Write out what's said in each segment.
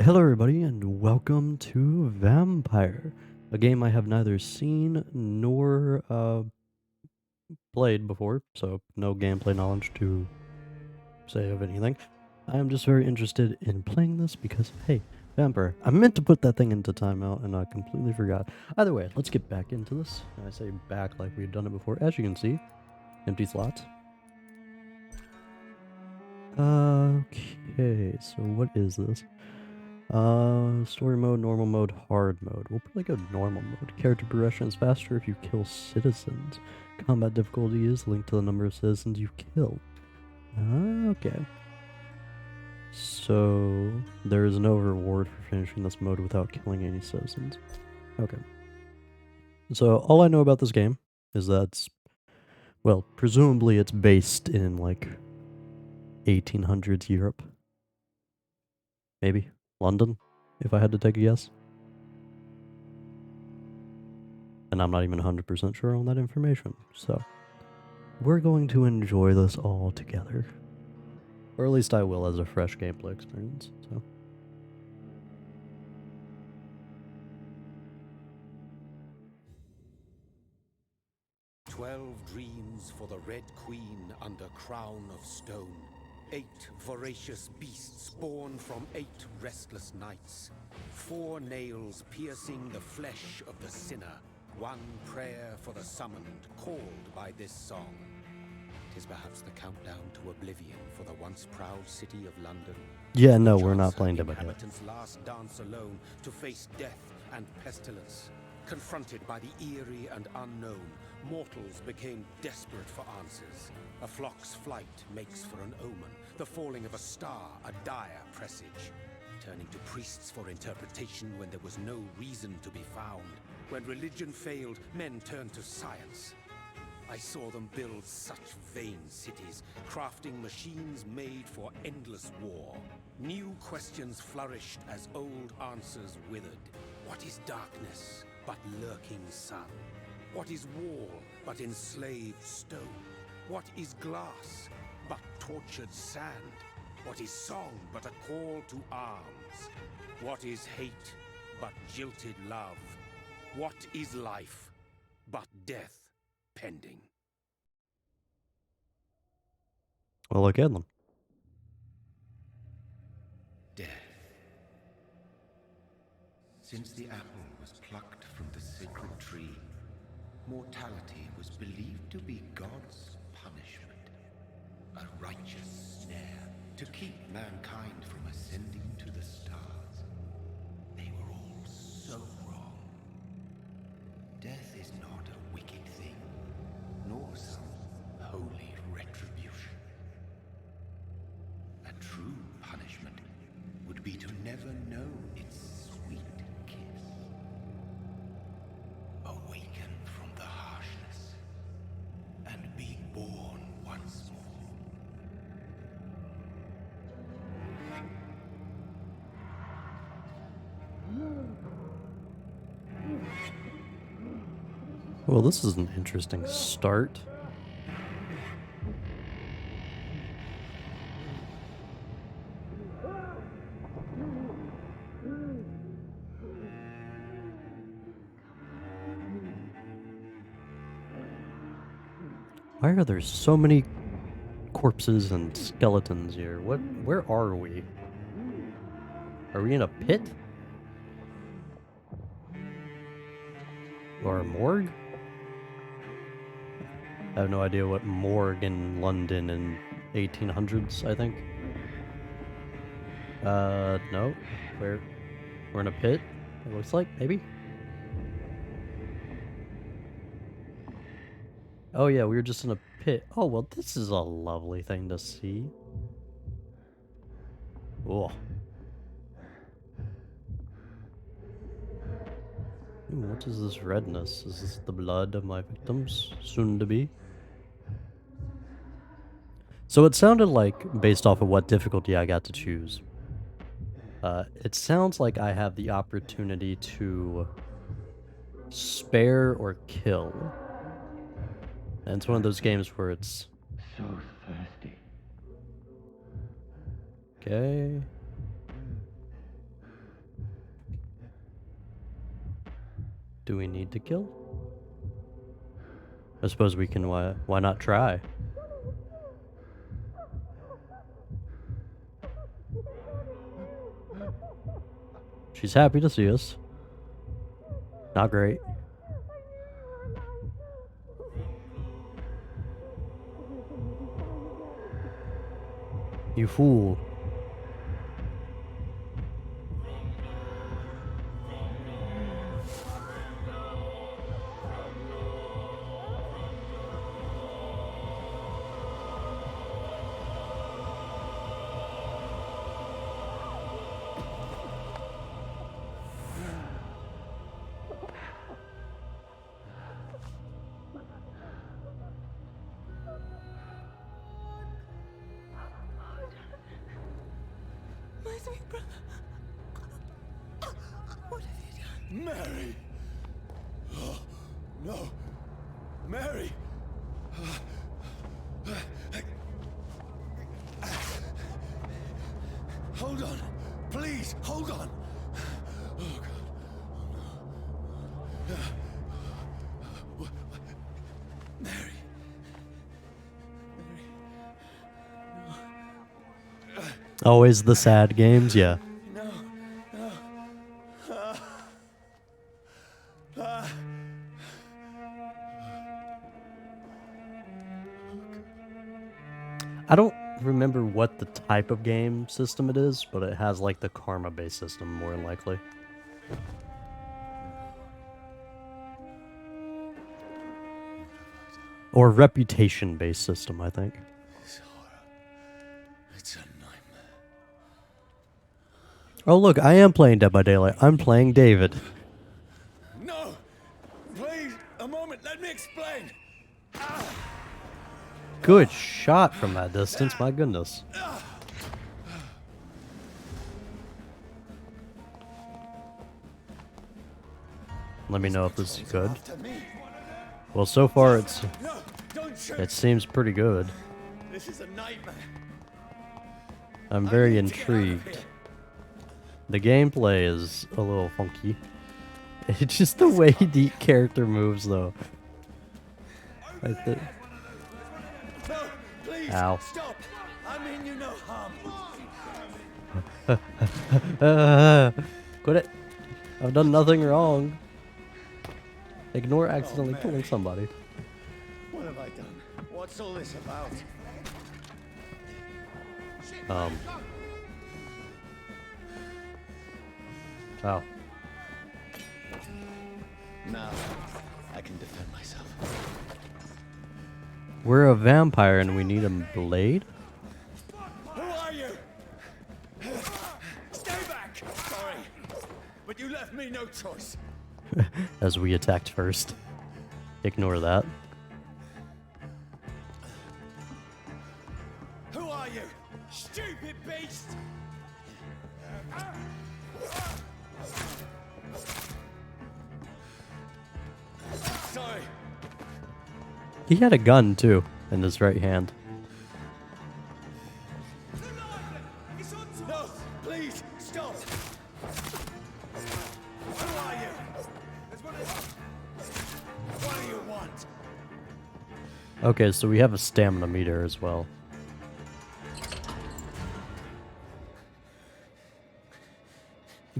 Hello, everybody, and welcome to Vampyr, a game I have neither seen nor played before, so no gameplay knowledge to say of anything. I am just very interested in playing this because, hey, Vampyr, I meant to put that thing into timeout and I completely forgot. Either way, let's get back into this. And I say back like we've done it before. As you can see, empty slots. Okay, so what is this? Story mode, normal mode, hard mode. We'll probably go normal mode. Character progression is faster if you kill citizens. Combat difficulty is linked to the number of citizens you kill. Okay. So, there is no reward for finishing this mode without killing any citizens. Okay. So, all I know about this game is that well, presumably it's based in, like, 1800s Europe. Maybe. London, if I had to take a guess. And I'm not even 100% sure on that information, so we're going to enjoy this all together. Or at least I will as a fresh gameplay experience, so. "12 dreams for the Red Queen under crown of stone. 8 voracious beasts born from 8 restless nights. 4 nails piercing the flesh of the sinner. 1 prayer for the summoned, called by this song. 'Tis perhaps the countdown to oblivion for the once proud city of London. Yeah, no, we're not playing Debug yet. Inhabitants' last dance alone to face death and pestilence. Confronted by the eerie and unknown, mortals became desperate for answers. A flock's flight makes for an omen, the falling of a star a dire presage. Turning to priests for interpretation when there was no reason to be found. When religion failed, men turned to science. I saw them build such vain cities, crafting machines made for endless war. New questions flourished as old answers withered. What is darkness but lurking sun? What is wall but enslaved stone? What is glass but tortured sand? What is song but a call to arms? What is hate but jilted love? What is life but death pending? Well, look at them. Death. Since the apple was plucked from the sacred tree, mortality was believed to be God's punishment. A righteous snare to keep mankind from ascending to the stars. They were all so wrong. Death is not a wicked thing, nor some holy retribution. A true punishment would be to never know its sweet kiss. Awaken from the harshness and be born once more. Well, this is an interesting start. Why are there so many corpses and skeletons here? Where are we? Are we in a pit? Or a morgue? I have no idea what morgue in London in 1800s, I think. No. We're in a pit, it looks like, maybe? Oh yeah, we were just in a pit. Oh, well, this is a lovely thing to see. Oh. Ooh, what is this redness? Is this the blood of my victims? Soon to be? So it sounded like, based off of what difficulty I got to choose, it sounds like I have the opportunity to spare or kill. And it's one of those games where it's... So thirsty. Okay. do we need to kill? I suppose we can, why not try? She's happy to see us. Not great. You fool. My sweet brother. What have you done? Mary! Oh, no. Mary! Hold on. Please, hold on. Oh, God. Oh, no. Mary. Always the sad games, yeah. No. No. I don't remember what the type of game system it is, but it has like the karma-based system more than likely. Or reputation-based system, I think. This horror. It's a nightmare. Oh look, I am playing Dead by Daylight. I'm playing David. No! Please, a moment, let me explain! Good shot from that distance, my goodness. Let me know if this is good. After me. Well, so far No, don't shoot! it seems pretty good. This is a nightmare. I'm very I need to get out of intrigued. here. The gameplay is a little funky. It's just the way the character moves, though. No, please, Ow. stop! I mean you no harm. Quit it. I've done nothing wrong. Ignore accidentally Mary. killing somebody. What have I done? What's all this about? Oh. Now, I can defend myself. We're a vampire and we need a blade? Who are you? Stay back! Sorry, but you left me no choice. As we attacked first. Ignore that. Who are you? Stupid beast! Sorry. He had a gun, too, in his right hand. No, please, stop! Who are you? What do you want? Okay, so we have a stamina meter as well.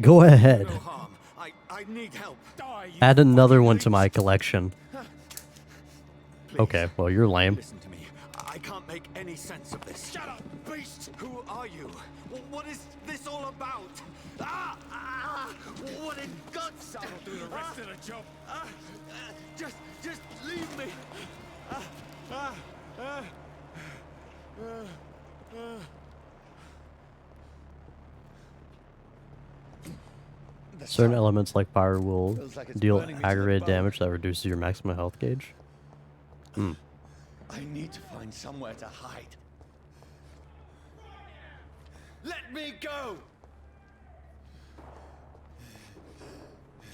Go ahead. No harm. I need help. Die, you Add another fucking one to leech. my collection. Please, Okay, well, you're lame. listen to me. I can't make any sense of this. Shut up, beast! Who are you? What is this all about? What in guts? I'll do the rest of the job. Just leave me. Certain elements like fire will Feels like it's deal burning me to the aggravated bone. damage that reduces your maximum health gauge. I need to find somewhere to hide. Let me go!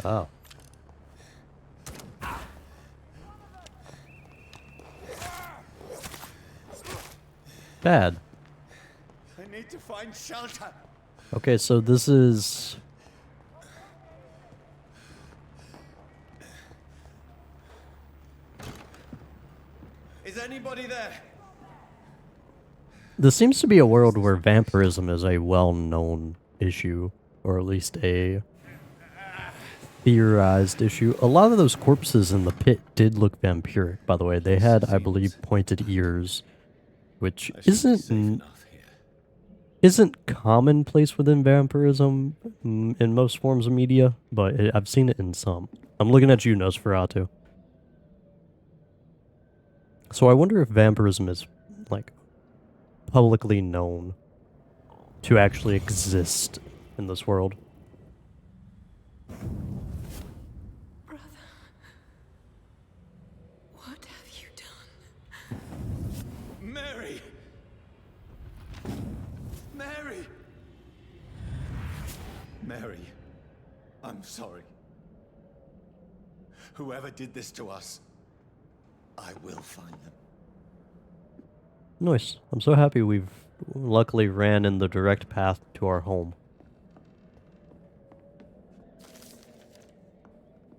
Oh. Bad. I need to find shelter. Okay, so this is... anybody there? This seems to be a world where vampirism is a well-known issue, or at least a theorized issue. A lot of those corpses in the pit did look vampiric, by the way. They had, I believe, pointed ears, which isn't commonplace within vampirism in most forms of media, but I've seen it in some. I'm looking at you, Nosferatu. So I wonder if vampirism is, like, publicly known to actually exist in this world. Brother, what have you done? Mary! Mary! Mary, I'm sorry. Whoever did this to us, I will find them. Nice. I'm so happy we've luckily ran in the direct path to our home.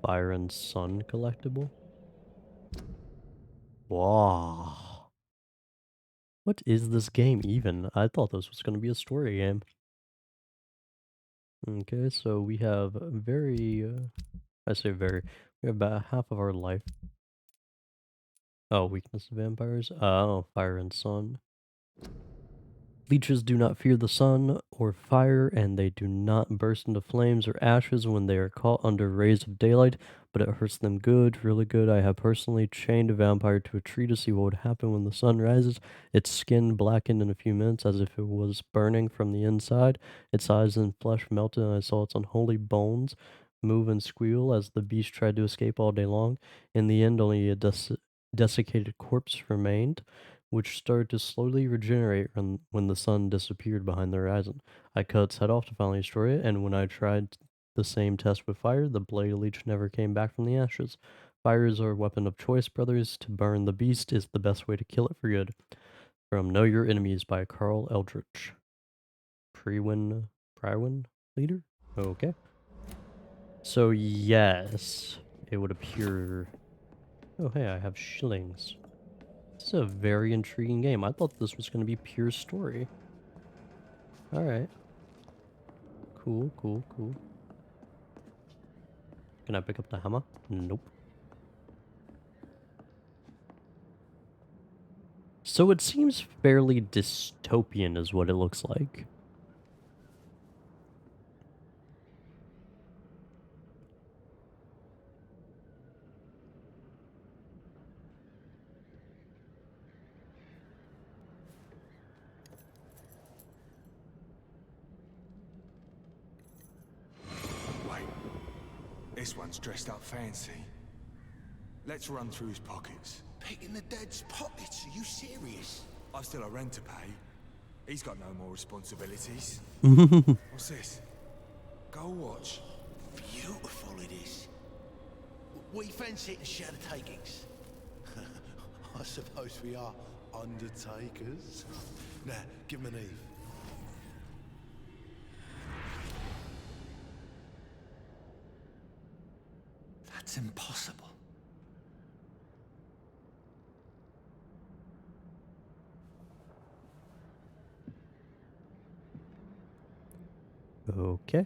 Fire and Sun collectible. Wow. What is this game even? I thought this was going to be a story game. Okay, so we have I say very, we have about half of our life. Oh, weakness of vampires? Oh, Fire and Sun. Leeches do not fear the sun or fire, and they do not burst into flames or ashes when they are caught under rays of daylight, but it hurts them good, really good. I have personally chained a vampire to a tree to see what would happen when the sun rises. Its skin blackened in a few minutes as if it was burning from the inside. Its eyes and flesh melted, and I saw its unholy bones move and squeal as the beast tried to escape all day long. In the end, only a desiccated corpse remained, which started to slowly regenerate when the sun disappeared behind the horizon. I cut its head off to finally destroy it, and when I tried the same test with fire, the blade leech never came back from the ashes. Fire is our weapon of choice, brothers. To burn the beast is the best way to kill it for good. From Know Your Enemies by Carl Eldritch. Prywin leader? Okay. So yes, it would appear... Oh hey, I have shillings. This is a very intriguing game. I thought this was going to be pure story. Alright. Cool, cool, cool. Can I pick up the hammer? Nope. So it seems fairly dystopian is what it looks like. Wait, this one's dressed up fancy. Let's run through his pockets. Picking the dead's pockets? Are you serious? I've still a rent to pay. He's got no more responsibilities. What's this? Go watch. Beautiful it is. We fancy it to share the takings. I suppose we are undertakers. Now, give him an Eve. That's impossible. Okay.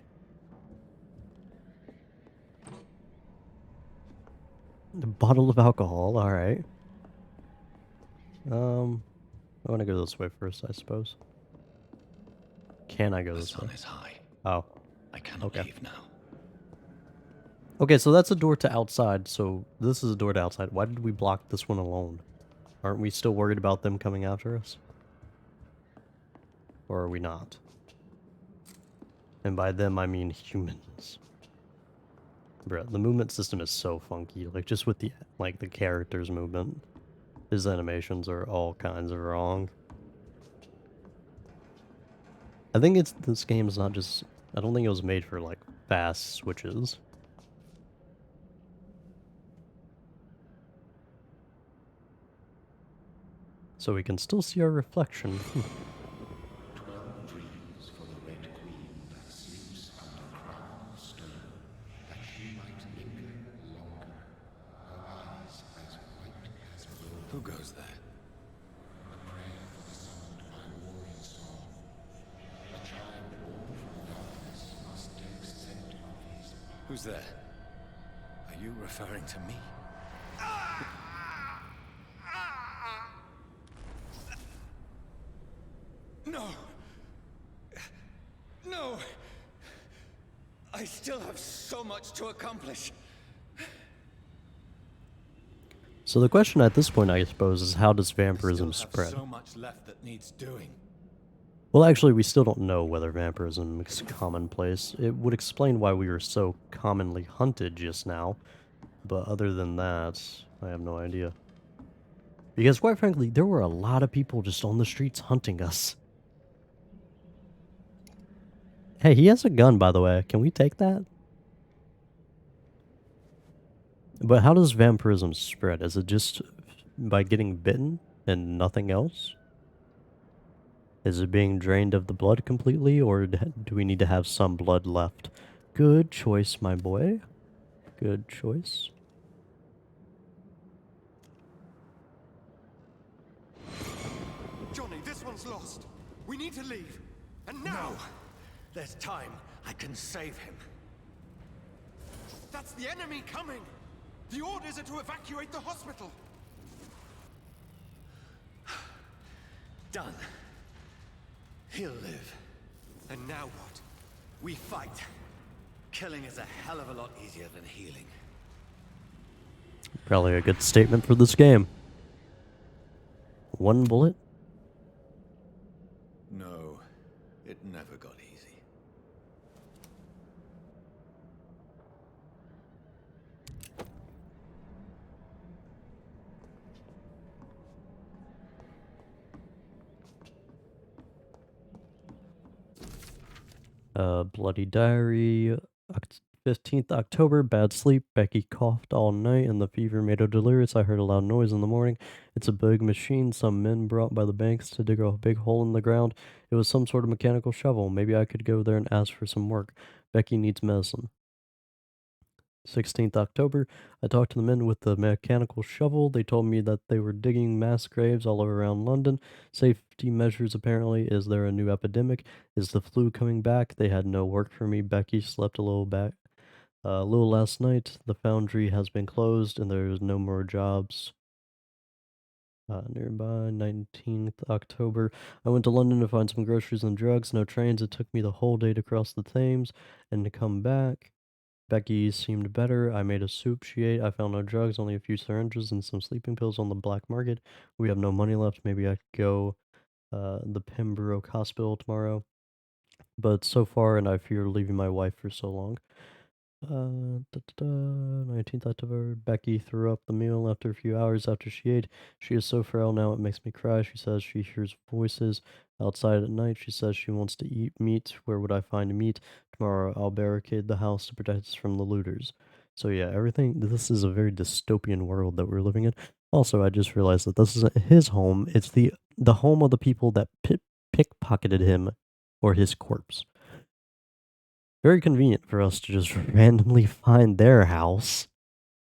A bottle of alcohol, alright. I want to go this way first, I suppose. Can I go this way? The sun is high. Oh. I cannot Okay. leave now. Okay, so that's a door to outside, so this is a door to outside. Why did we block this one alone? Aren't we still worried about them coming after us? Or are we not? And by them, I mean humans. Bruh, the movement system is so funky. Like, just with the, like, the character's movement. His animations are all kinds of wrong. I think this game is not just... I don't think it was made for, like, fast switches. So we can still see our reflection. 12 dreams for the Red Queen that sleeps under crown of stone, that she might linger longer, her eyes as white as wool. Who goes there? Who's there? Are you referring to me? No! No! I still have so much to accomplish. So the question at this point, I suppose, is how does I still vampirism have spread? so much left that needs doing. Well, actually, we still don't know whether vampirism is commonplace. It would explain why we were so commonly hunted just now, but other than that, I have no idea. Because quite frankly, there were a lot of people just on the streets hunting us. Hey, he has a gun, by the way. Can we take that? But how does vampirism spread? Is it just by getting bitten and nothing else? Is it being drained of the blood completely, or do we need to have some blood left? Good choice, my boy. Good choice. Johnny, this one's lost. We need to leave. And now! No! There's time. I can save him. That's the enemy coming! The orders are to evacuate the hospital! Done. He'll live. And now what? We fight. Killing is a hell of a lot easier than healing. Probably a good statement for this game. One bullet? No, it never got easy. Bloody diary. 15th October, bad sleep. Becky coughed all night and the fever made her delirious. I heard a loud noise in the morning. It's a big machine some men brought by the banks to dig a big hole in the ground. It was some sort of mechanical shovel. Maybe I could go there and ask for some work. Becky needs medicine. 16th October, I talked to the men with the mechanical shovel. They told me that they were digging mass graves all around London. Safety measures apparently. Is there a new epidemic? Is the flu coming back? They had no work for me. Becky slept a little last night. The foundry has been closed and there is no more jobs. Nearby, 19th October. I went to London to find some groceries and drugs. No trains. It took me the whole day to cross the Thames and to come back. Becky seemed better. I made a soup she ate. I found no drugs, only a few syringes and some sleeping pills on the black market. We have no money left. Maybe I could go the Pembroke Hospital tomorrow. But so far, and I fear leaving my wife for so long. 19th October. Becky threw up the meal after a few hours after she ate. She is so frail now it makes me cry. She says she hears voices outside at night. She says she wants to eat meat. Where would I find meat? Tomorrow I'll barricade the house to protect us from the looters. So yeah, this is a very dystopian world that we're living in. Also, I just realized that this isn't his home. It's the home of the people that pickpocketed him or his corpse. Very convenient for us to just randomly find their house.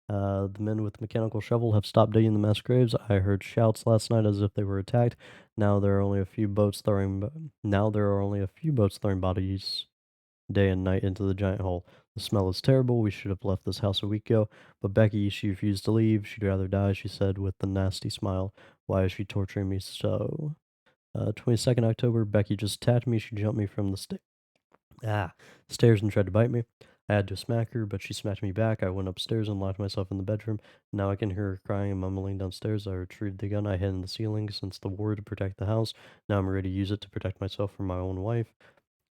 The men with the mechanical shovel have stopped digging the mass graves. I heard shouts last night as if they were attacked. Now there are only a few boats throwing bodies day and night into the giant hole. The smell is terrible. We should have left this house a week ago. But Becky, she refused to leave. She'd rather die, she said with a nasty smile. Why is she torturing me so? 22nd October, Becky just tapped me. She jumped me from the stairs and tried to bite me. I had to smack her, but she smacked me back. I went upstairs and locked myself in the bedroom. Now I can hear her crying and mumbling downstairs. I retrieved the gun I hid in the ceiling since the war to protect the house. Now I'm ready to use it to protect myself from my own wife.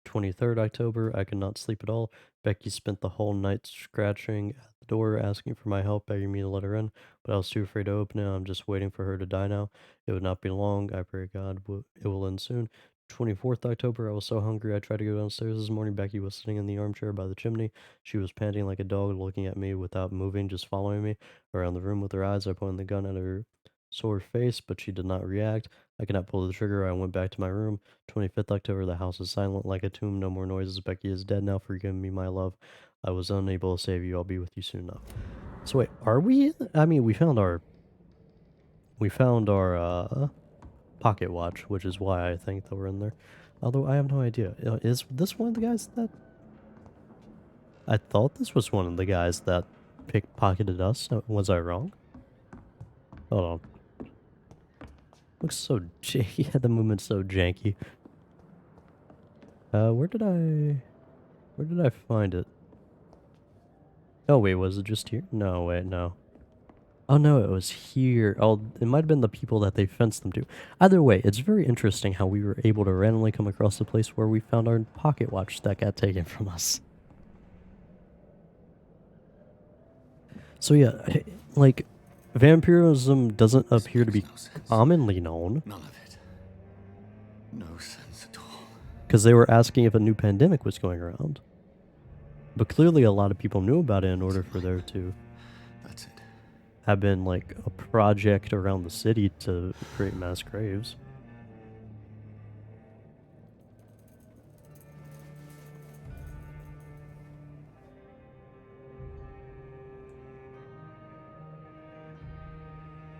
23rd October, I could not sleep at all. Becky spent the whole night scratching at the door, asking for my help, begging me to let her in, but I was too afraid to open it. I'm just waiting for her to die now. It would not be long. I pray God it will end soon. 24th October, I was so hungry I tried to go downstairs this morning. Becky was sitting in the armchair by the chimney. She was panting like a dog, looking at me without moving, just following me around the room with her eyes. I pointed the gun at her sore face, but she did not react. I could not pull the trigger. I went back to my room. 25th October, the house is silent like a tomb. No more noises. Becky is dead now. Forgive me, my love. I was unable to save you. I'll be with you soon enough. So wait, are we? I mean, we found our pocket watch, which is why I think that we're in there. Although I have no idea. Is this one of the guys that I thought this was one of the guys that pickpocketed us. Was I wrong? Hold on. Looks so janky. Yeah, the movement's so janky. Where did I find it? Oh wait, was it just here? No, wait, no. Oh no, it was here. Oh, it might have been the people that they fenced them to. Either way, it's very interesting how we were able to randomly come across the place where we found our pocket watch that got taken from us. So yeah, like, vampirism doesn't appear to be commonly known. None of it. No sense at all. Because they were asking if a new pandemic was going around. But clearly a lot of people knew about it in order for there to That's it. have been, like, a project around the city to create mass graves.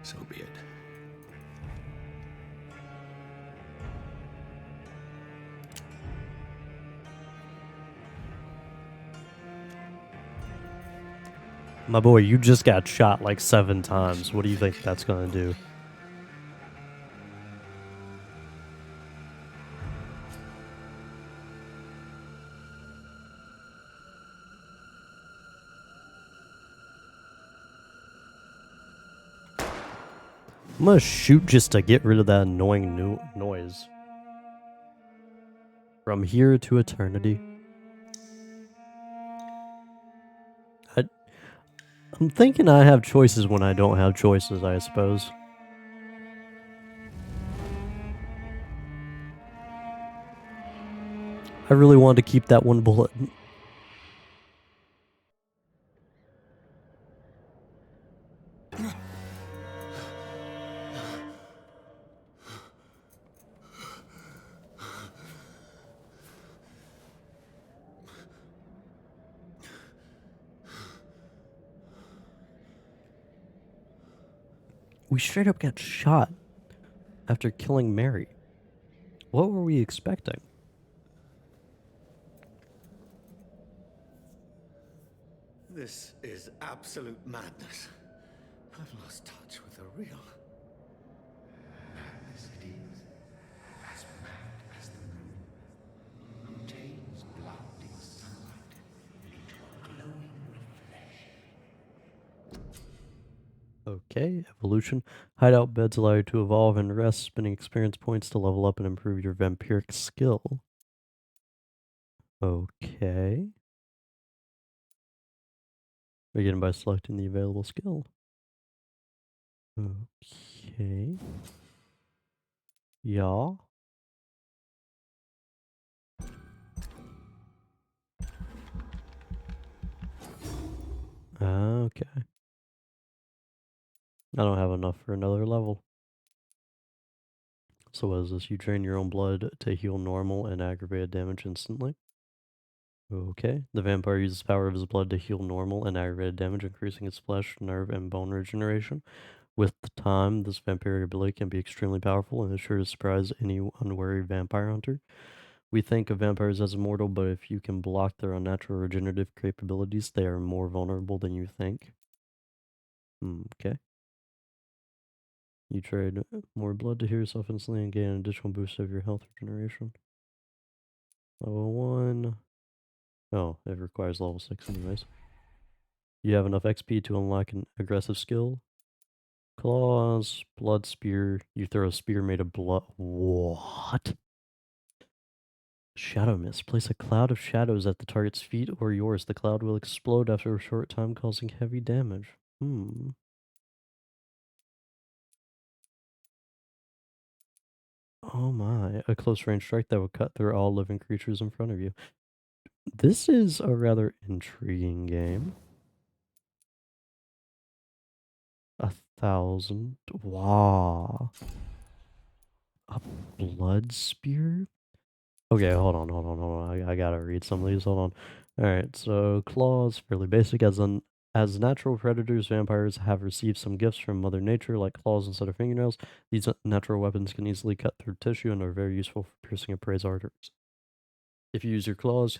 So be it. My boy, you just got shot like 7 times. What do you think that's gonna do? I'm gonna shoot just to get rid of that annoying noise. From here to eternity. I'm thinking I have choices when I don't have choices, I suppose. I really wanted to keep that one bullet. We straight up got shot after killing Mary. What were we expecting? This is absolute madness. I've lost touch with the real. Madness it is, as mad as the moon, who tames blood in sunlight into a glowing reflection. Okay, evolution. Hideout beds allow you to evolve and rest, spending experience points to level up and improve your vampiric skill. Okay. Begin by selecting the available skill. Okay. Yeah. Okay. I don't have enough for another level. So what is this? You drain your own blood to heal normal and aggravated damage instantly. Okay. The vampire uses the power of his blood to heal normal and aggravated damage, increasing its flesh, nerve, and bone regeneration. With the time, this vampiric ability can be extremely powerful and is sure to surprise any unwary vampire hunter. We think of vampires as immortal, but if you can block their unnatural regenerative capabilities, they are more vulnerable than you think. Okay. You trade more blood to heal yourself instantly and gain an additional boost of your health regeneration. Level 1. Oh, it requires level 6 anyways. You have enough XP to unlock an aggressive skill. Claws, blood spear. You throw a spear made of blood. What? Shadow mist. Place a cloud of shadows at the target's feet or yours. The cloud will explode after a short time, causing heavy damage. Oh my. A close range strike that will cut through all living creatures in front of you. This is a rather intriguing game. 1,000. Wow. A blood spear? Okay, hold on. I gotta read some of these. Hold on. Alright, so claws, fairly basic. As natural predators, vampires have received some gifts from Mother Nature, like claws instead of fingernails. These natural weapons can easily cut through tissue and are very useful for piercing a prey's arteries. If you use your claws,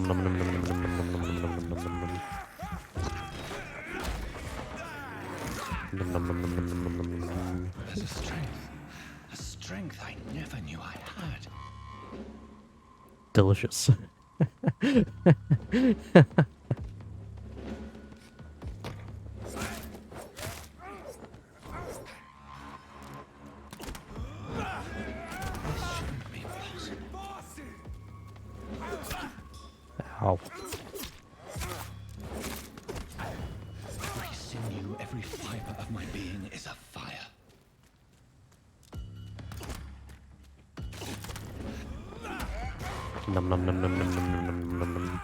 There's a strength I never knew I had. delicious. Ow. Every sinew, every fiber of my being is a fire. Num num num num num num num num num.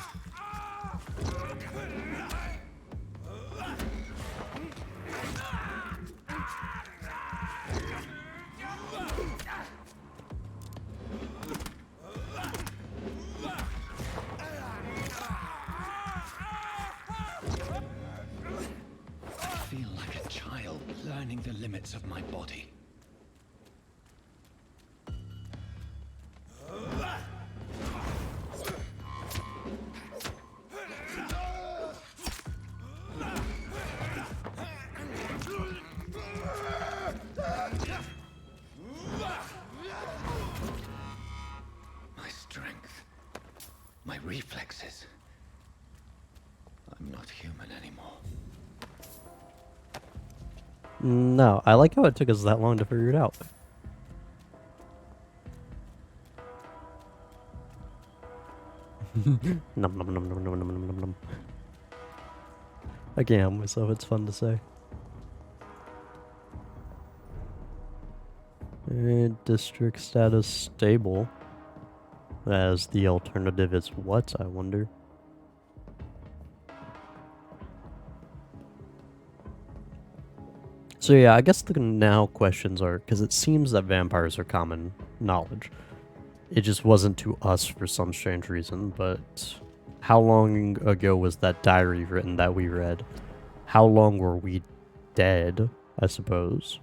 I feel like a child learning the limits of my body. My strength, my reflexes. I'm not human anymore. No, I like how it took us that long to figure it out. Num num num num num num num num num. I can't help myself, it's fun to say. District status stable. As the alternative is what, I wonder? So yeah, I guess the now questions are, because it seems that vampires are common knowledge. It just wasn't to us for some strange reason, but how long ago was that diary written that we read? How long were we dead, I suppose?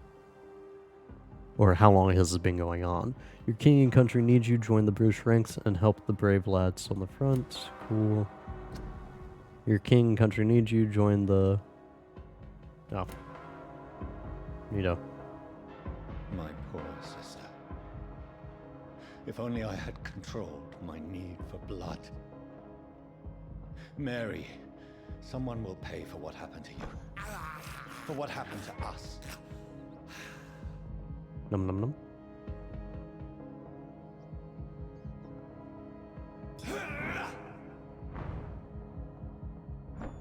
Or how long has this been going on? Your king and country needs you. Join the British ranks and help the brave lads on the front. Cool. Your king and country needs you. Join the... Oh. Neato. My poor sister. If only I had controlled my need for blood. Mary, someone will pay for what happened to you. For what happened to us. Num num num.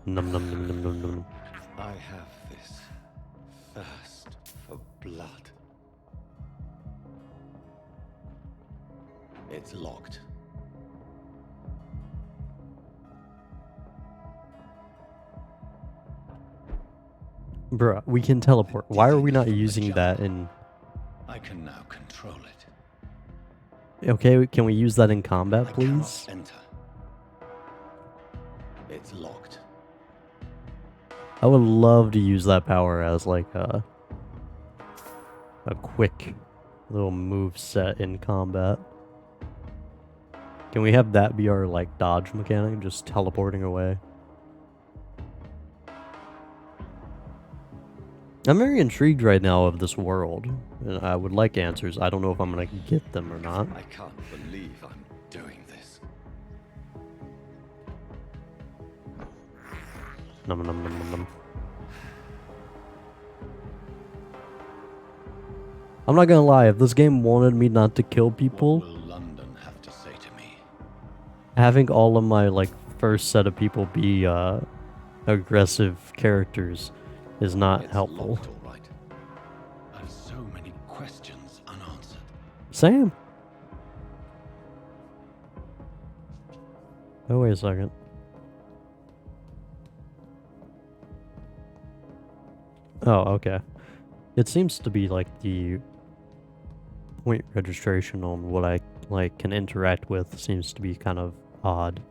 Num num num num num num. I have this thirst for blood. It's locked. Bruh, we can teleport. Why are we not using that in... I can now control it. Okay, can we use that in combat, I please? cannot enter. It's locked. I would love to use that power as like a quick little move set in combat. Can we have that be our like dodge mechanic, just teleporting away? I'm very intrigued right now of this world, and I would like answers. I don't know if I'm gonna get them or not. I can't believe I'm doing this. Num num num num num. I'm not gonna lie, if this game wanted me not to kill people, What will London have to say to me? having all of my like first set of people be aggressive characters is not It's helpful. locked, all right. I've so many questions unanswered. Same. Oh, wait a second. Oh, okay. It seems to be like the point registration on what I like can interact with seems to be kind of odd.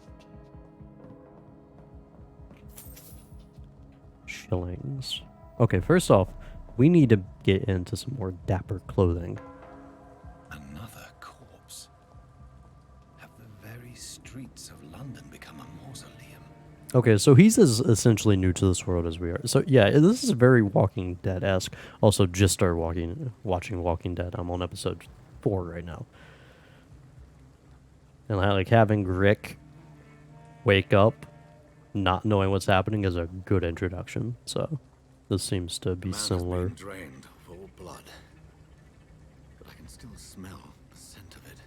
Shillings. Okay, first off, we need to get into some more dapper clothing. Another corpse. Have the very streets of London become a mausoleum? Okay, so he's as essentially new to this world as we are. So yeah, this is very Walking Dead-esque. Also, just started watching Walking Dead. I'm on episode 4 right now. And like having Rick wake up not knowing what's happening is a good introduction. So this seems to be similar. Has been drained of all blood, but I can still smell the scent of it.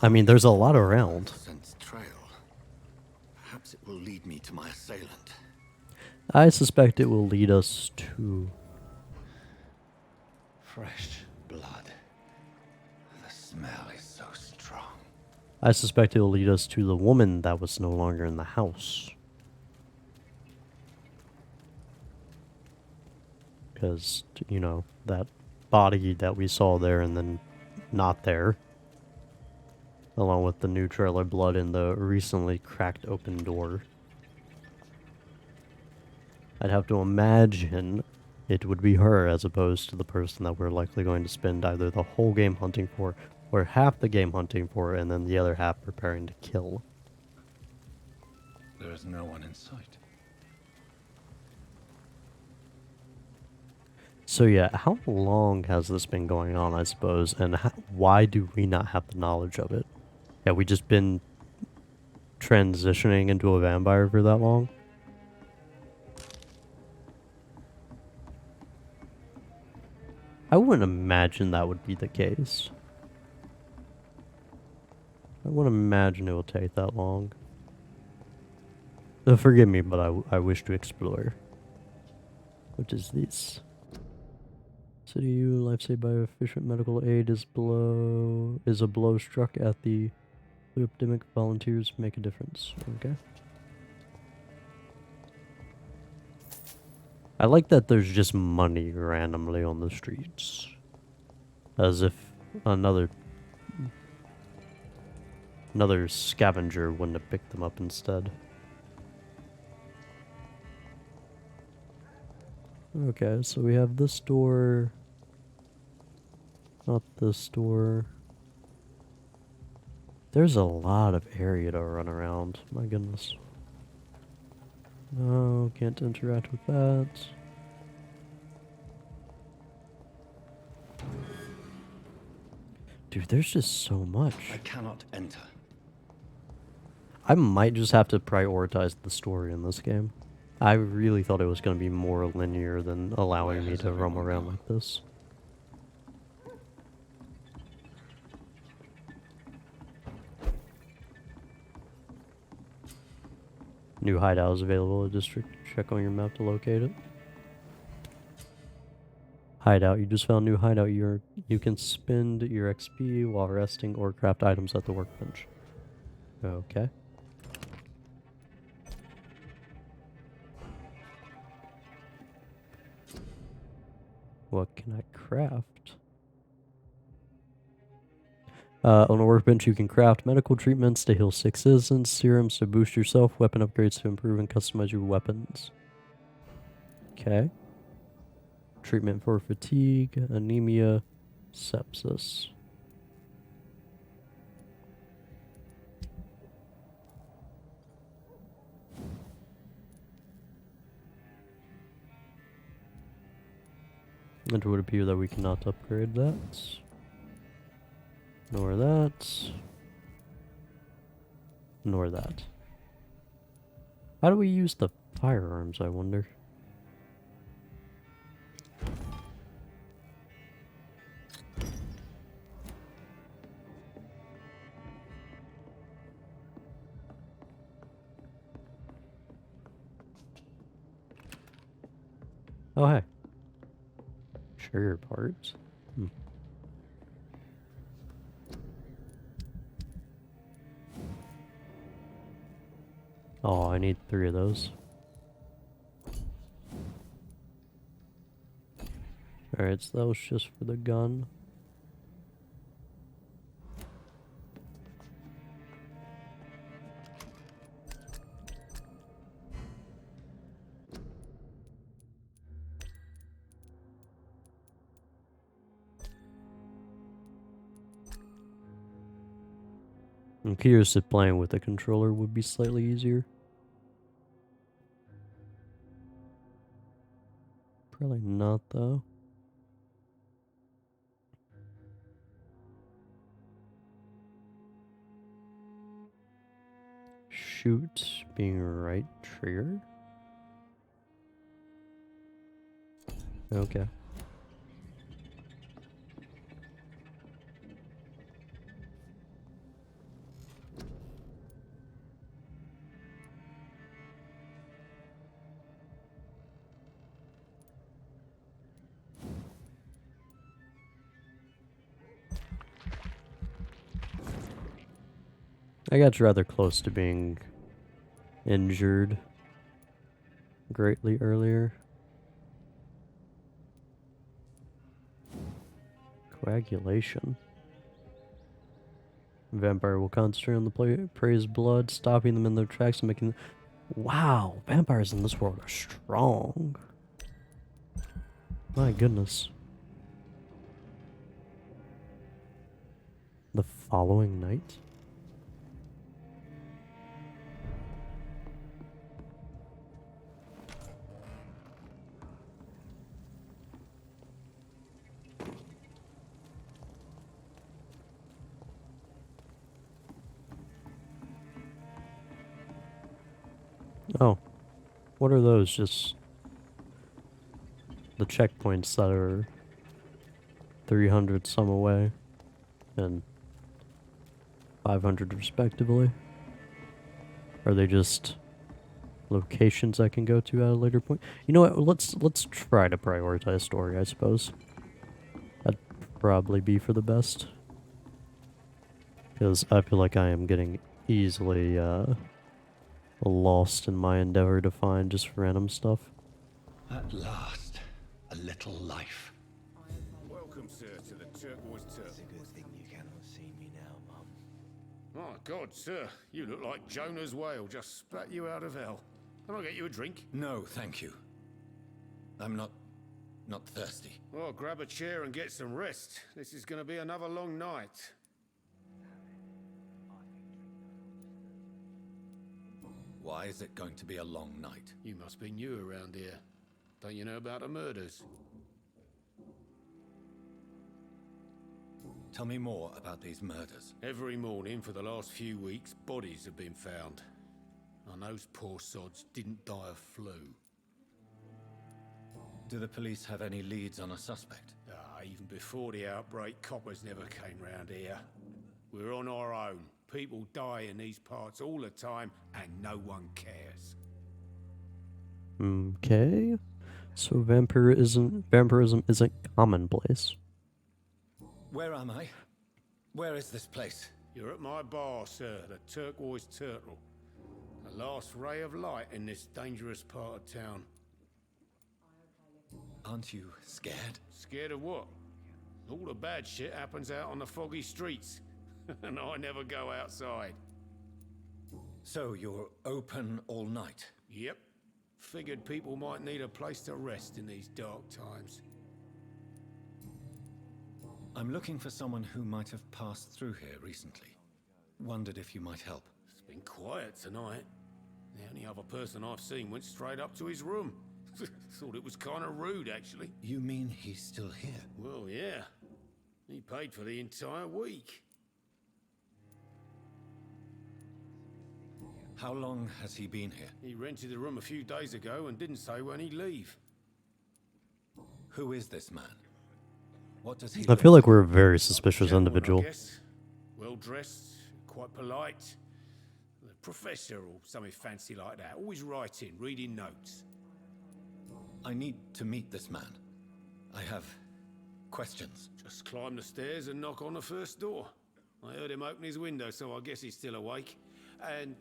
I mean, there's a lot around. Scent's trail. Perhaps it will lead me to my assailant. I suspect it will lead us to Fresh blood. The smell is so strong. I suspect it will lead us to the woman that was no longer in the house. Because, you know, that body that we saw there and then not there. Along with the new trailer blood in the recently cracked open door. I'd have to imagine it would be her as opposed to the person that we're likely going to spend either the whole game hunting for or half the game hunting for and then the other half preparing to kill. There is no one in sight. So yeah, how long has this been going on, I suppose, and why do we not have the knowledge of it? Have we just been transitioning into a vampire for that long? I wouldn't imagine that would be the case. I wouldn't imagine it will take that long. Forgive me, but I wish to explore. What is this? City life saved by efficient medical aid is a blow struck at the epidemic. Volunteers make a difference. Okay. I like that there's just money randomly on the streets. As if another scavenger wouldn't have picked them up instead. Okay, so we have this door. Not this door. There's a lot of area to run around. My goodness. No, can't interact with that. Dude, there's just so much. I cannot enter. I might just have to prioritize the story in this game. I really thought it was going to be more linear than allowing me to roam around like this. New hideout is available. Just check on your map to locate it. Hideout. You just found new hideout. You can spend your XP while resting or craft items at the workbench. Okay. What can I craft? On a workbench, you can craft medical treatments to heal 6 citizens, serums to boost yourself, weapon upgrades to improve and customize your weapons. Okay. Treatment for fatigue, anemia, sepsis. It would appear that we cannot upgrade that. Nor that. Nor that. How do we use the firearms, I wonder? Oh, hey. Trigger parts. Oh, I need 3 of those. Alright, so that was just for the gun. I'm curious if playing with a controller would be slightly easier. Probably not, though. shoot being right trigger? Okay. I got rather close to being injured greatly earlier. Coagulation. Vampire will concentrate on the prey's blood, stopping them in their tracks and making. Wow, vampires in this world are strong. My goodness. The following night? Oh. What are those? Just the checkpoints that are 300 some away and 500 respectively? Are they just locations I can go to at a later point? You know what? Let's try to prioritize story, I suppose. That'd probably be for the best. Because I feel like I am getting easily lost in my endeavor to find just random stuff. At last, a little life. Welcome, sir, to the Turquoise Turtle. It's a good thing you cannot see me now, Mum. My God, sir, you look like Jonah's whale just spat you out of hell. Can I get you a drink? No, thank you. I'm not thirsty. Well, grab a chair and get some rest. This is going to be another long night. Why is it going to be a long night? You must be new around here. Don't you know about the murders? Tell me more about these murders. Every morning for the last few weeks, bodies have been found. And those poor sods didn't die of flu. Do the police have any leads on a suspect? Even before the outbreak, coppers never came round here. We're on our own. People die in these parts all the time, and no one cares. Okay. So vampirism isn't commonplace. Where am I? Where is this place? You're at my bar, sir, the Turquoise Turtle. The last ray of light in this dangerous part of town. Aren't you scared? Scared of what? All the bad shit happens out on the foggy streets. And I never go outside. So you're open all night? Yep. Figured people might need a place to rest in these dark times. I'm looking for someone who might have passed through here recently. Wondered if you might help. It's been quiet tonight. The only other person I've seen went straight up to his room. Thought it was kind of rude, actually. You mean he's still here? Well, yeah. He paid for the entire week. How long has he been here? He rented the room a few days ago and didn't say when he'd leave. Who is this man? What does he I feel like we're a very suspicious Gentleman, individual. I guess. Well dressed, quite polite. A professor or something fancy like that. Always writing, reading notes. I need to meet this man. I have questions. Just climb the stairs and knock on the first door. I heard him open his window, so I guess he's still awake. And,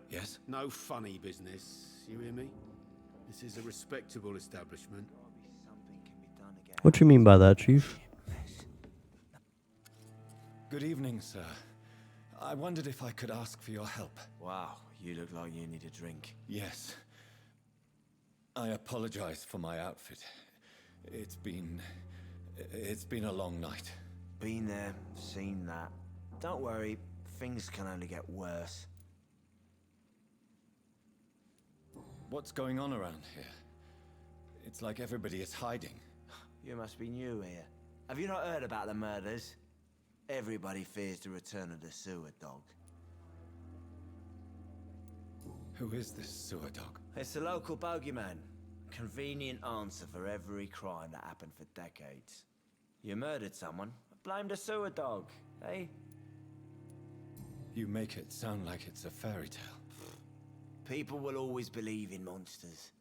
Yes? no funny business. You hear me? This is a respectable establishment. What you mean by that, Chief? Good evening, sir. I wondered if I could ask for your help. Wow, you look like you need a drink. Yes. I apologize for my outfit. It's been a long night. Been there, seen that. Don't worry, things can only get worse. What's going on around here? It's like everybody is hiding. You must be new here. Have you not heard about the murders? Everybody fears the return of the sewer dog. Who is this sewer dog? It's the local bogeyman. Convenient answer for every crime that happened for decades. You murdered someone, blamed a sewer dog, eh? You make it sound like it's a fairy tale. People will always believe in monsters.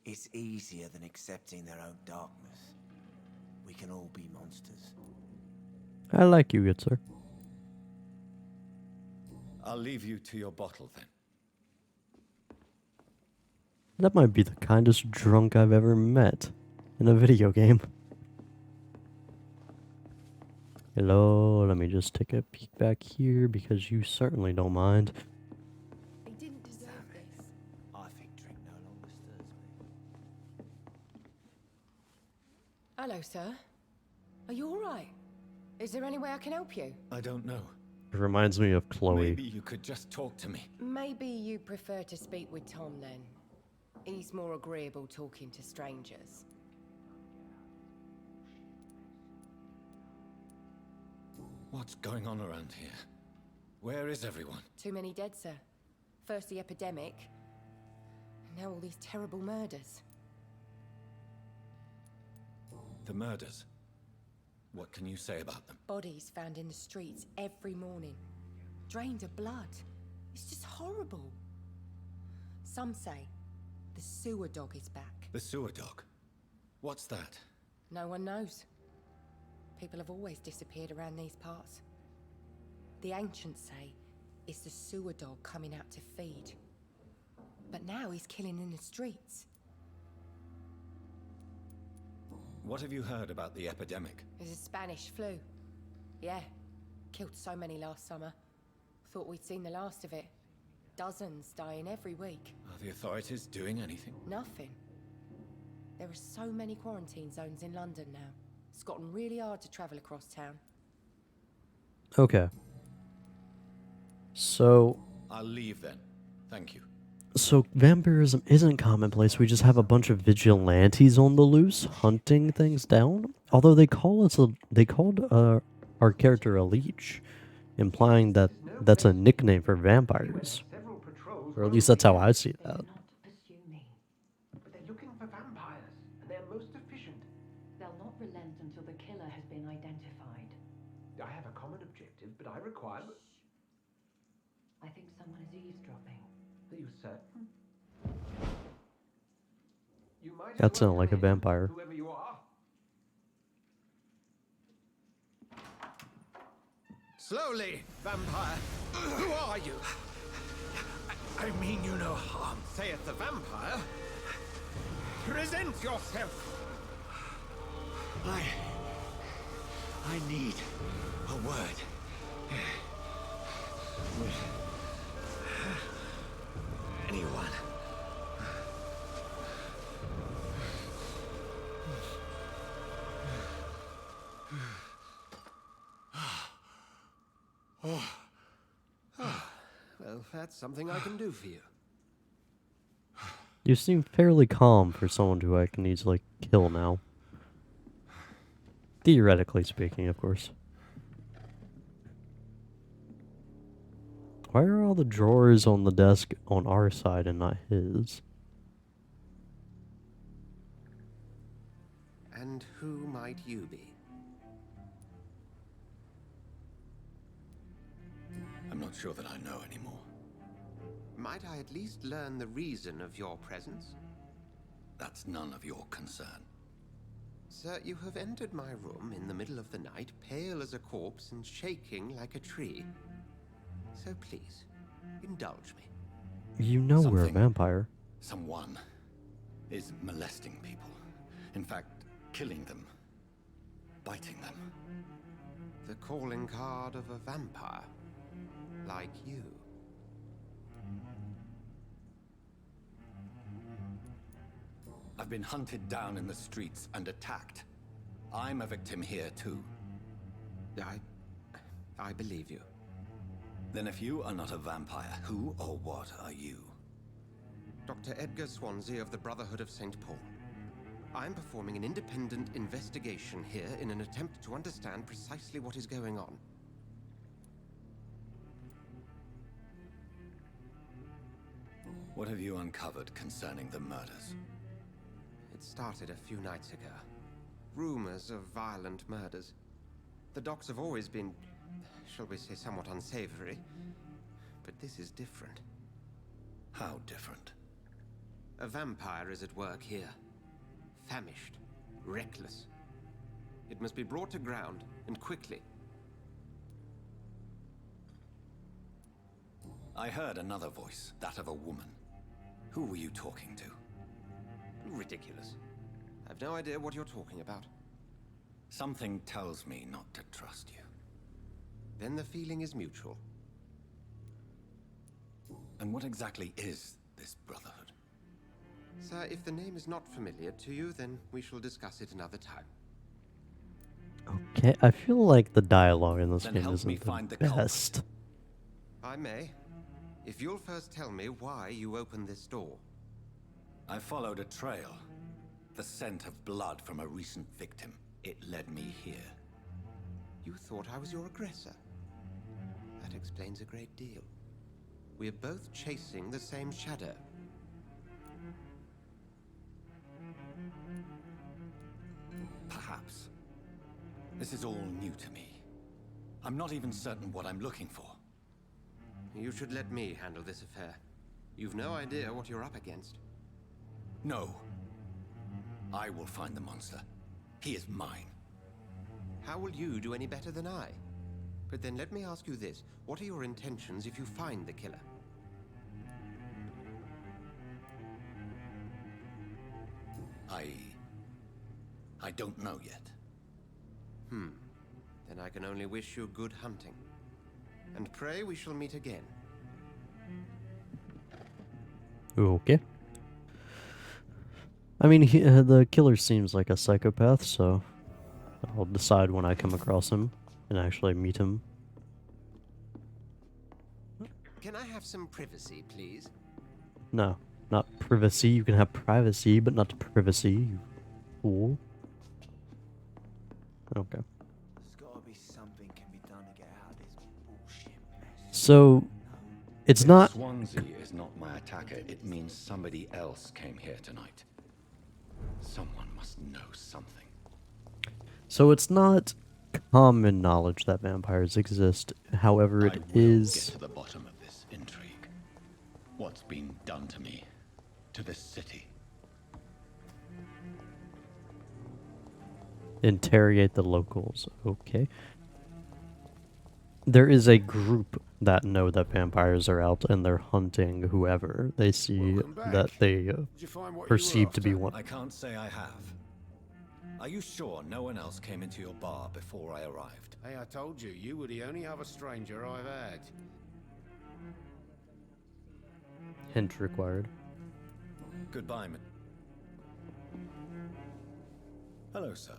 It's easier than accepting their own darkness. We can all be monsters. I like you, good sir. I'll leave you to your bottle then. That might be the kindest drunk I've ever met in a video game. Hello, let me just take a peek back here because you certainly don't mind. He didn't deserve this. I think drink no longer stirs me. Hello, sir. Are you all right? Is there any way I can help you? I don't know. It reminds me of Chloe. Maybe you could just talk to me. Maybe you prefer to speak with Tom then. He's more agreeable talking to strangers. What's going on around here? Where is everyone? Too many dead, sir. First the epidemic, and now all these terrible murders. The murders. What can you say about them? Bodies found in the streets every morning. Drained of blood. It's just horrible. Some say the sewer dog is back. The sewer dog? What's that? No one knows. People have always disappeared around these parts. The ancients say it's the sewer dog coming out to feed. But now he's killing in the streets. What have you heard about the epidemic? There's a Spanish flu. Yeah. Killed so many last summer. Thought we'd seen the last of it. Dozens dying every week. Are the authorities doing anything? Nothing. There are so many quarantine zones in London now. It's gotten really hard to travel across town. Okay. So I'll leave then. Thank you. So vampirism isn't commonplace. We just have a bunch of vigilantes on the loose hunting things down. Although they called our character a leech, implying that that's a nickname for vampires. Or at least that's how I see that. But they're looking for vampires, and they're most efficient. They'll not relent until the killer has been identified. I have a common objective, but I require... I think someone is eavesdropping. Are you certain? You might That as well sounded like a come in, vampire. whoever you are. Slowly, vampire. Who are you? I mean you no harm, saith the vampire. Present yourself. I need a word. With anyone. Well, that's something I can do for you. You seem fairly calm for someone who I can easily kill now. Theoretically speaking, of course. Why are all the drawers on the desk on our side and not his? And who might you be? I'm not sure that I know anymore. Might I at least learn the reason of your presence? That's none of your concern. Sir, you have entered my room in the middle of the night, pale as a corpse and shaking like a tree. So please, indulge me. You know we're a Something. vampire. Someone is molesting people. In fact, killing them. Biting them. The calling card of a vampire. Like you. I've been hunted down in the streets and attacked. I'm a victim here too. I believe you. Then if you are not a vampire, who or what are you? Dr. Edgar Swansea of the Brotherhood of St. Paul. I'm performing an independent investigation here in an attempt to understand precisely what is going on. What have you uncovered concerning the murders? It started a few nights ago. Rumors of violent murders. The docks have always been, shall we say, somewhat unsavory. But this is different. How different? A vampire is at work here. Famished. Reckless. It must be brought to ground, and quickly. I heard another voice, that of a woman. Who were you talking to? Ridiculous. I've no idea what you're talking about. Something tells me not to trust you. Then the feeling is mutual. And what exactly is this brotherhood? Sir, if the name is not familiar to you, then we shall discuss it another time. Okay, I feel like the dialogue in this Then game help me isn't find the the culprit. best. I may. If you'll first tell me why you opened this door. I followed a trail. The scent of blood from a recent victim. It led me here. You thought I was your aggressor. That explains a great deal. We're both chasing the same shadow. Perhaps. This is all new to me. I'm not even certain what I'm looking for. You should let me handle this affair. You've no idea what you're up against. No. I will find the monster. He is mine. How will you do any better than I? But then let me ask you this. What are your intentions if you find the killer? I don't know yet. Then I can only wish you good hunting. And pray we shall meet again. Okay. I mean, the killer seems like a psychopath, so I'll decide when I come across him and actually meet him. Can I have some privacy, please? No, not privacy. You can have privacy, but not privacy, you fool. Okay. There's gotta be something can be done to get out of this bullshit mess. So, it's not... Swansea is not my attacker. It means somebody else came here tonight. Someone must know something. So it's not common knowledge that vampires exist. However, it is... Get to the bottom of this intrigue. What's been done to me, to this city? Interrogate the locals. Okay. There is a group that know that vampires are out and they're hunting whoever they see that they perceive to be one. I can't say I have. Are you sure no one else came into your bar before I arrived? Hey, I told you, you were the only other stranger I've had. Hint required. Goodbye, Hello, sir.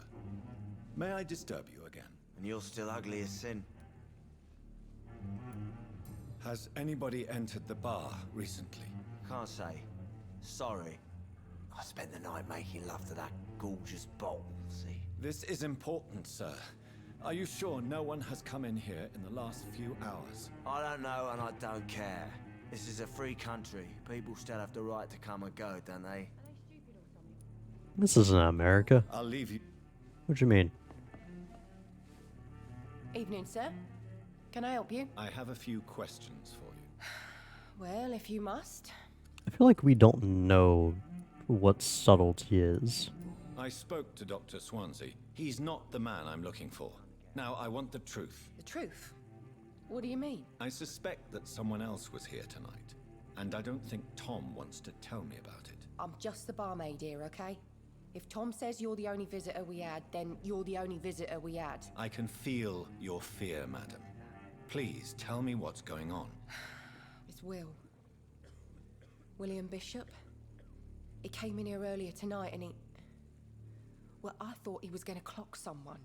May I disturb you again? And you're still ugly as sin. Has anybody entered the bar recently? Can't say. Sorry. I spent the night making love to that gorgeous bottle, see? This is important, sir. Are you sure no one has come in here in the last few hours? I don't know and I don't care. This is a free country. People still have the right to come and go, don't they? This isn't America. I'll leave you. What do you mean? Evening, sir. Can I help you? I have a few questions for you. Well, if you must. I feel like we don't know what subtlety is. I spoke to Dr. Swansea. He's not the man I'm looking for. Now, I want the truth. The truth? What do you mean? I suspect that someone else was here tonight, and I don't think Tom wants to tell me about it. I'm just the barmaid here, okay? If Tom says you're the only visitor we had, then you're the only visitor we had. I can feel your fear, madam. Please, tell me what's going on. It's William Bishop. He came in here earlier tonight and he... Well, I thought he was going to clock someone.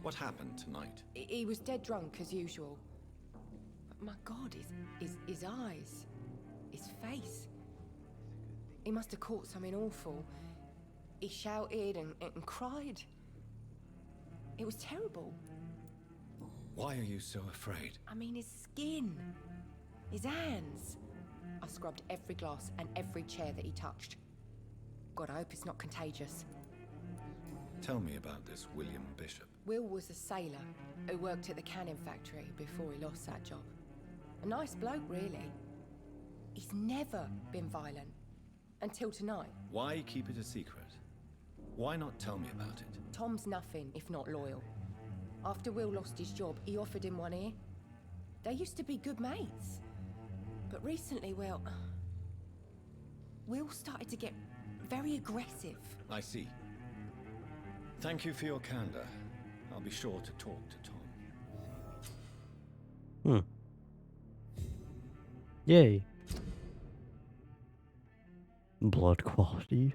What happened tonight? He was dead drunk, as usual. But my God, his eyes, his face. He must have caught something awful. He shouted and cried. It was terrible. Why are you so afraid? I mean, his skin. His hands. I scrubbed every glass and every chair that he touched. God, I hope it's not contagious. Tell me about this William Bishop. Will was a sailor who worked at the cannon factory before he lost that job. A nice bloke, really. He's never been violent. Until tonight. Why keep it a secret? Why not tell me about it? Tom's nothing if not loyal. After Will lost his job, he offered him one ear. They used to be good mates. But recently, Will started to get very aggressive. I see. Thank you for your candor. I'll be sure to talk to Tom. Yay. Blood quality.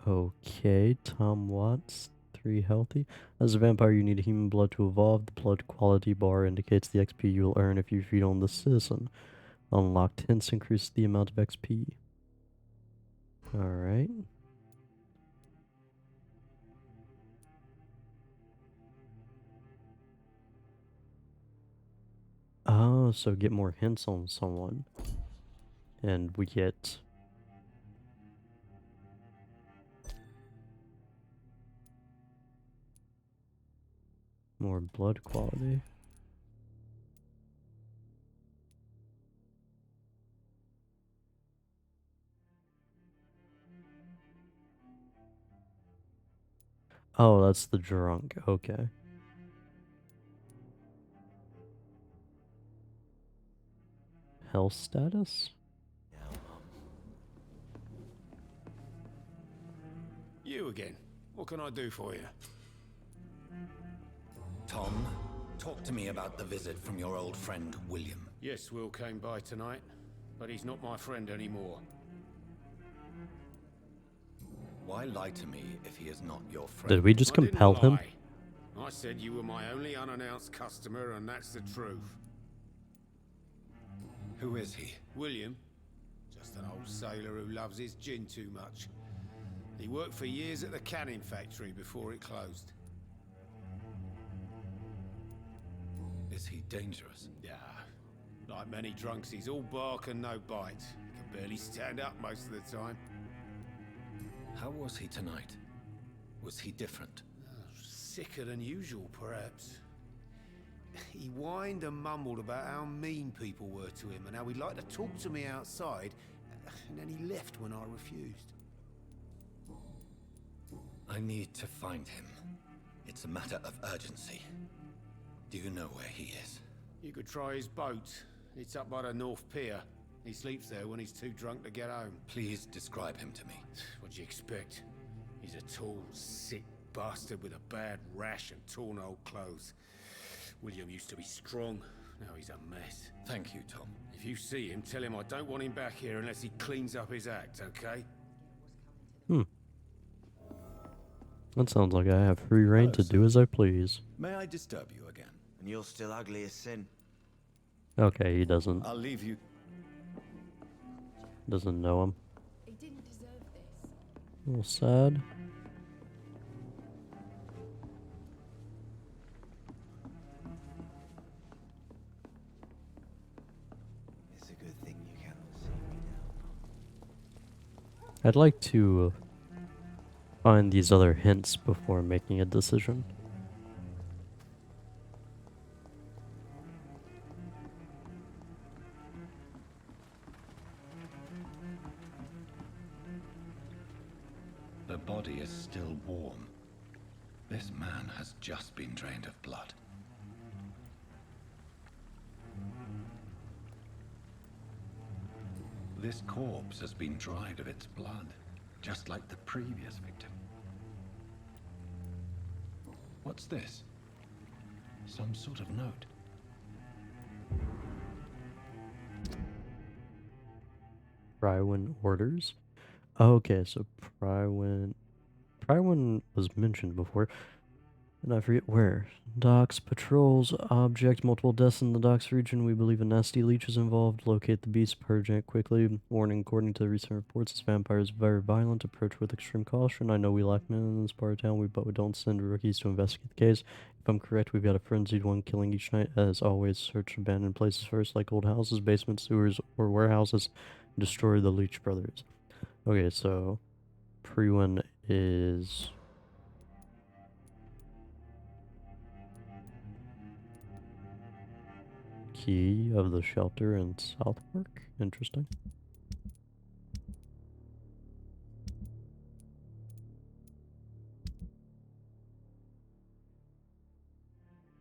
Okay, Tom Watts, 3 healthy. As a vampire, you need human blood to evolve. The blood quality bar indicates the XP you'll earn if you feed on the citizen. Unlocked hints increase the amount of XP. Alright. Oh, so get more hints on someone. And we get... more blood quality. Oh, that's the drunk. Okay. Health status? You again. What can I do for you? Tom, talk to me about the visit from your old friend, William. Yes, Will came by tonight, but he's not my friend anymore. Why lie to me if he is not your friend? Did we just I didn't compel him? lie. I said you were my only unannounced customer, and that's the truth. Who is he? William. Just an old sailor who loves his gin too much. He worked for years at the cannon factory before it closed. Is he dangerous? Yeah. Like many drunks, he's all bark and no bite. Can barely stand up most of the time. How was he tonight? Was he different? Sicker than usual, perhaps. He whined and mumbled about how mean people were to him and how he'd like to talk to me outside, and then he left when I refused. I need to find him. It's a matter of urgency. Do you know where he is? You could try his boat. It's up by the North Pier. He sleeps there when he's too drunk to get home. Please describe him to me. What'd you expect? He's a tall, sick bastard with a bad rash and torn old clothes. William used to be strong. Now he's a mess. Thank you, Tom. If you see him, tell him I don't want him back here unless he cleans up his act, okay? That sounds like I have free reign to do as I please. May I disturb you again? And you're still ugly as sin. Okay, he doesn't. I'll leave you. Doesn't know him. He didn't deserve this. A little sad. It's a good thing you cannot see me now. I'd like to find these other hints before making a decision. The body is still warm. This man has just been drained of blood. This corpse has been dried of its blood, just like the previous victim. What's this? Some sort of note. Prywin orders. Okay, so Prywin was mentioned before, and I forget where. Docks, patrols, object, multiple deaths in the docks region. We believe a nasty leech is involved. Locate the beast, purge it quickly. Warning, according to the recent reports, this vampire is very violent. Approach with extreme caution. I know we lack men in this part of town, but we don't send rookies to investigate the case. If I'm correct, we've got a frenzied one killing each night. As always, search abandoned places first, like old houses, basements, sewers, or warehouses. Destroy the Leech Brothers. Okay, so pre-one is key of the shelter in Southwark. Interesting.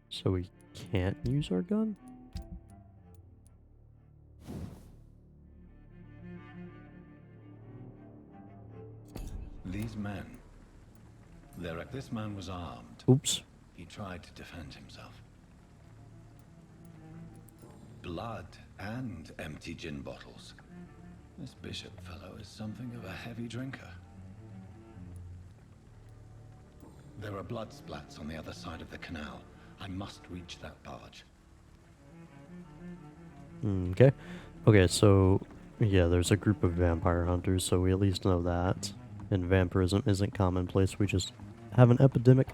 So we can't use our gun? These men. This man was armed. Oops. He tried to defend himself. Blood and empty gin bottles. This bishop fellow is something of a heavy drinker. There are blood splats on the other side of the canal. I must reach that barge. Okay. Okay, so yeah, there's a group of vampire hunters, so we at least know that. And vampirism isn't commonplace, we just have an epidemic.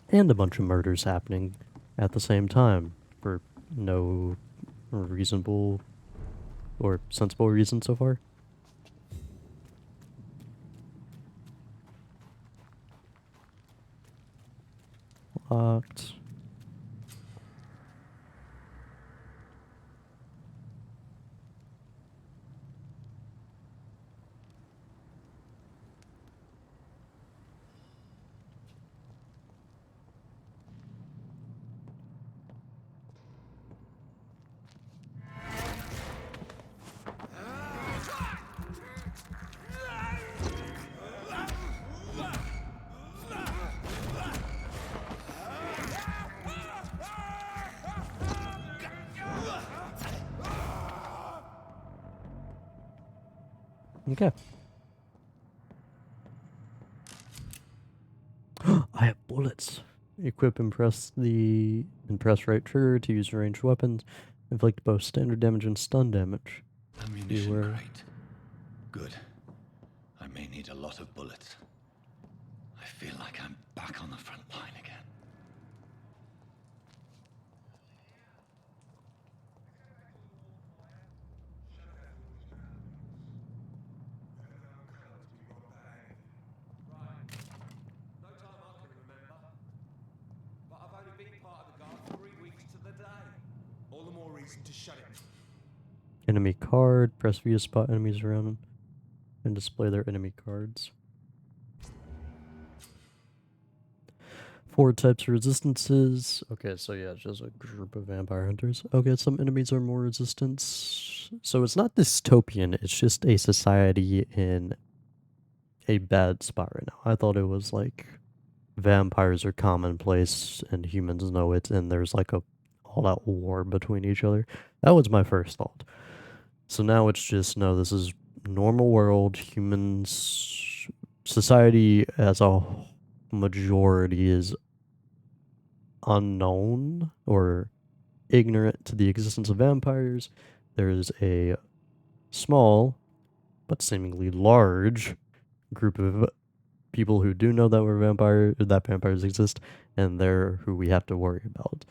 And a bunch of murders happening at the same time for no reasonable or sensible reason so far. Locked. Okay. I have bullets. Equip and press right trigger to use ranged weapons. Inflict both standard damage and stun damage. Ammunition crate. Good. I may need a lot of bullets. I feel like I'm back on the front line again. To shut it. Enemy card. Press V to spot enemies around and display their enemy cards. 4 types of resistances. Okay, so yeah, it's just a group of vampire hunters. Okay, some enemies are more resistant. So it's not dystopian, it's just a society in a bad spot right now. I thought it was like vampires are commonplace and humans know it, and there's like a all-out war between each other. That was my first thought. So now it's just, no, this is normal world. Humans, society as a majority is unknown or ignorant to the existence of vampires. There's a small but seemingly large group of people who do know that vampires exist, and they're who we have to worry about.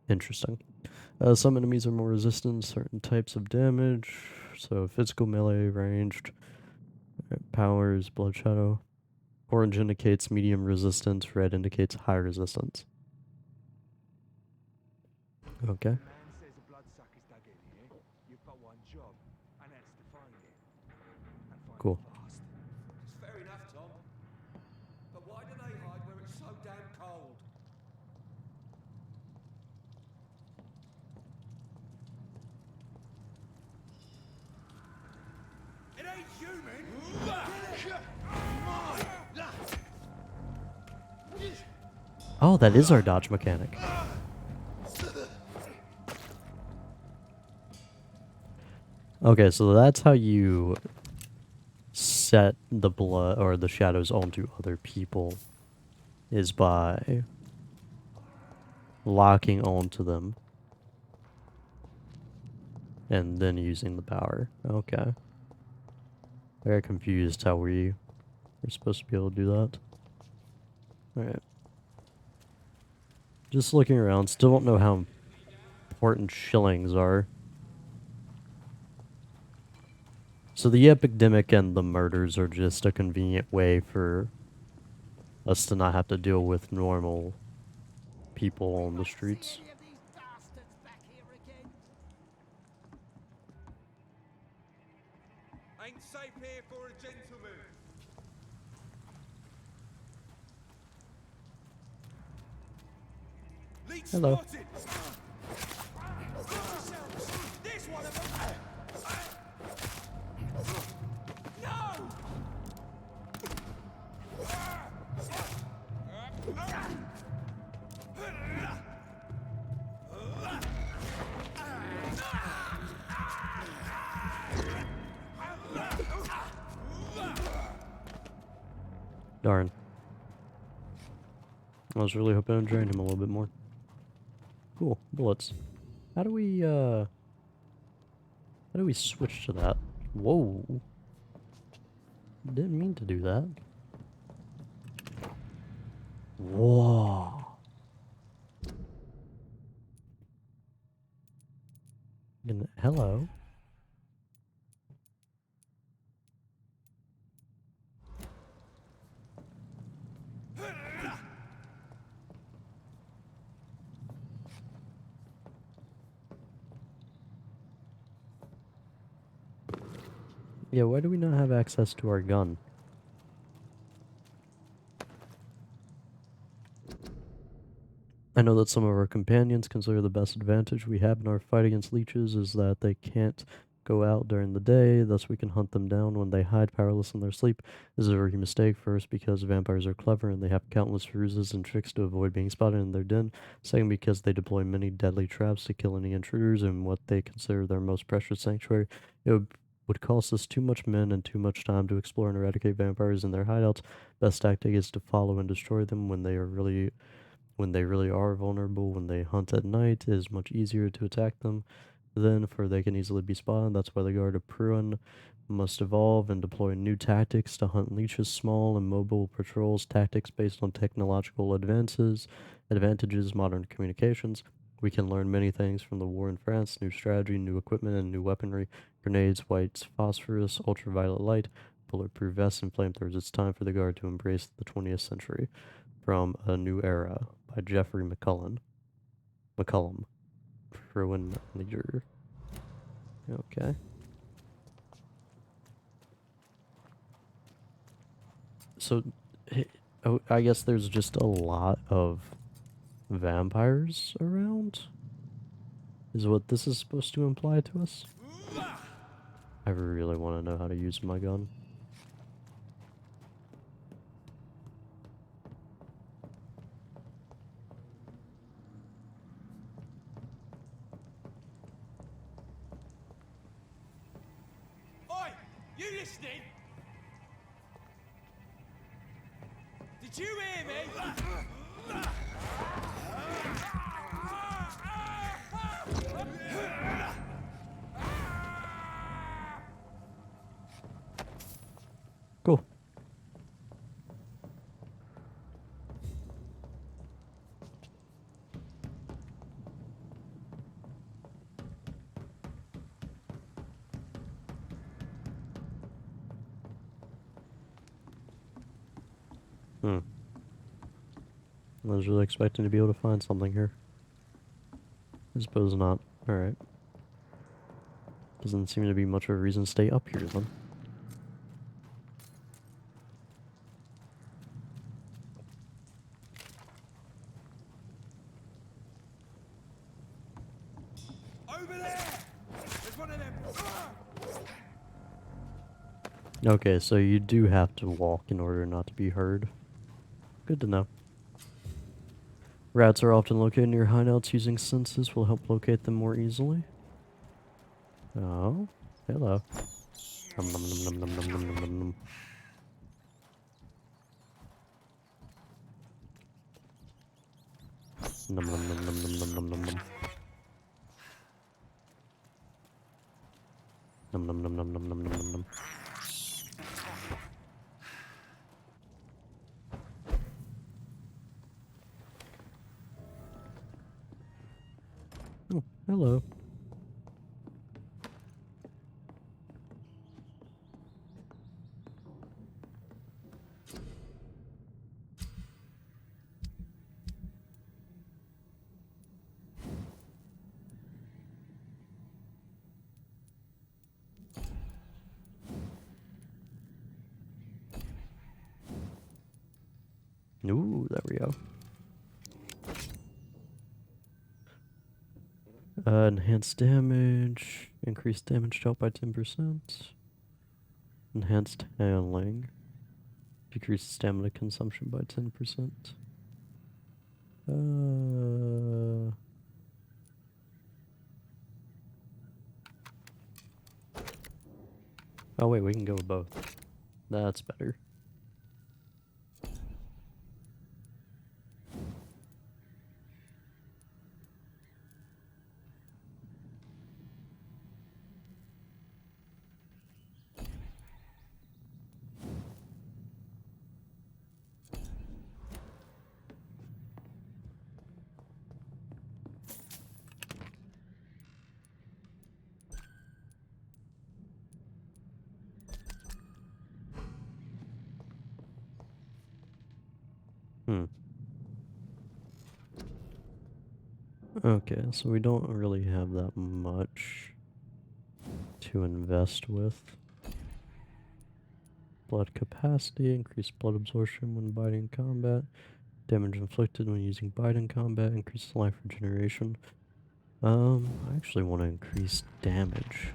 Interesting. Some enemies are more resistant to certain types of damage. So physical, melee, ranged, powers, blood shadow. Orange indicates medium resistance, red indicates high resistance. Okay. Man says a bloodsucker's dug in here. You've got one job, and that's to find it. And find Cool. it fast. It's fair enough, Tom. But why do they hide where it's so damn cold? It ain't human! Oh, that is our dodge mechanic. Okay, so that's how you set the blood or the shadows onto other people, is by locking onto them and then using the power. Okay. Very confused how we're supposed to be able to do that. Alright. Just looking around, still don't know how important shillings are. So the epidemic and the murders are just a convenient way for us to not have to deal with normal people on the streets. Ain't safe here for a gentleman. Leech Hello. spotted. This one of them. No! Darn. I was really hoping to drain him a little bit more. Cool. Bullets. How do we switch to that? Whoa. Didn't mean to do that. Whoa. Hello. Yeah, why do we not have access to our gun? I know that some of our companions consider the best advantage we have in our fight against leeches is that they can't go out during the day, thus we can hunt them down when they hide powerless in their sleep. This is a rookie mistake, first because vampires are clever and they have countless ruses and tricks to avoid being spotted in their den, second because they deploy many deadly traps to kill any intruders in what they consider their most precious sanctuary. It would cost us too much men and too much time to explore and eradicate vampires in their hideouts. Best tactic is to follow and destroy them when they really are vulnerable. When they hunt at night, it is much easier to attack them then, for they can easily be spotted. That's why the Guard of Pruin must evolve and deploy new tactics to hunt leeches, small and mobile patrols, tactics based on technological advantages, modern communications. We can learn many things from the war in France: new strategy, new equipment, and new weaponry, grenades, white phosphorus, ultraviolet light, bulletproof vests, and flamethrowers. It's time for the Guard to embrace the 20th century. From A New Era by Jeffrey McCullum. Pruin leader. Okay. So, I guess there's just a lot of vampires around? Is what this is supposed to imply to us? I really want to know how to use my gun. Oi! You listening? Did you hear me? Cool. I was really expecting to be able to find something here. I suppose not. Alright. Doesn't seem to be much of a reason to stay up here then. Over there! There's one of them. Okay, so you do have to walk in order not to be heard. Good to know. Rats are often located near hideouts. Using senses will help locate them more easily. Oh, hello. Nom nom nom nom nom nom nom nom nom. Nom nom nom nom nom nom nom nom nom. Nom nom nom nom nom nom nom nom nom. Oh, hello. Ooh, there we go. Enhanced damage. Increased damage dealt by 10%. Enhanced handling. Decreased stamina consumption by 10%. Oh wait, we can go with both. That's better. Okay, so we don't really have that much to invest with. Blood capacity, increased blood absorption when biting in combat. Damage inflicted when using bite in combat, increases life regeneration. I actually want to increase damage.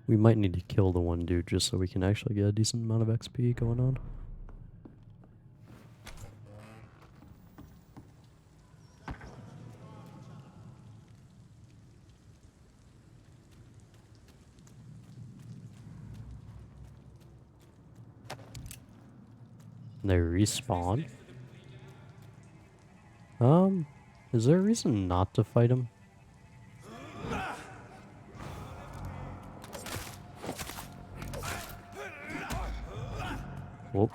We might need to kill the one dude just so we can actually get a decent amount of XP going on. They respawn. Is there a reason not to fight him? Whoop.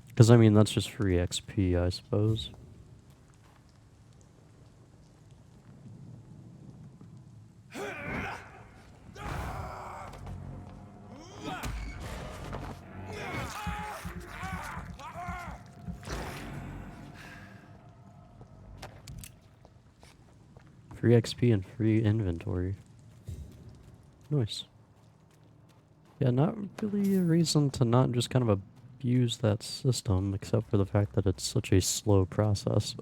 Because, I mean, that's just free XP, I suppose. Free XP and free inventory. Nice. Yeah, not really a reason to not just kind of abuse that system, except for the fact that it's such a slow process.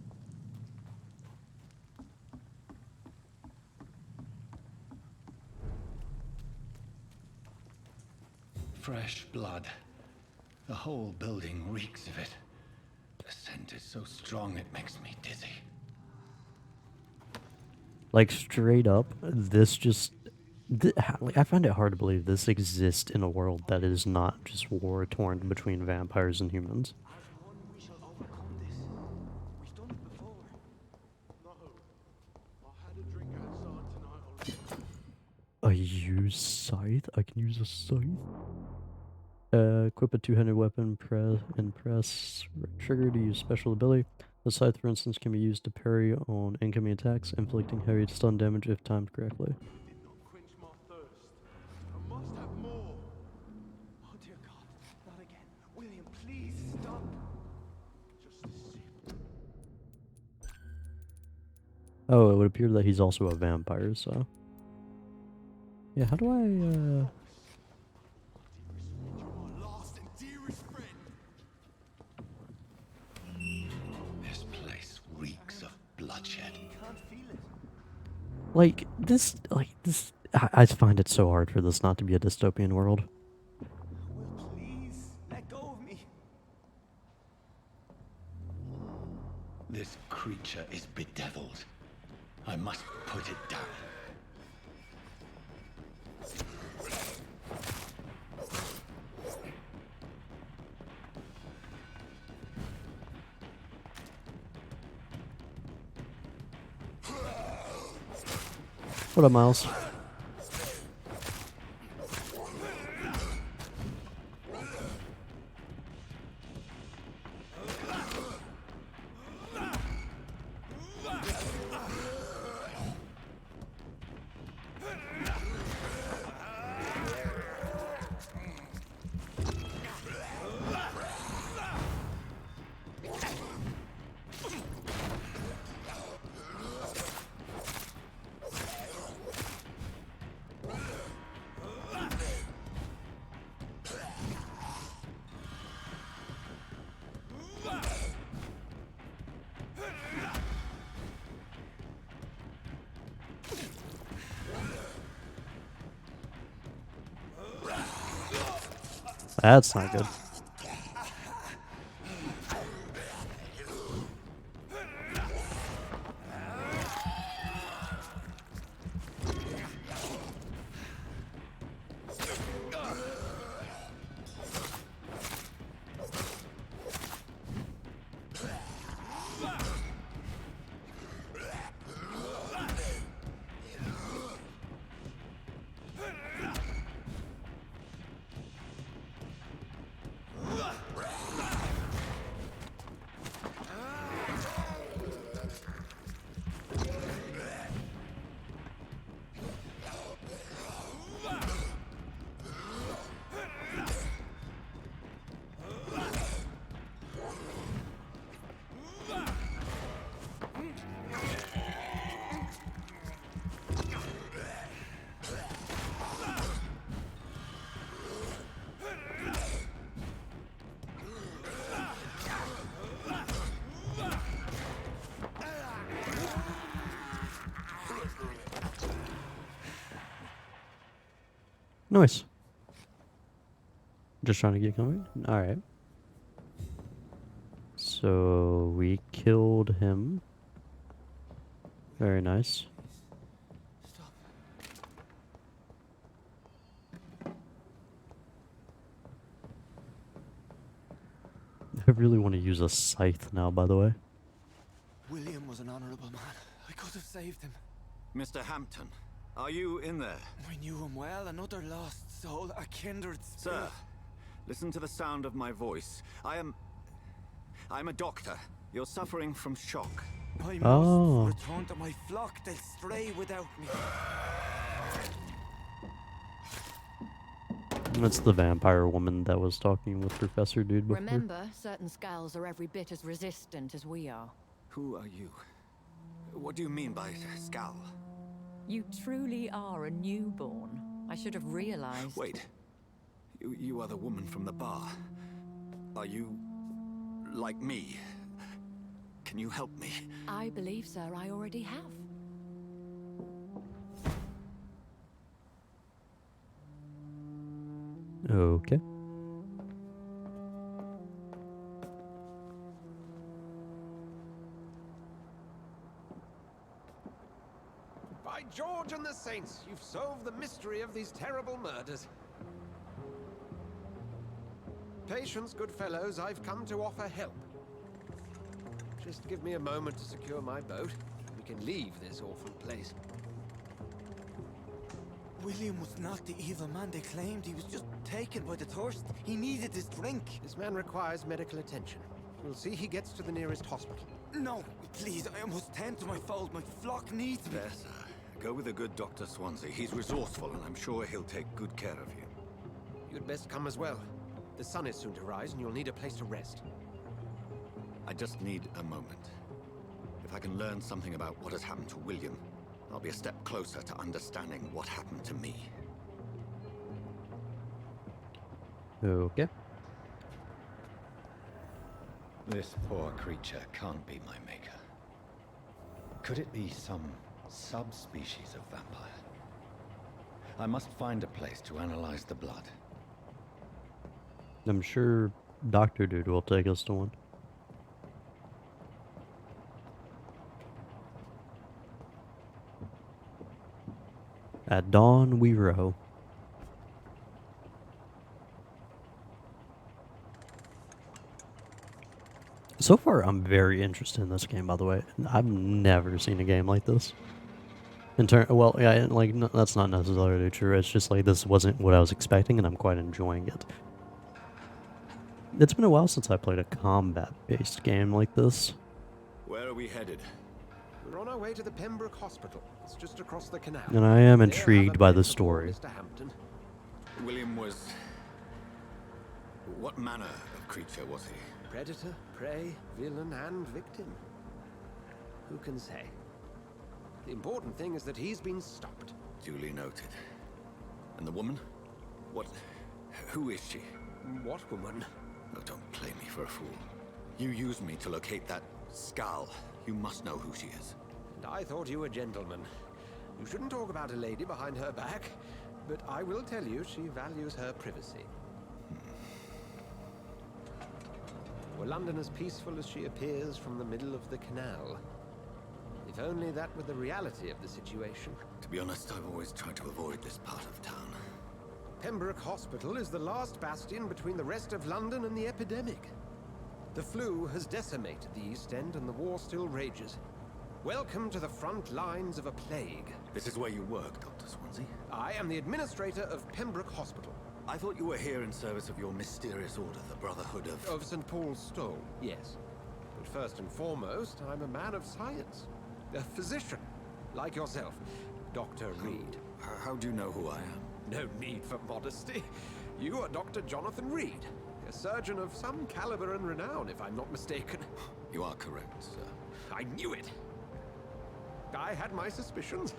Fresh blood. The whole building reeks of it. The scent is so strong it makes me dizzy. Like, straight up, this just... like, I find it hard to believe this exists in a world that is not just war-torn between vampires and humans. A used scythe? I can use a scythe? Equip a two-handed weapon, press trigger to use special ability. The scythe, for instance, can be used to parry on incoming attacks, inflicting heavy stun damage if timed correctly. Oh, it would appear that he's also a vampire, so... Yeah, how do I, This place reeks of bloodshed. Like, this... I find it so hard for this not to be a dystopian world. Please, let go of me. This creature is bedeviled. I must put it down. What up, Miles? That's not good. Nice. Just trying to get going. Alright. So we killed him. Very nice. I really want to use a scythe now, by the way. William was an honorable man. I could have saved him. Mr. Hampton, are you in there? I knew him well, another lost soul, a kindred spirit. Sir, listen to the sound of my voice. I'm a doctor. You're suffering from shock. I must return to my flock. They'll stray without me. That's the vampire woman that was talking with Professor Dude before. Remember, certain skulls are every bit as resistant as we are. Who are you? What do you mean by Skal? You truly are a newborn. I should have realized. Wait. You are the woman from the bar. Are you like me? Can you help me? I believe, sir, I already have. Okay. By George and the Saints, you've solved the mystery of these terrible murders. Patience, good fellows, I've come to offer help. Just give me a moment to secure my boat. We can leave this awful place. William was not the evil man they claimed. He was just taken by the thirst. He needed his drink. This man requires medical attention. We'll see he gets to the nearest hospital. No, please, I must tend to my fold. My flock needs me. There, sir. Go with the good Dr. Swansea. He's resourceful, and I'm sure he'll take good care of you. You'd best come as well. The sun is soon to rise, and you'll need a place to rest. I just need a moment. If I can learn something about what has happened to William, I'll be a step closer to understanding what happened to me. Okay. This poor creature can't be my maker. Could it be some subspecies of vampire? I must find a place to analyze the blood. I'm sure Dr. Dude will take us to one. At dawn we row. So far, I'm very interested in this game, by the way. I've never seen a game like this. Well, yeah, and, like, no, that's not necessarily true. It's just like this wasn't what I was expecting, and I'm quite enjoying it. It's been a while since I played a combat-based game like this. Where are we headed? We're on our way to the Pembroke Hospital. It's just across the canal. And I am There, intrigued have a by bed the for poor story. Mr. Hampton. William was... What manner of creature was he? Predator, prey, villain, and victim. Who can say? The important thing is that he's been stopped. Duly noted. And the woman? What... Who is she? What woman? Oh, don't play me for a fool. You used me to locate that skull. You must know who she is. And I thought you a gentleman. You shouldn't talk about a lady behind her back, but I will tell you she values her privacy. Were London as peaceful as she appears from the middle of the canal? If only that were the reality of the situation. To be honest, I've always tried to avoid this part of town. Pembroke Hospital is the last bastion between the rest of London and the epidemic. The flu has decimated the East End and the war still rages. Welcome to the front lines of a plague. This is where you work, Dr. Swansea? I am the administrator of Pembroke Hospital. I thought you were here in service of your mysterious order, the Brotherhood of... Of St. Paul's Stole, yes. But first and foremost, I'm a man of science. A physician, like yourself, Dr. Reed. How do you know who I am? No need for modesty. You are Dr. Jonathan Reed, a surgeon of some caliber and renown, if I'm not mistaken. You are correct, sir. I knew it. I had my suspicions.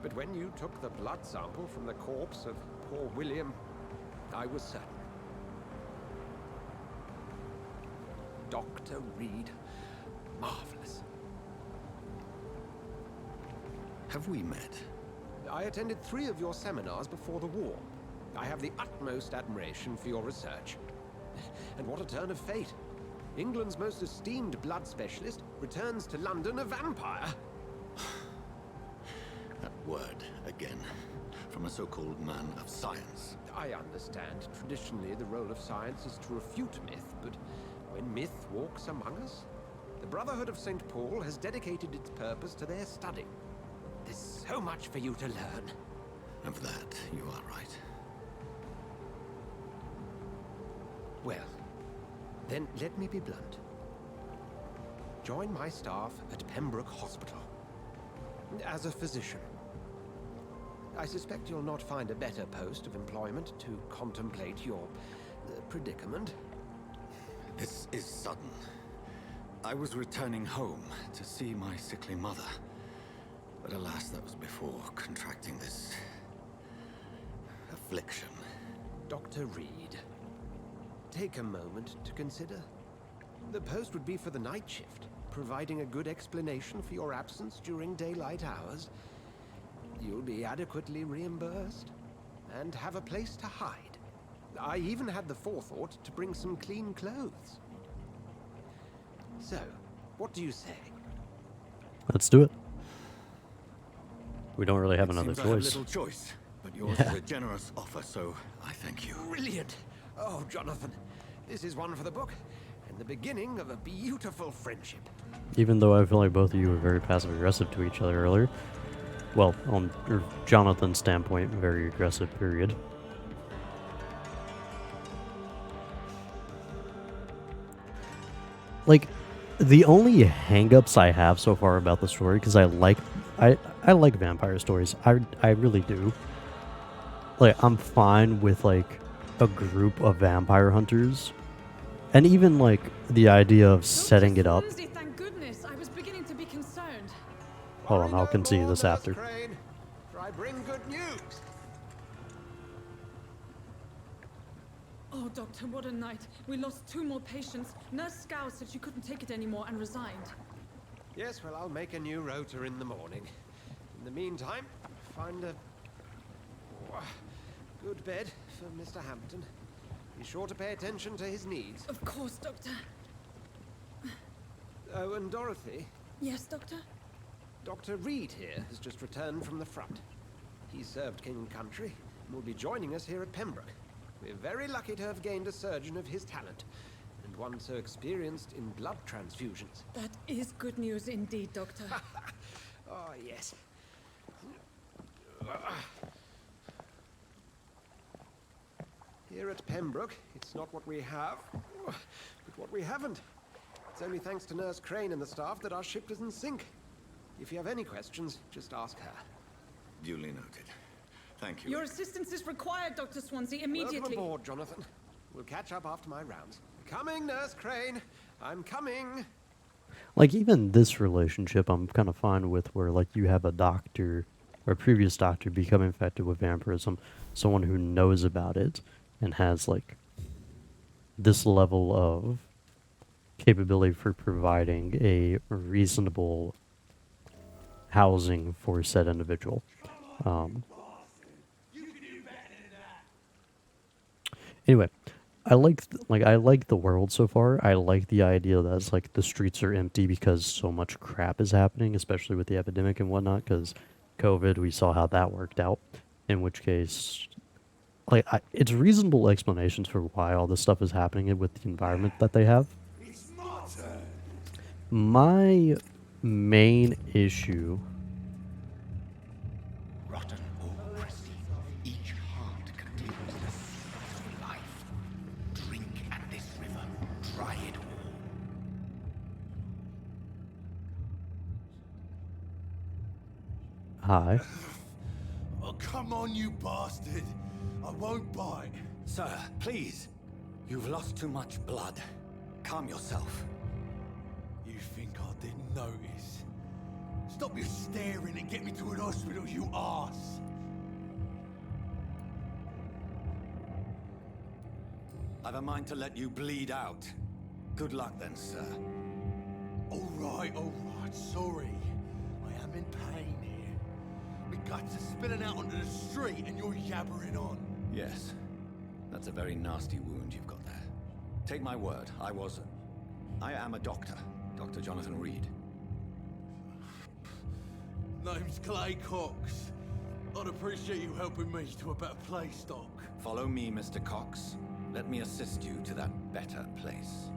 But when you took the blood sample from the corpse of poor William, I was certain. Dr. Reed, marvelous. Have we met? I attended 3 of your seminars before the war. I have the utmost admiration for your research. And what a turn of fate. England's most esteemed blood specialist returns to London a vampire. That word, again. From a so-called man of science. I understand. Traditionally, the role of science is to refute myth, but when myth walks among us, the Brotherhood of St. Paul has dedicated its purpose to their study. There's so much for you to learn. And for that, you are right. Well, then let me be blunt. Join my staff at Pembroke Hospital. As a physician. I suspect you'll not find a better post of employment to contemplate your predicament. This is sudden. I was returning home to see my sickly mother. But alas, that was before contracting this... affliction. Dr. Reed, take a moment to consider. The post would be for the night shift, providing a good explanation for your absence during daylight hours. You'll be adequately reimbursed, and have a place to hide. I even had the forethought to bring some clean clothes. So, what do you say? Let's do it. We don't really have another Seems I have choice. little choice, but yours is a generous offer, so I thank you. Brilliant! Oh, Jonathan, this is one for the book, and the beginning of a beautiful friendship. Even though I feel like both of you were very passive-aggressive to each other earlier. Well, on Jonathan's standpoint, very aggressive, period. Like, the only hang-ups I have so far about the story, because I like vampire stories. I really do. Like, I'm fine with, like, a group of vampire hunters. And even, like, the idea of setting it up. Thank goodness. I was beginning to be concerned. Hold on, I'll concede this after. Crane, for I bring good news. Oh, Doctor, what a night. We lost 2 more patients. Nurse Scow said she couldn't take it anymore and resigned. Yes, well, I'll make a new rota in the morning. In the meantime, find a good bed for Mr. Hampton. Be sure to pay attention to his needs. Of course, Doctor. Oh, and Dorothy. Yes, Doctor? Dr. Reed here has just returned from the front. He served King and Country and will be joining us here at Pembroke. We're very lucky to have gained a surgeon of his talent, and one so experienced in blood transfusions. That is good news indeed, Doctor. Oh, yes. Here at Pembroke, it's not what we have, but what we haven't. It's only thanks to Nurse Crane and the staff that our ship doesn't sink. If you have any questions, just ask her. Duly noted. Thank you. Your assistance is required, Dr. Swansea, immediately. Welcome aboard, Jonathan. We'll catch up after my rounds. Coming, Nurse Crane. I'm coming. Like, even this relationship I'm kind of fine with, where, like, you have a doctor, or a previous doctor, become infected with vampirism, someone who knows about it, and has, like, this level of capability for providing a reasonable housing for said individual. Anyway, I like the world so far. I like the idea that it's like the streets are empty because so much crap is happening, especially with the epidemic and whatnot. Because COVID, we saw how that worked out. In which case, like, it's reasonable explanations for why all this stuff is happening with the environment that they have. My main issue. Rotten or pristine, each heart contains the seed of life. Drink at this river, try it all. Hi. Oh, come on, you bastard. I won't bite. Sir, please. You've lost too much blood. Calm yourself. You think I didn't notice? Stop your staring and get me to an hospital, you arse! I've a mind to let you bleed out. Good luck then, sir. Alright, sorry. I am in pain here. My guts are spilling out onto the street and you're yabbering on. Yes. That's a very nasty wound you've got there. Take my word, I am a doctor. Dr. Jonathan Reed. Name's Clay Cox. I'd appreciate you helping me to a better place, Doc. Follow me, Mr. Cox. Let me assist you to that better place.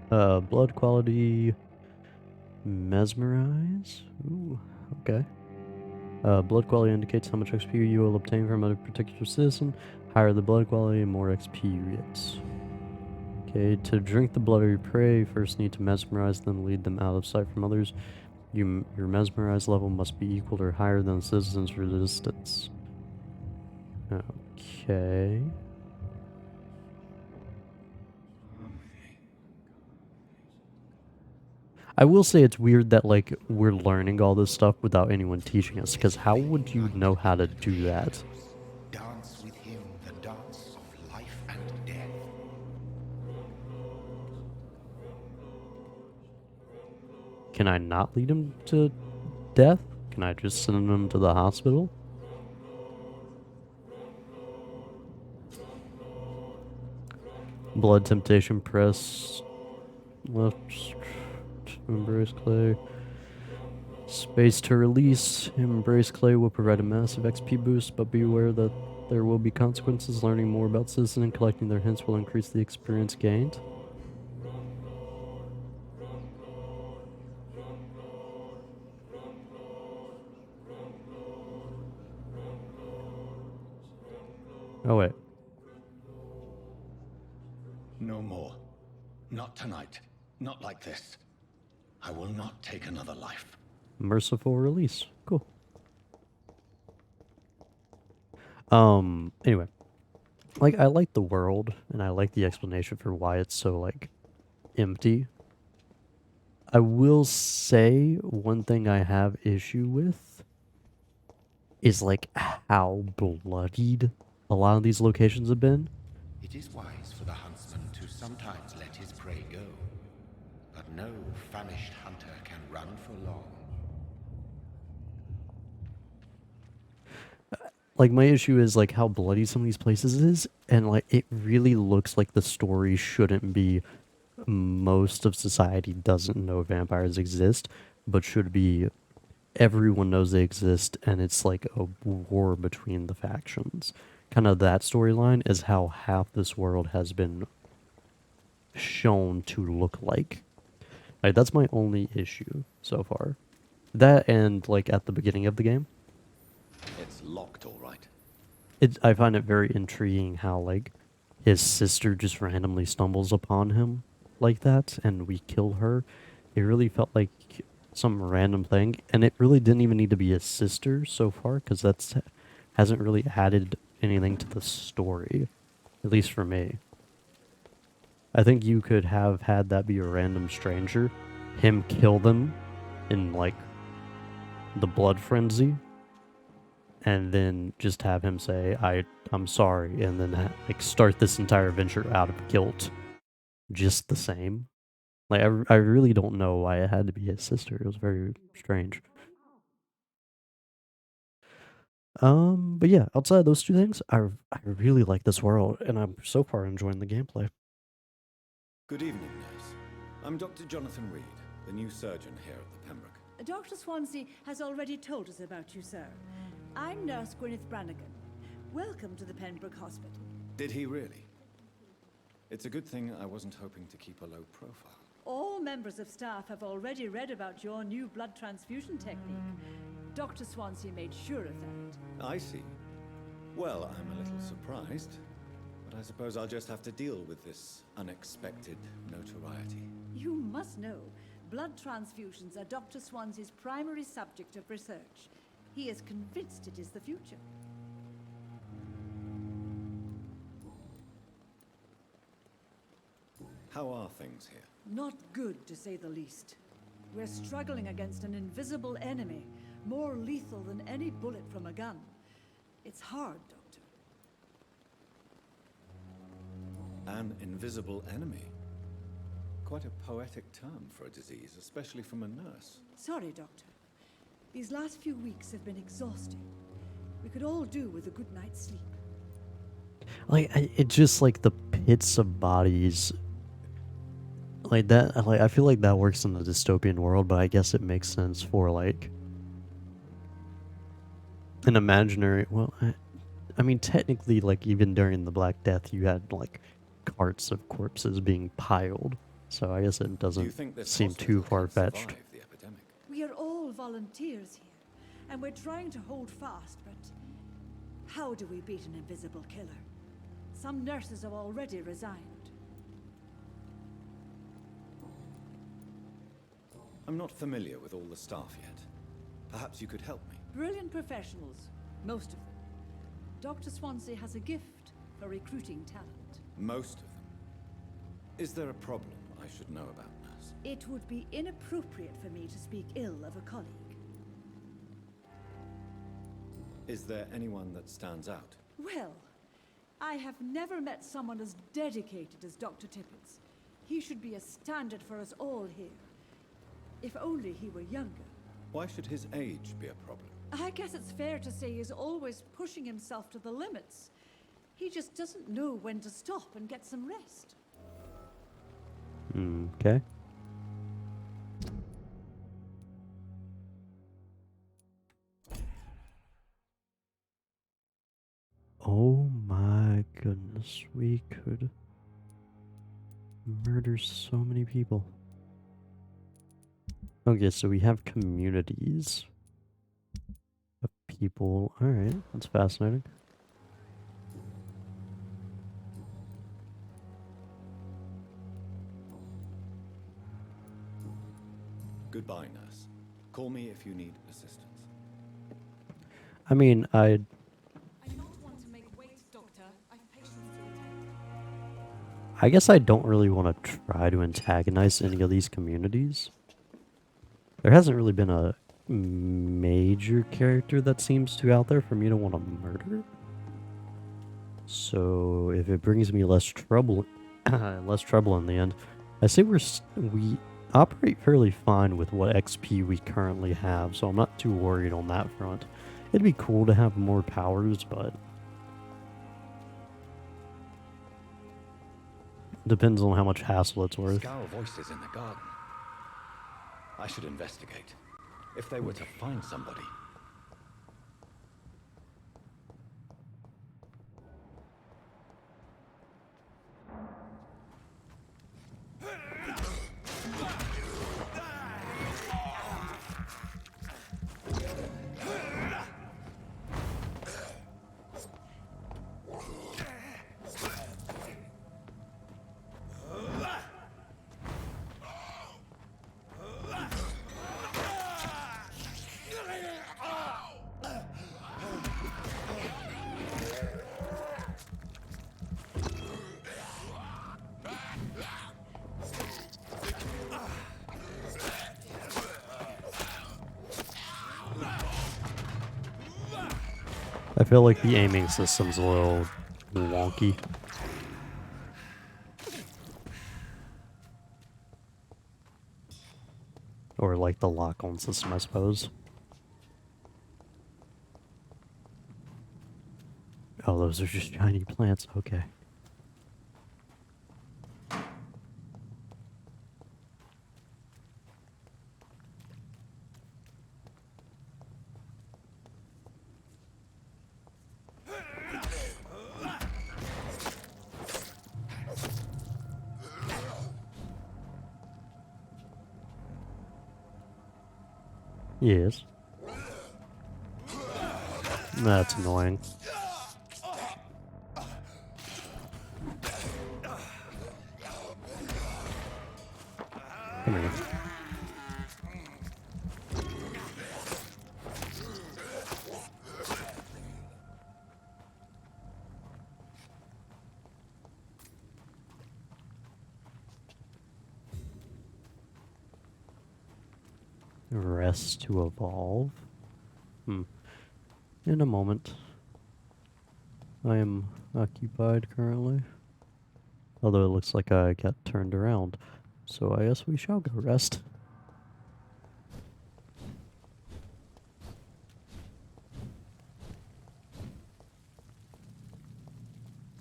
Blood quality, mesmerize. Ooh, okay. Blood quality indicates how much XP you will obtain from a particular citizen. Higher the blood quality, more XP you get. Okay, to drink the blood of your prey, first need to mesmerize them, lead them out of sight from others. Your mesmerized level must be equal or higher than the citizen's resistance. Okay. I will say it's weird that, like, we're learning all this stuff without anyone teaching us, because how would you know how to do that? Dance with him the dance of life and death. Can I not lead him to death? Can I just send him to the hospital? Blood temptation, press left to embrace clay. Space to release. Embrace clay will provide a massive XP boost, but be aware that there will be consequences. Learning more about citizen and collecting their hints will increase the experience gained. Oh wait. No more. Not tonight. Not like this. I will not take another life. Merciful release. Cool. Anyway. Like, I like the world, and I like the explanation for why it's so, like, empty. I will say one thing I have issue with is, like, how bloodied a lot of these locations have been. It is wise for the huntsman to sometimes let his prey go, but no famished hunter can run for long. Like, my issue is, like, how bloody some of these places is, and, like, it really looks like the story shouldn't be most of society doesn't know vampires exist, but should be everyone knows they exist, and it's like a war between the factions. Kind of that storyline is how half this world has been shown to look like. Like, that's my only issue so far. That and, like, at the beginning of the game. It's locked, all right. I find it very intriguing how, like, his sister just randomly stumbles upon him like that, and we kill her. It really felt like some random thing, and it really didn't even need to be his sister so far, because that's hasn't really added anything to the story, at least for me. I think you could have had that be a random stranger, him kill them in, like, the blood frenzy, and then just have him say, I'm sorry, and then like start this entire adventure out of guilt, just the same. Like, I really don't know why it had to be his sister. It was very strange. But yeah, outside of those two things, I really like this world, and I'm so far enjoying the gameplay. Good evening, nurse. I'm Dr. Jonathan Reed, the new surgeon here at the Pembroke. Dr. Swansea has already told us about you, sir. I'm Nurse Gwyneth Brannigan. Welcome to the Pembroke Hospital. Did he really? It's a good thing I wasn't hoping to keep a low profile. All members of staff have already read about your new blood transfusion technique. Dr. Swansea made sure of that. I see. Well, I'm a little surprised, but I suppose I'll just have to deal with this unexpected notoriety. You must know, blood transfusions are Dr. Swansea's primary subject of research. He is convinced it is the future. How are things here? Not good, to say the least. We're struggling against an invisible enemy, more lethal than any bullet from a gun. It's hard, Doctor. An invisible enemy? Quite a poetic term for a disease, especially from a nurse. Sorry, Doctor. These last few weeks have been exhausting. We could all do with a good night's sleep. Like, it just, like, the pits of bodies, like that, like, I feel like that works in the dystopian world, but I guess it makes sense for, like, an imaginary, well, I mean, technically, like, even during the Black Death, you had, like, carts of corpses being piled, so I guess it doesn't seem too far-fetched. We are all volunteers here, and we're trying to hold fast, but how do we beat an invisible killer? Some nurses have already resigned. I'm not familiar with all the staff yet. Perhaps you could help me. Brilliant professionals, most of them. Dr. Swansea has a gift for recruiting talent. Most of them. Is there a problem I should know about, nurse? It would be inappropriate for me to speak ill of a colleague. Is there anyone that stands out? Well, I have never met someone as dedicated as Dr. Tippett. He should be a standard for us all here. If only he were younger. Why should his age be a problem? I guess it's fair to say he's always pushing himself to the limits. He just doesn't know when to stop and get some rest. Okay. Oh my goodness, we could murder so many people. Okay, so we have communities of people. Alright, that's fascinating. Goodbye, nurse. Call me if you need assistance. I mean, I don't want to make wait, Doctor. I've patients to attend. I guess I don't really want to try to antagonize any of these communities. There hasn't really been a major character that seems to out there for me to want to murder. So if it brings me less trouble, less trouble in the end, I say we operate fairly fine with what XP we currently have, so I'm not too worried on that front. It'd be cool to have more powers, but depends on how much hassle it's worth. Scowl voices in the garden. I should investigate. If they were to find somebody. I feel like the aiming system's a little wonky. Or like the lock-on system, I suppose. Oh, those are just shiny plants, okay. Yes. That's annoying. Come here. Rest to evolve. In a moment. I am occupied currently. Although it looks like I got turned around. So I guess we shall go rest.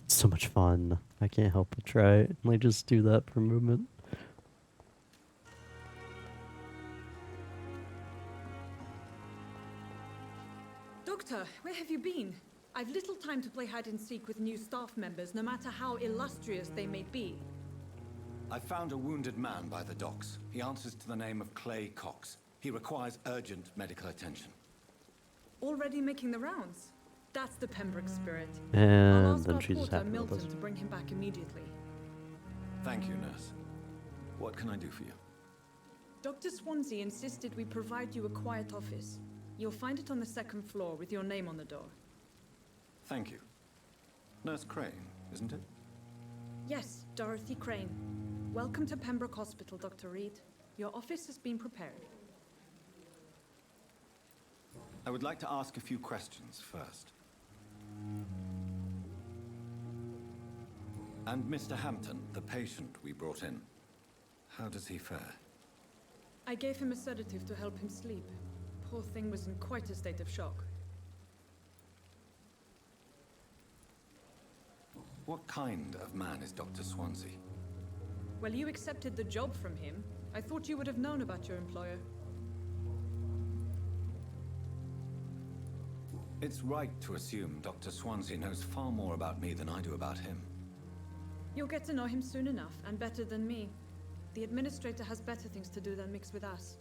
It's so much fun. I can't help but try it. Like, just do that for movement. Doctor, where have you been? I've little time to play hide and seek with new staff members, no matter how illustrious they may be. I found a wounded man by the docks. He answers to the name of Clay Cox. He requires urgent medical attention. Already making the rounds? That's the Pembroke spirit. And I'll ask then our she's porter, happy with Milton, us. to bring him back immediately. Thank you, nurse. What can I do for you? Dr. Swansea insisted we provide you a quiet office. You'll find it on the second floor with your name on the door. Thank you. Nurse Crane, isn't it? Yes, Dorothy Crane. Welcome to Pembroke Hospital, Dr. Reed. Your office has been prepared. I would like to ask a few questions first. And Mr. Hampton, the patient we brought in, how does he fare? I gave him a sedative to help him sleep. Poor thing was in quite a state of shock. What kind of man is Dr. Swansea? Well, you accepted the job from him. I thought you would have known about your employer. It's right to assume Dr. Swansea knows far more about me than I do about him. You'll get to know him soon enough, and better than me. The administrator has better things to do than mix with us.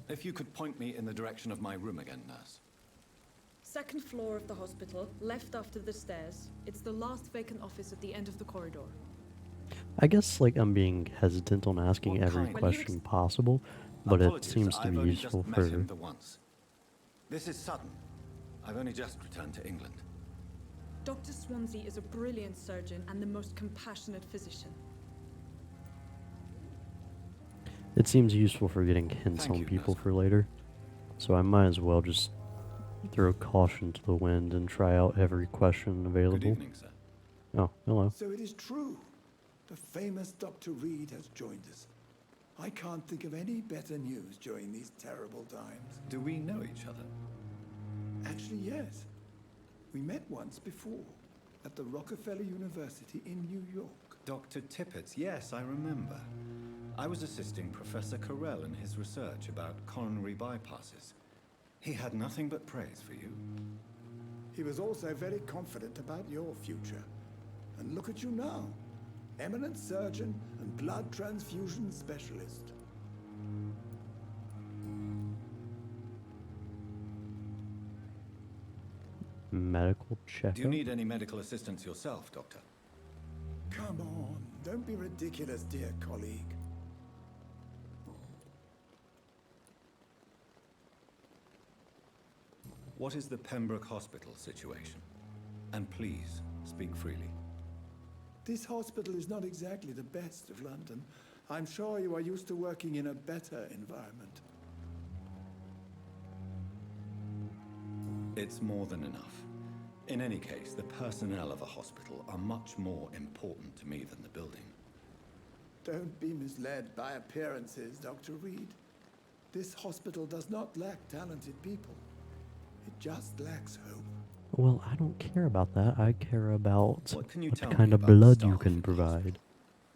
If you could point me in the direction of my room again, nurse. Second floor of the hospital, left after the stairs. It's the last vacant office at the end of the corridor. I guess, like, I'm being hesitant on asking every question possible, but it seems to be useful I've only just met him the once. This is sudden. I've only just returned to England. Dr. Swansea is a brilliant surgeon and the most compassionate physician. It seems useful for getting hints on people for later, so I might as well just throw caution to the wind and try out every question available. Good evening, sir. Oh, hello. So it is true. The famous Dr. Reed has joined us. I can't think of any better news during these terrible times. Do we know each other? Actually, yes. We met once before, at the Rockefeller University in New York. Dr. Tippett, yes, I remember. I was assisting Professor Carell in his research about coronary bypasses. He had nothing but praise for you. He was also very confident about your future. And look at you now. Eminent surgeon and blood transfusion specialist. Medical checkup? Do you need any medical assistance yourself, Doctor? Come on, don't be ridiculous, dear colleague. What is the Pembroke Hospital situation? And please, speak freely. This hospital is not exactly the best of London. I'm sure you are used to working in a better environment. It's more than enough. In any case, the personnel of a hospital are much more important to me than the building. Don't be misled by appearances, Dr. Reed. This hospital does not lack talented people. It just lacks hope. Well, I don't care about that. I care about What can you what tell me kind of about the blood you staff can in the provide,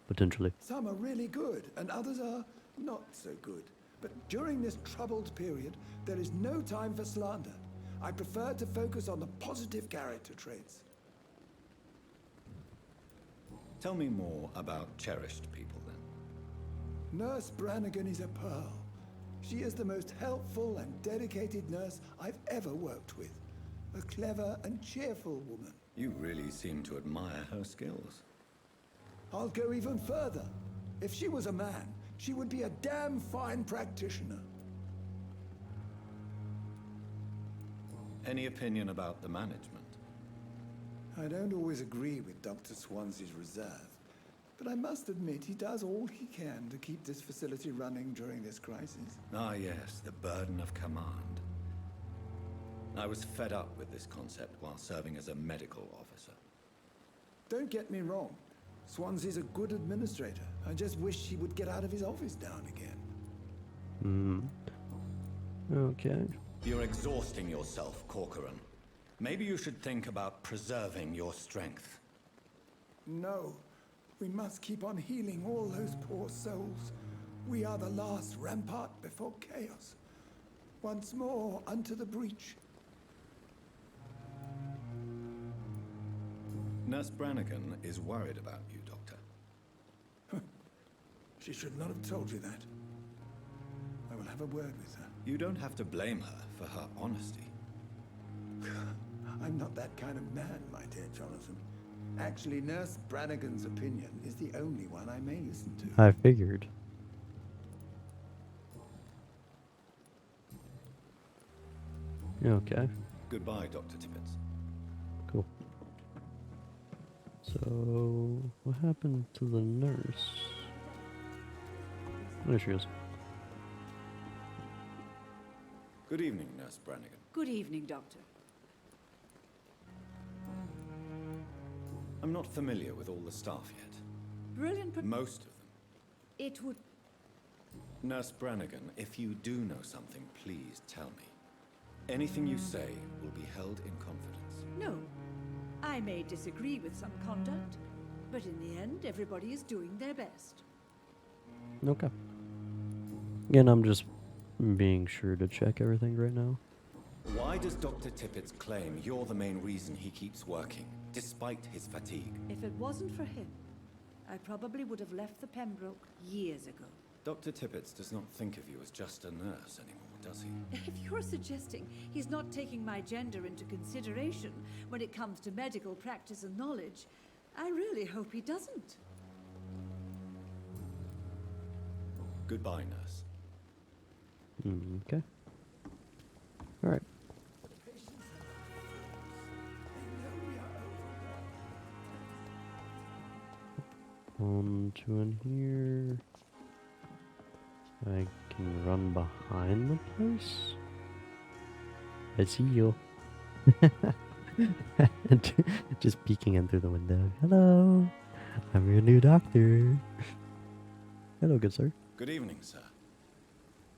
potentially. Some are really good, and others are not so good. But during this troubled period, there is no time for slander. I prefer to focus on the positive character traits. Tell me more about cherished people, then. Nurse Brannigan is a pearl. She is the most helpful and dedicated nurse I've ever worked with. A clever and cheerful woman. You really seem to admire her skills. I'll go even further. If she was a man, she would be a damn fine practitioner. Any opinion about the management? I don't always agree with Dr. Swansea's reserve, but I must admit he does all he can to keep this facility running during this crisis. Ah, yes, the burden of command. I was fed up with this concept while serving as a medical officer. Don't get me wrong. Swansea's a good administrator. I just wish he would get out of his office now and again. Okay. You're exhausting yourself, Corcoran. Maybe you should think about preserving your strength. No. We must keep on healing all those poor souls. We are the last rampart before chaos. Once more, unto the breach. Nurse Brannigan is worried about you, Doctor. She should not have told you that. I will have a word with her. You don't have to blame her for her honesty. I'm not that kind of man, my dear Jonathan. Actually, Nurse Brannigan's opinion is the only one I may listen to. I figured. Okay. Goodbye, Dr. Tippett. Cool. So, what happened to the nurse? There she is. Good evening, Nurse Brannigan. Good evening, Doctor. I'm not familiar with all the staff yet. Brilliant. Most of them. It would... Nurse Brannigan, if you do know something, please tell me. Anything you say will be held in confidence. No. I may disagree with some conduct, but in the end, everybody is doing their best. Okay. Again, I'm just being sure to check everything right now. Why does Dr. Tippett claim you're the main reason he keeps working, despite his fatigue? If it wasn't for him, I probably would have left the Pembroke years ago. Dr. Tippett does not think of you as just a nurse anymore, does he? If you're suggesting he's not taking my gender into consideration when it comes to medical practice and knowledge, I really hope he doesn't. Goodbye, nurse. Okay. Alright. On to in here. I can run behind the place. I see you. Just peeking in through the window. Hello. I'm your new doctor. Hello, good sir. Good evening, sir.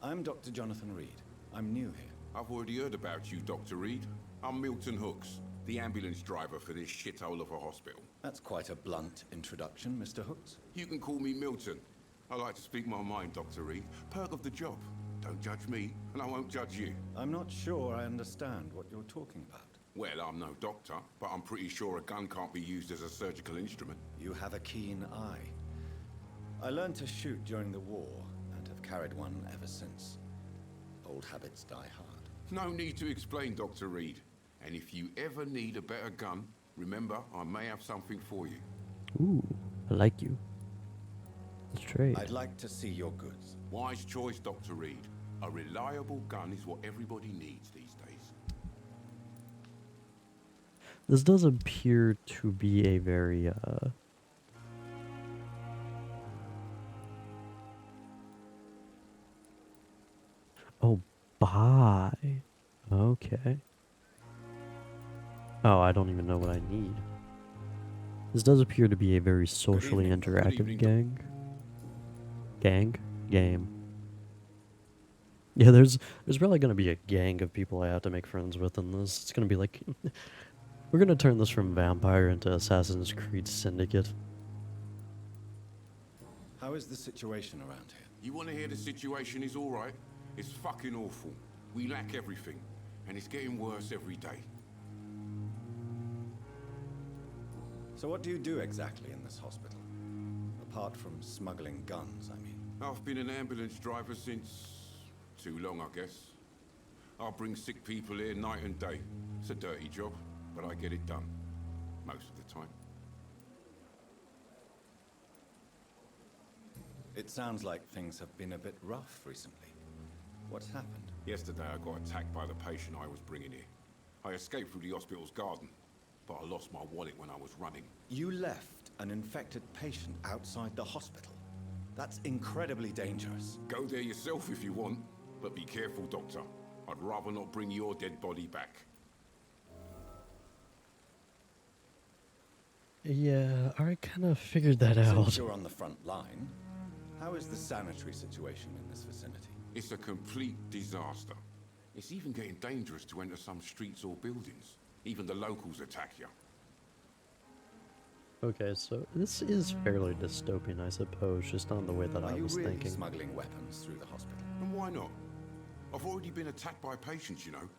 I'm Dr. Jonathan Reed. I'm new here. I've already heard about you, Dr. Reed. I'm Milton Hooks, the ambulance driver for this shithole of a hospital. That's quite a blunt introduction, Mr. Hooks. You can call me Milton. I like to speak my mind, Dr. Reed. Perk of the job. Don't judge me, and I won't judge you. I'm not sure I understand what you're talking about. Well, I'm no doctor, but I'm pretty sure a gun can't be used as a surgical instrument. You have a keen eye. I learned to shoot during the war, and have carried one ever since. Old habits die hard. No need to explain, Dr. Reed. And if you ever need a better gun, remember, I may have something for you. Ooh, I like you. Let's trade. I'd like to see your goods. Wise choice, Dr. Reed. A reliable gun is what everybody needs these days. This does appear to be a very, Oh, buy. Okay. Oh, I don't even know what I need. This does appear to be a very socially interactive game. Yeah, there's probably gonna be a gang of people I have to make friends with in this. It's gonna be like we're gonna turn this from Vampire into Assassin's Creed Syndicate. How is the situation around here? You want to hear the situation is all right? It's fucking awful. We lack everything, and it's getting worse every day. So what do you do exactly in this hospital? Apart from smuggling guns, I mean. I've been an ambulance driver since... too long, I guess. I'll bring sick people here night and day. It's a dirty job, but I get it done. Most of the time. It sounds like things have been a bit rough recently. What's happened? Yesterday I got attacked by the patient I was bringing here. I escaped through the hospital's garden, but I lost my wallet when I was running. You left an infected patient outside the hospital? That's incredibly dangerous. Go there yourself if you want, but be careful, Doctor. I'd rather not bring your dead body back. Yeah, I kind of figured that out. Since you're on the front line, how is the sanitary situation in this vicinity? It's a complete disaster. It's even getting dangerous to enter some streets or buildings. Even the locals attack you. Okay, so this is fairly dystopian, I suppose, just on the way that I was Are you really thinking. smuggling weapons through the hospital? And why not? I've already been attacked by patients, you know.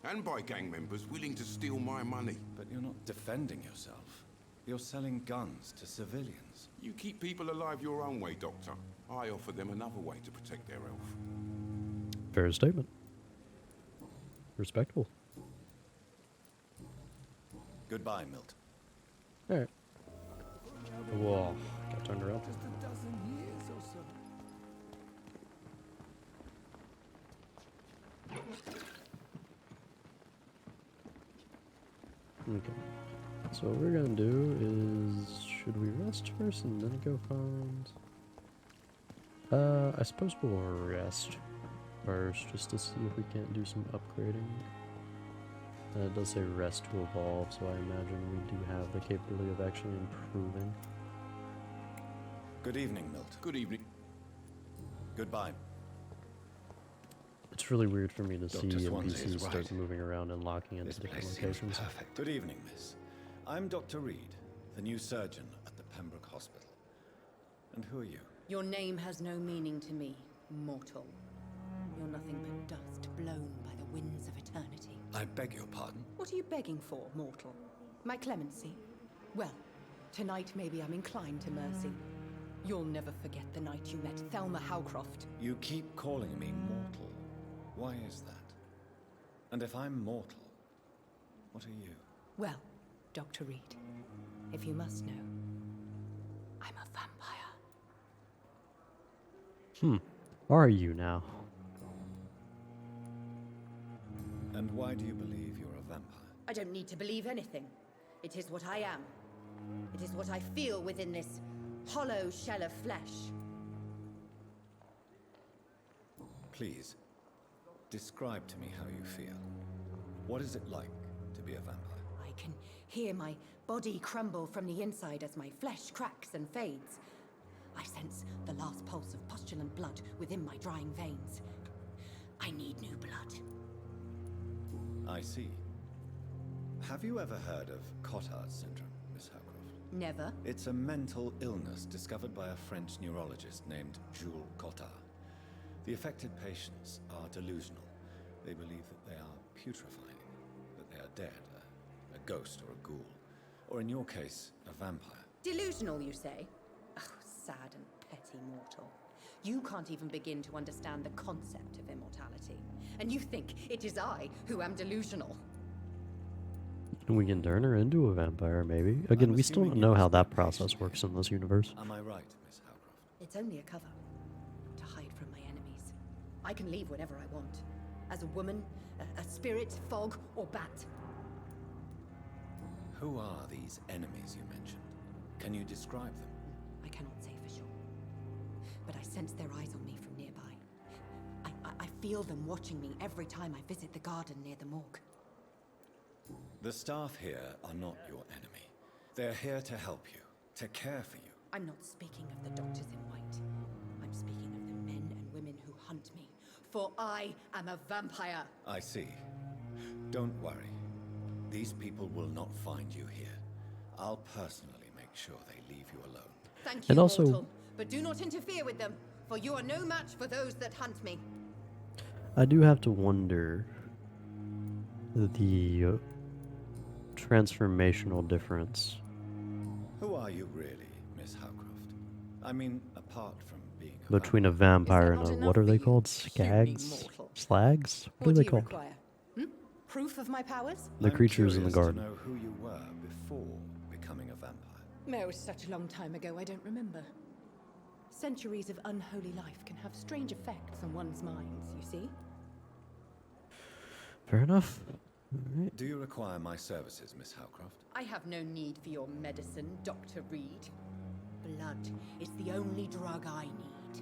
And by gang members willing to steal my money. But you're not defending yourself. You're selling guns to civilians. You keep people alive your own way, Doctor. I offer them another way to protect their health. Fair statement. Respectable. Goodbye, Milt. Alright. Whoa, got turned around. Just a dozen years or so. Okay. So what we're gonna do is, should we rest first and then go find? I suppose we'll rest first just to see if we can't do some upgrading. It does say rest to evolve, so I imagine we do have the capability of actually improving. Good evening, Milt. Good evening. Goodbye. It's really weird for me to see Dr. Swansea NPCs is start right. moving around and locking into This different place seems locations. perfect. Good evening, miss. I'm Dr. Reed, the new surgeon at the Pembroke Hospital. And who are you? Your name has no meaning to me, mortal. You're nothing but dust blown by the winds of eternity. I beg your pardon? What are you begging for, mortal? My clemency? Well, tonight maybe I'm inclined to mercy. You'll never forget the night you met Thelma Howcroft. You keep calling me mortal. Why is that? And if I'm mortal, what are you? Well, Dr. Reed, if you must know, I'm a vampire. Are you now? And why do you believe you're a vampire? I don't need to believe anything. It is what I am. It is what I feel within this hollow shell of flesh. Please, describe to me how you feel. What is it like to be a vampire? I can hear my body crumble from the inside as my flesh cracks and fades. I sense the last pulse of postulant blood within my drying veins. I need new blood. I see. Have you ever heard of Cotard syndrome, Miss Howcroft? Never. It's a mental illness discovered by a French neurologist named Jules Cotard. The affected patients are delusional. They believe that they are putrefying, that they are dead, a ghost or a ghoul, or in your case, a vampire. Delusional, you say? Oh, sad and petty mortal. You can't even begin to understand the concept of immortality. And you think it is I who am delusional. We can turn her into a vampire, maybe. Again, we still don't know how that process works in this universe. Am I right, Miss Howcroft? It's only a cover. To hide from my enemies. I can leave whenever I want. As a woman, a spirit, fog, or bat. Who are these enemies you mentioned? Can you describe them? I cannot say for sure. But I sense their eyes on me from nearby. I feel them watching me every time I visit the garden near the morgue. The staff here are not your enemy. They're here to help you, to care for you. I'm not speaking of the doctors in white. I'm speaking of the men and women who hunt me. For I am a vampire. I see. Don't worry. These people will not find you here. I'll personally make sure they leave you alone. Thank you, And also, mortal. But do not interfere with them, for you are no match for those that hunt me. I do have to wonder the transformational difference. Who are you really, Miss Howcroft? I mean, apart from being Between a vampire and a, what are they called? Skags? Slags? What are they called? Proof of my powers? The creatures in the curious garden. to know who you were before becoming a vampire. It was such a long time ago, I don't remember. Centuries of unholy life can have strange effects on one's minds, you see? Fair enough. Do you require my services, Miss Howcroft? I have no need for your medicine, Dr. Reed. Blood is the only drug I need.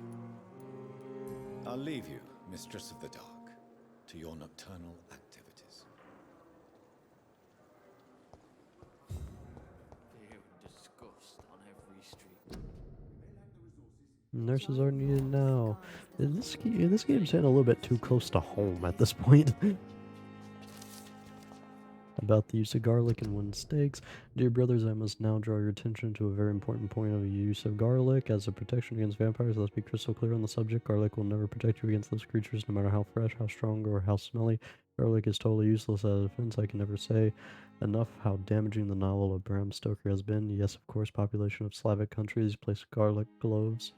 I'll leave you, Mistress of the Dark, to your nocturnal activities. Disgust on every street. Nurses are needed now. This game's hitting a little bit too close to home at this point. About the use of garlic and wooden stakes. Dear brothers, I must now draw your attention to a very important point of the use of garlic. As a protection against vampires, let's be crystal clear on the subject. Garlic will never protect you against those creatures, no matter how fresh, how strong, or how smelly. Garlic is totally useless as a defense. I can never say enough how damaging the novel of Bram Stoker has been. Yes, of course, population of Slavic countries place garlic cloves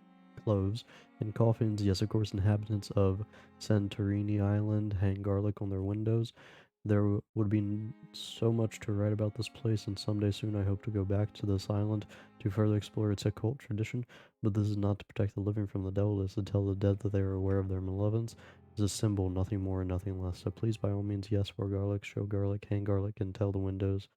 in coffins. Yes, of course, inhabitants of Santorini Island hang garlic on their windows. There would be so much to write about this place, and someday soon I hope to go back to this island to further explore its occult tradition. But this is not to protect the living from the devil, it is to tell the dead that they are aware of their malevolence. It is a symbol, nothing more and nothing less. So please, by all means, yes, wear garlic, show garlic, hang garlic, and tell the windows,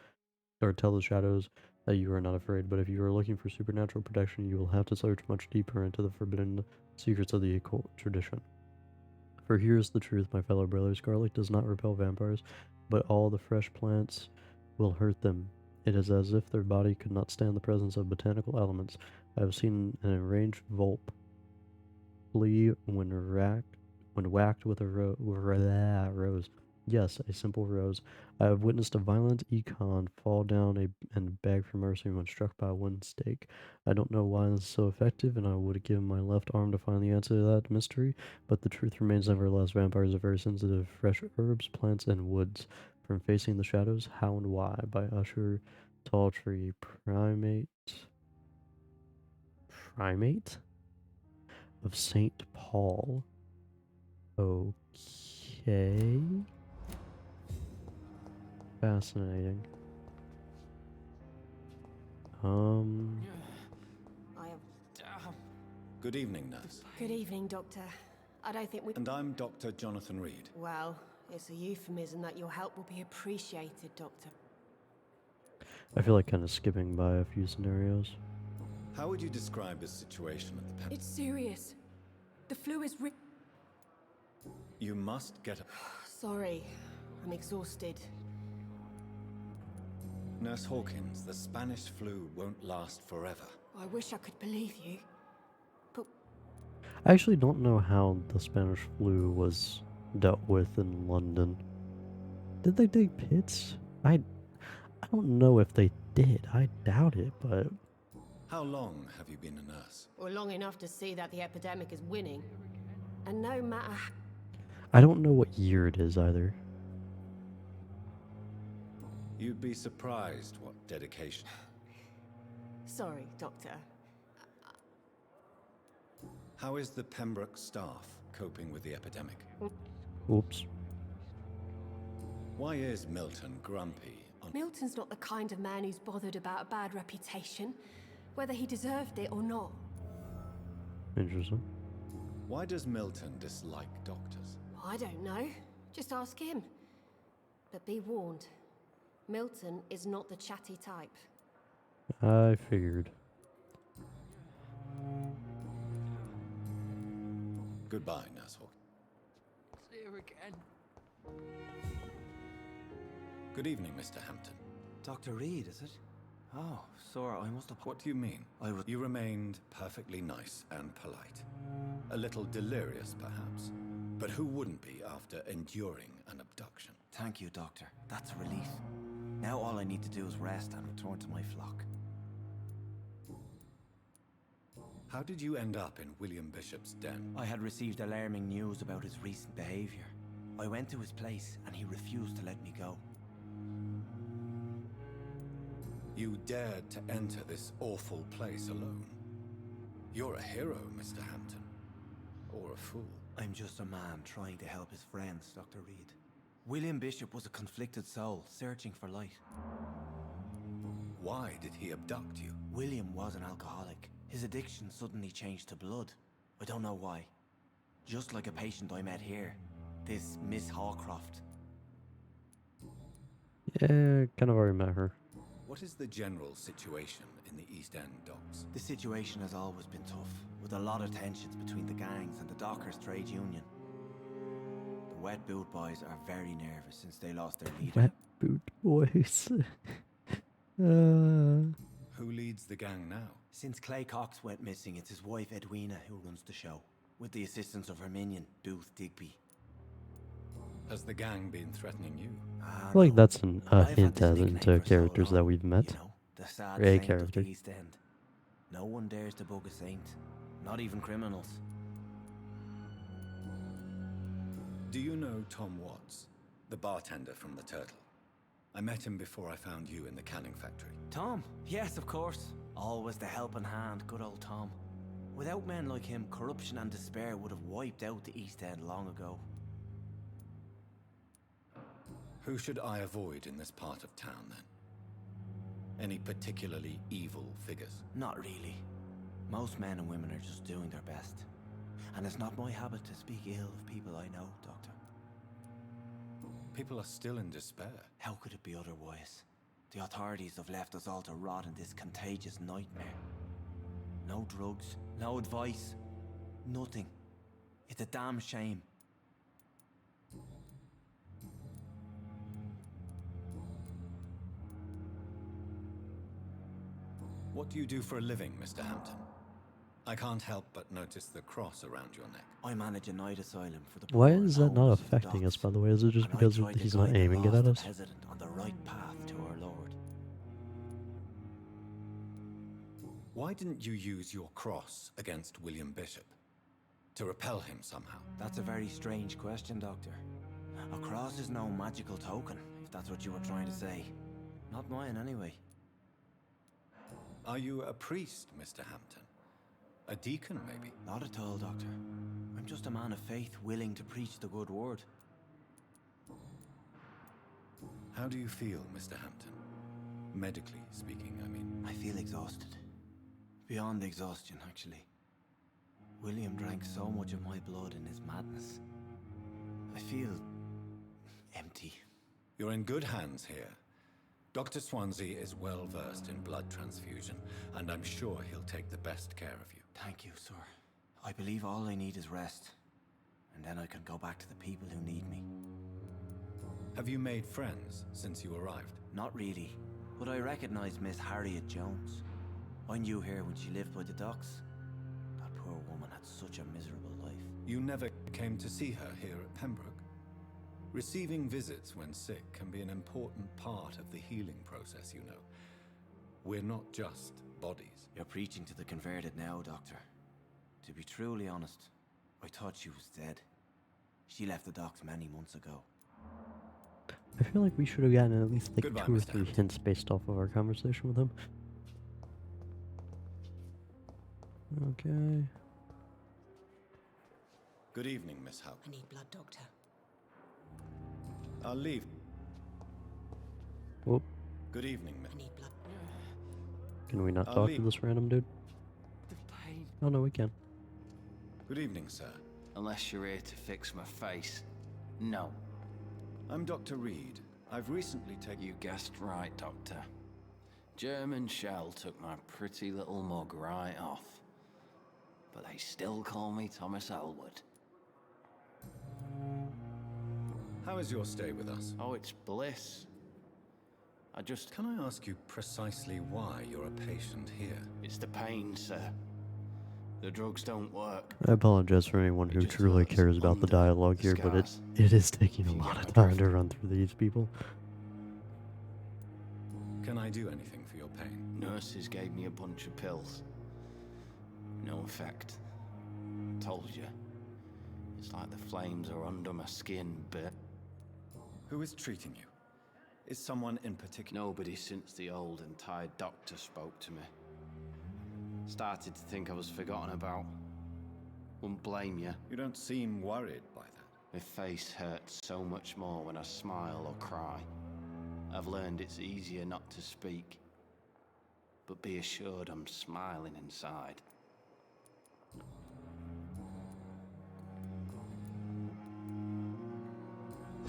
or tell the shadows that you are not afraid. But if you are looking for supernatural protection, you will have to search much deeper into the forbidden secrets of the occult tradition. For here is the truth, my fellow brothers. Garlic does not repel vampires, but all the fresh plants will hurt them. It is as if their body could not stand the presence of botanical elements. I have seen an enraged vulp flee when whacked with a rose. Yes, a simple rose. I have witnessed a violent econ fall down and beg for mercy when struck by a wooden stake. I don't know why this is so effective, and I would give my left arm to find the answer to that mystery, but the truth remains nevertheless. Vampires are very sensitive to fresh herbs, plants, and woods. From Facing the Shadows, How and Why by Usher Talltree. Primate of St. Paul. Okay. Fascinating. Good evening, nurse. Good evening, Doctor. I don't think we... And I'm Dr. Jonathan Reed. Well, it's a euphemism that your help will be appreciated, Doctor. I feel like kind of skipping by a few scenarios. How would you describe the situation at the It's serious. The flu is You must get Sorry, I'm exhausted. Nurse Hawkins, the Spanish flu won't last forever. I wish I could believe you. I actually don't know how the Spanish flu was dealt with in London. Did they dig pits? I don't know if they did. I doubt it, but... How long have you been a nurse? Well, long enough to see that the epidemic is winning. And no matter... I don't know what year it is either. You'd be surprised what dedication. Sorry, Doctor. How is the Pembroke staff coping with the epidemic? Oops. Why is Milton grumpy? Milton's not the kind of man who's bothered about a bad reputation, whether he deserved it or not. Interesting. Why does Milton dislike doctors? I don't know. Just ask him. But be warned, Milton is not the chatty type. I figured. Goodbye, Nurse Hawkins. Here again. Good evening, Mr. Hampton. Dr. Reed, is it? Oh, sorry, I must have... What do you mean? You remained perfectly nice and polite. A little delirious, perhaps. But who wouldn't be after enduring an abduction? Thank you, Doctor. That's a relief. Now all I need to do is rest and return to my flock. How did you end up in William Bishop's den? I had received alarming news about his recent behavior. I went to his place and he refused to let me go. You dared to enter this awful place alone. You're a hero, Mr. Hampton. Or a fool. I'm just a man trying to help his friends, Dr. Reed. William Bishop was a conflicted soul, searching for light. Why did he abduct you? William was an alcoholic. His addiction suddenly changed to blood. I don't know why. Just like a patient I met here. This Miss Hawcroft. Yeah, kind of already met her. What is the general situation in the East End docks? The situation has always been tough, with a lot of tensions between the gangs and the dockers' trade union. The Wet Boot Boys are very nervous since they lost their leader. Wet Boot Boys. Who leads the gang now? Since Clay Cox went missing, it's his wife Edwina who runs the show, with the assistance of her minion, Booth Digby. Has the gang been threatening you? I feel like that's a hint as into characters that we've met. You know, the sad Or a saint character. of the East End. No one dares to bug a saint, not even criminals. Do you know Tom Watts, the bartender from the Turtle? I met him before I found you in the canning factory. Tom? Yes, of course. Always the helping hand, good old Tom. Without men like him, corruption and despair would have wiped out the East End long ago. Who should I avoid in this part of town, then? Any particularly evil figures? Not really. Most men and women are just doing their best. And it's not my habit to speak ill of people I know, Doctor. People are still in despair. How could it be otherwise? The authorities have left us all to rot in this contagious nightmare. No drugs, no advice, nothing. It's a damn shame. What do you do for a living, Mr. Hampton? I can't help but notice the cross around your neck. I manage a night asylum for the poor. Why is that not homeless of the affecting us, docks, by the way? Is it just and I because try to he's not guide the aiming it lost at and us? hesitant on the right path to our Lord. Why didn't you use your cross against William Bishop? To repel him somehow? That's a very strange question, Doctor. A cross is no magical token, if that's what you were trying to say. Not mine, anyway. Are you a priest, Mr. Hampton? A deacon, maybe? Not at all, Doctor. I'm just a man of faith willing to preach the good word. How do you feel, Mr. Hampton? Medically speaking, I mean. I feel exhausted. Beyond exhaustion, actually. William drank so much of my blood in his madness. I feel empty. You're in good hands here. Dr. Swansea is well versed in blood transfusion, and I'm sure he'll take the best care of you. Thank you, sir. I believe all I need is rest. And then I can go back to the people who need me. Have you made friends since you arrived? Not really, but I recognize Miss Harriet Jones. I knew her when she lived by the docks. That poor woman had such a miserable life. You never came to see her here at Pembroke? Receiving visits when sick can be an important part of the healing process, you know. We're not just bodies. You're preaching to the converted now, Doctor. To be truly honest, I thought she was dead. She left the docks many months ago. I feel like we should have gotten at least like Goodbye, 2 or Mr. 3 Hampton. hints based off of our conversation with him. Okay. Good evening, Miss Howe. I need blood, Doctor. I'll leave. Whoop. Good evening, Miss. I need blood. Can we not I'll talk leave. to this random dude? The pain. Oh no, we can. Good evening, sir. Unless you're here to fix my face. No. I'm Dr. Reed. I've recently taken... You guessed right, Doctor. German shell took my pretty little mug right off. But they still call me Thomas Elwood. How is your stay with us? Oh, it's bliss. I just... Can I ask you precisely why you're a patient here? It's the pain, sir. The drugs don't work. I apologize for anyone who truly cares about the dialogue here, but it is taking a lot of time to run through these people. Can I do anything for your pain? Nurses gave me a bunch of pills. No effect. Told you. It's like the flames are under my skin, but... Who is treating you? Is someone in particular? Nobody since the old and tired doctor spoke to me. Started to think I was forgotten about. Wouldn't blame you. You don't seem worried by that. My face hurts so much more when I smile or cry. I've learned it's easier not to speak. But be assured I'm smiling inside.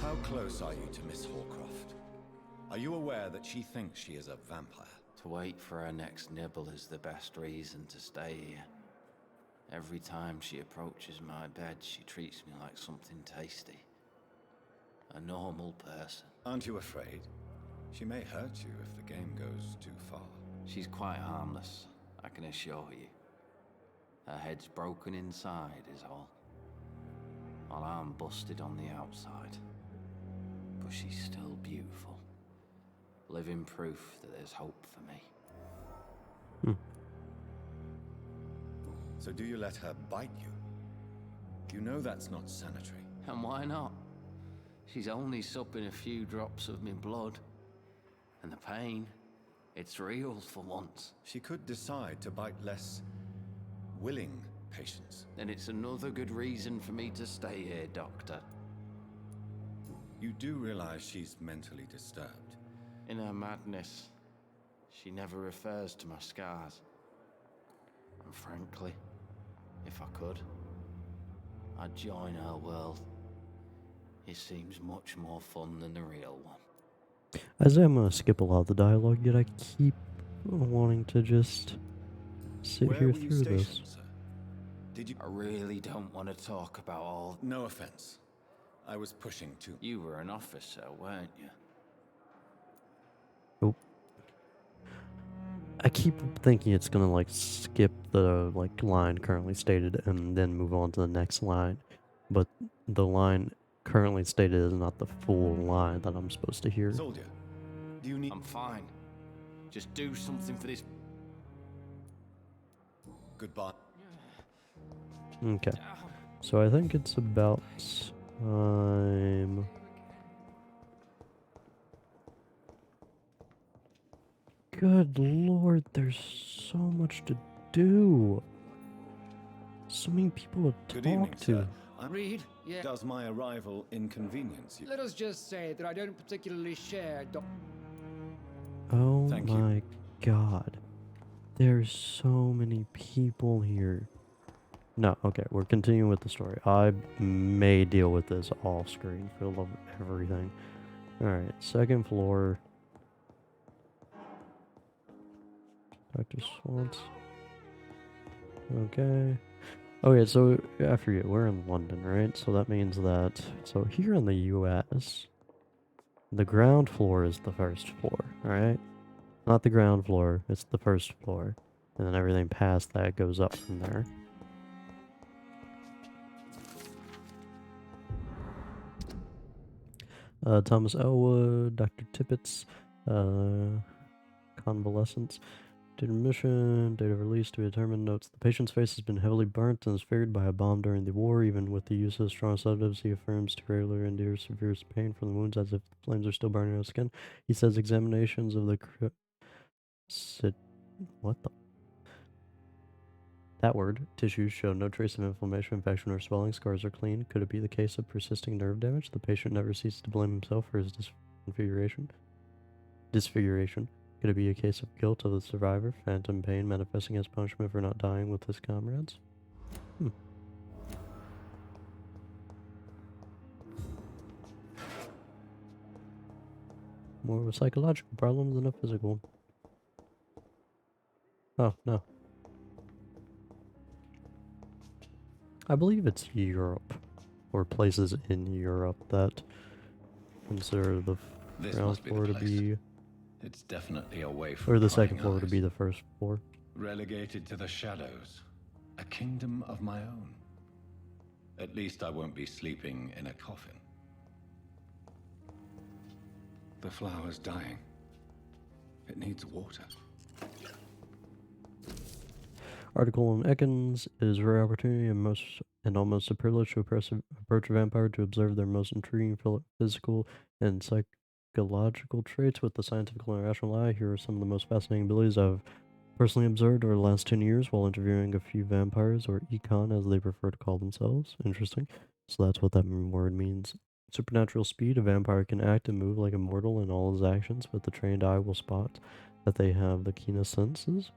How close are you to Miss Horcroft? Are you aware that she thinks she is a vampire? To wait for her next nibble is the best reason to stay here. Every time she approaches my bed, she treats me like something tasty. A normal person. Aren't you afraid? She may hurt you if the game goes too far. She's quite harmless, I can assure you. Her head's broken inside is all. While I'm busted on the outside. But she's still beautiful. Living proof that there's hope for me. So do you let her bite you? You know that's not sanitary. And why not? She's only supping a few drops of me blood. And the pain, it's real for once. She could decide to bite less willing patients. Then it's another good reason for me to stay here, Doctor. You do realize she's mentally disturbed. In her madness, she never refers to my scars. And frankly, if I could, I'd join her world. It seems much more fun than the real one. As I'm gonna skip a lot of the dialogue, yet I keep wanting to just sit here through this. Sir? Did you? I really don't want to talk about all... No offense. I was pushing too. You were an officer, weren't you? Nope. I keep thinking it's gonna like skip the line currently stated and then move on to the next line, but the line currently stated is not the full line that I'm supposed to hear. Soldier, do you need? I'm fine. Just do something for this. Goodbye. Okay. So I think it's about time. Good lord, there's so much to do. So many people to Good talk evening, to. sir. Reed? Yeah. Does my arrival inconvenience you? Let us just say that I don't particularly share Oh Thank you. my god. There's so many people here. No, okay, we're continuing with the story. I may deal with this off screen for the love of everything. Alright, second floor. Dr. Swans. Okay. Okay, so I forget, we're in London, right? So that means that, so here in the US, the ground floor is the first floor, alright? Not the ground floor, it's the first floor. And then everything past that goes up from there. Thomas Elwood, Dr. Tippett's, convalescence. Date of mission, date of release to be determined. Notes: the patient's face has been heavily burnt and disfigured by a bomb during the war. Even with the use of strong sedatives, he affirms to regularly endure severe pain from the wounds as if the flames are still burning on his skin. He says examinations of the that word, tissues show no trace of inflammation, infection, or swelling. Scars are clean. Could it be the case of persisting nerve damage? The patient never ceases to blame himself for his disfiguration. Could it be a case of guilt of the survivor, phantom pain manifesting as punishment for not dying with his comrades? More of a psychological problem than a physical. Oh, no. I believe it's Europe, or places in Europe that consider the ground floor to be It's definitely away from Or the prying second floor eyes. would be the first floor. Relegated to the shadows. A kingdom of my own. At least I won't be sleeping in a coffin. The flower's dying. It needs water. Article on Ekans is a rare opportunity and almost a privilege to approach a vampire to observe their most intriguing physical and psychological traits with the scientific and rational eye. Here are some of the most fascinating abilities I've personally observed over the last 10 years while interviewing a few vampires, or econ as they prefer to call themselves. Interesting. So that's what that word means. Supernatural speed. A vampire can act and move like a mortal in all his actions, but the trained eye will spot that they have the keenest senses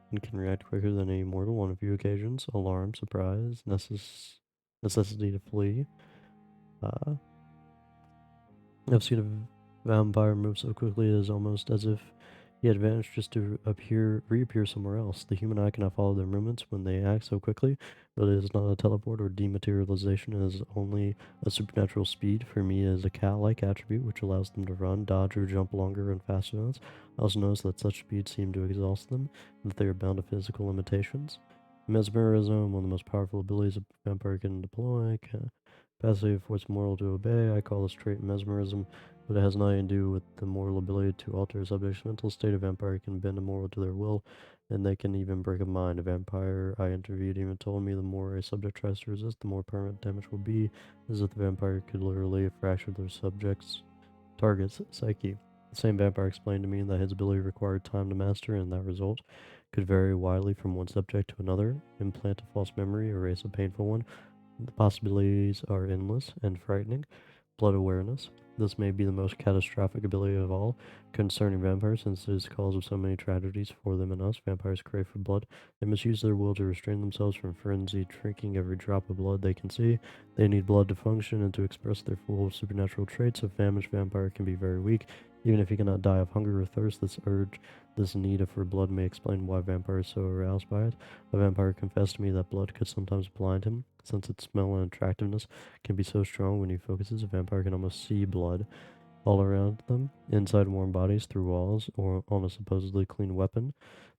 and can react quicker than a mortal on a few occasions. Alarm, surprise, necessity to flee. I've seen a vampire move so quickly it is almost as if he had vanished just to reappear somewhere else. The human eye cannot follow their movements when they act so quickly, but it is not a teleport or dematerialization. It is only a supernatural speed. For me, it is a cat-like attribute which allows them to run, dodge, or jump longer and faster than us. I also notice that such speeds seem to exhaust them, and that they are bound to physical limitations. Mesmerism, one of the most powerful abilities a vampire can deploy. Capacity for its mortal to obey. I call this trait mesmerism, but it has nothing to do with the mortal ability to alter a subject's mental state. A vampire can bend a mortal to their will, and they can even break a mind. A vampire I interviewed even told me the more a subject tries to resist, the more permanent damage will be, as if the vampire could literally fracture their subject's target's psyche. The same vampire explained to me that his ability required time to master, and that result could vary widely from one subject to another. Implant a false memory, erase a painful one. The possibilities are endless and frightening. Blood awareness. This may be the most catastrophic ability of all concerning vampires, since it is the cause of so many tragedies for them and us. Vampires crave for blood. They misuse their will to restrain themselves from frenzy, drinking every drop of blood they can see. They need blood to function and to express their full supernatural traits. A famished vampire can be very weak. Even if he cannot die of hunger or thirst, this urge, this need for blood may explain why vampires are so aroused by it. A vampire confessed to me that blood could sometimes blind him, since its smell and attractiveness can be so strong when he focuses. A vampire can almost see blood all around them, inside warm bodies, through walls, or on a supposedly clean weapon.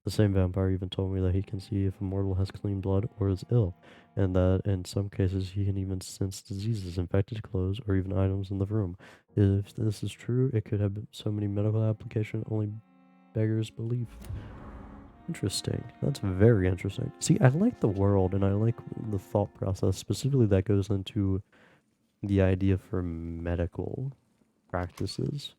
The same vampire even told me that he can see if a mortal has clean blood or is ill, and that in some cases he can even sense diseases, infected clothes, or even items in the room. If this is true, it could have so many medical applications only beggars belief. Interesting. That's very interesting. See, I like the world and I like the thought process, specifically that goes into the idea for medical practices.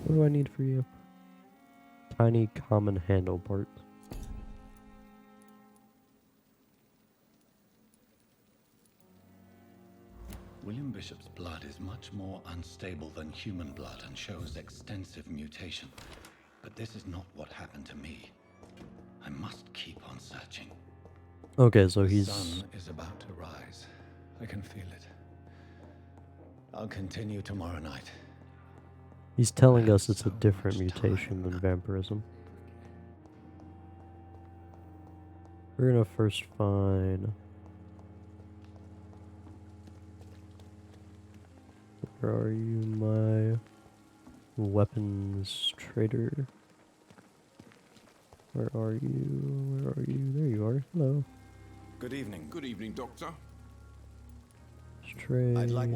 What do I need for you? Tiny common handle part. William Bishop's blood is much more unstable than human blood and shows extensive mutation. But this is not what happened to me. I must keep on searching. Okay, so The he's... sun is about to rise. I can feel it. I'll continue tomorrow night. He's telling us it's a different mutation than vampirism. We're gonna first find... Where are you, my weapons trader? Where are you? Where are you? There you are. Hello. Good evening. Good evening, Doctor. Trade. I'd like...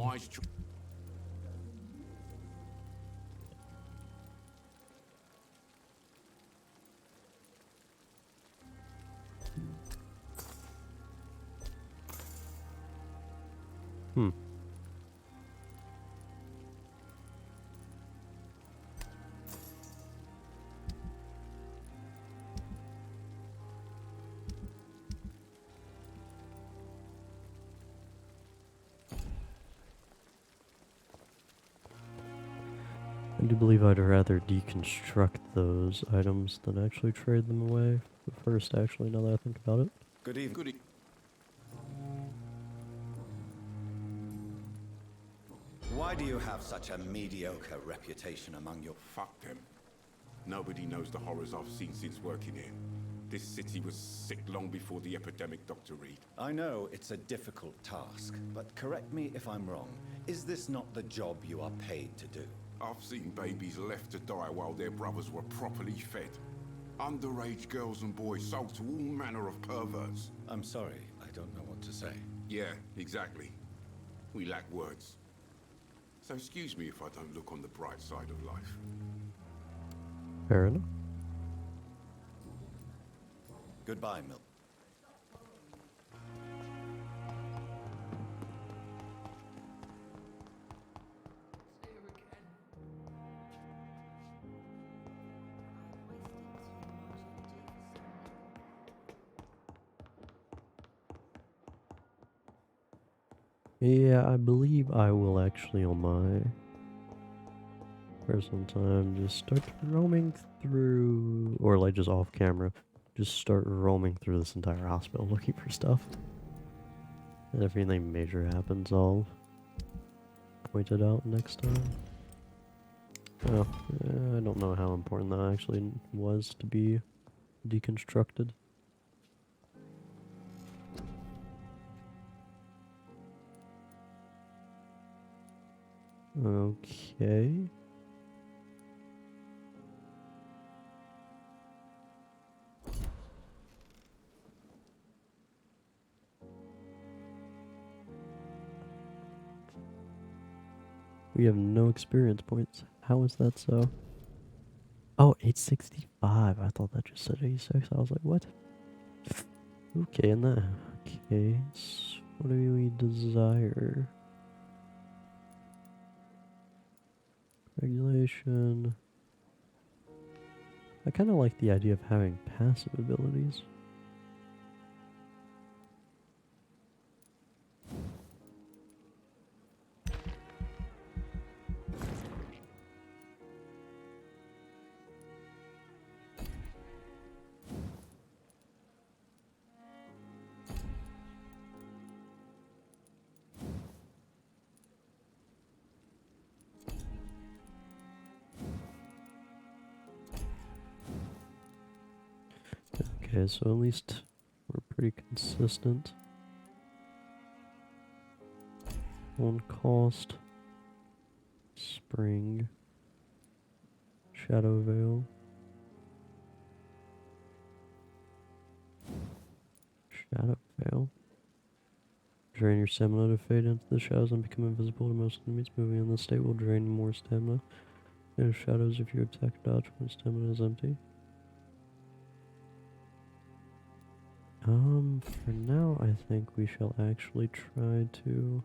I do believe I'd rather deconstruct those items than actually trade them away. But first, actually, now that I think about it. Good evening. Good Why do you have such a mediocre reputation among your... Fuck them. Nobody knows the horrors I've seen since working here. This city was sick long before the epidemic, Dr. Reed. I know it's a difficult task, but correct me if I'm wrong. Is this not the job you are paid to do? I've seen babies left to die while their brothers were properly fed. Underage girls and boys sold to all manner of perverts. I'm sorry, I don't know what to say. Yeah, exactly. We lack words. So excuse me if I don't look on the bright side of life. Fair enough. Goodbye, Milt. Yeah, I believe I will actually on my personal time just start roaming through, or like just off camera, just start roaming through this entire hospital looking for stuff. And if anything major happens, I'll point it out next time. Oh, I don't know how important that actually was to be deconstructed. Okay. We have no experience points. How is that so? Oh, 865. I thought that just said 86. I was like, what? Okay, in that case, what do we desire? Regulation. I kind of like the idea of having passive abilities. Okay, so at least we're pretty consistent on cost. Spring. Shadow Veil. Shadow Veil. Drain your stamina to fade into the shadows and become invisible to most enemies. Moving in this state will drain more stamina. In shadows, if you attack or dodge when stamina is empty. For now, I think we shall actually try to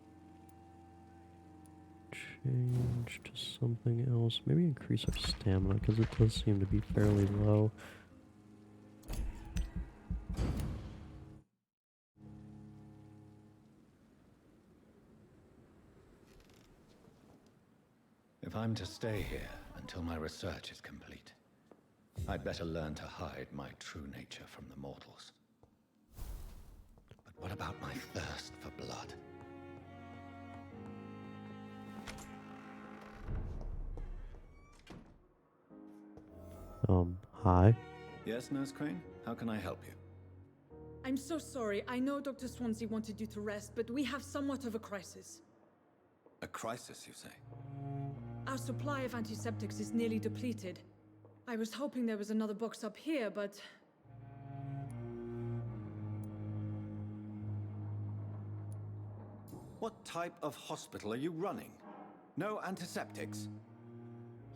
change to something else. Maybe increase our stamina, because it does seem to be fairly low. If I'm to stay here until my research is complete, I'd better learn to hide my true nature from the mortals. But what about my thirst for blood? Hi. Yes, Nurse Crane? How can I help you? I'm so sorry. I know Dr. Swansea wanted you to rest, but we have somewhat of a crisis. A crisis, you say? Our supply of antiseptics is nearly depleted. I was hoping there was another box up here, but... What type of hospital are you running? No antiseptics?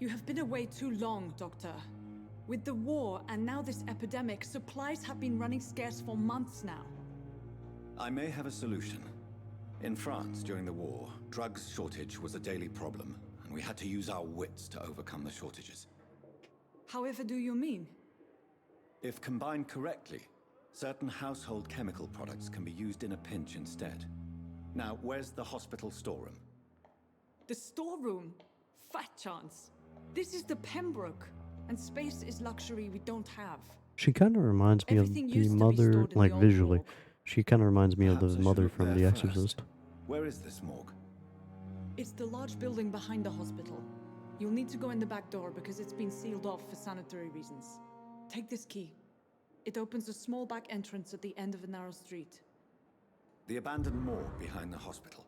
You have been away too long, Doctor. With the war and now this epidemic, supplies have been running scarce for months now. I may have a solution. In France, during the war, drugs shortage was a daily problem, and we had to use our wits to overcome the shortages. However do you mean? If combined correctly, certain household chemical products can be used in a pinch instead. Now, where's the hospital storeroom? The storeroom? Fat chance. This is the Pembroke, and space is luxury we don't have. She kind of reminds me of Everything the used to be mother, stored in like the old visually. morgue. She kind of reminds me of Perhaps the I should mother look from there The first. Exorcist. Where is this morgue? It's the large building behind the hospital. You'll need to go in the back door because it's been sealed off for sanitary reasons. Take this key. It opens a small back entrance at the end of a narrow street. The abandoned morgue behind the hospital.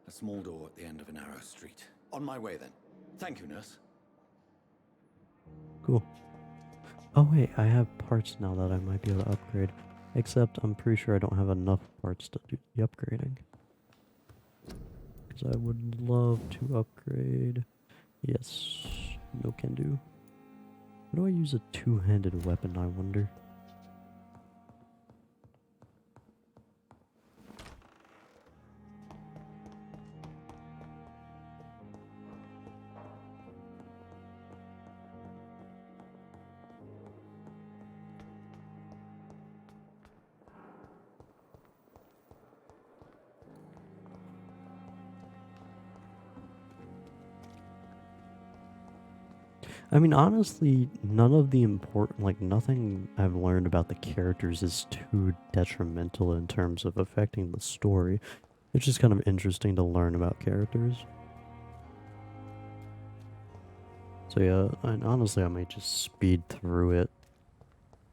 A small door at the end of a narrow street. On my way then. Thank you, nurse. Cool. Oh wait, I have parts now that I might be able to upgrade. Except I'm pretty sure I don't have enough parts to do the upgrading. Because I would love to upgrade. Yes, no can do. How do I use a two-handed weapon, I wonder? I mean, honestly, none of the important, like, nothing I've learned about the characters is too detrimental in terms of affecting the story. It's just kind of interesting to learn about characters. So yeah, and honestly, I might just speed through it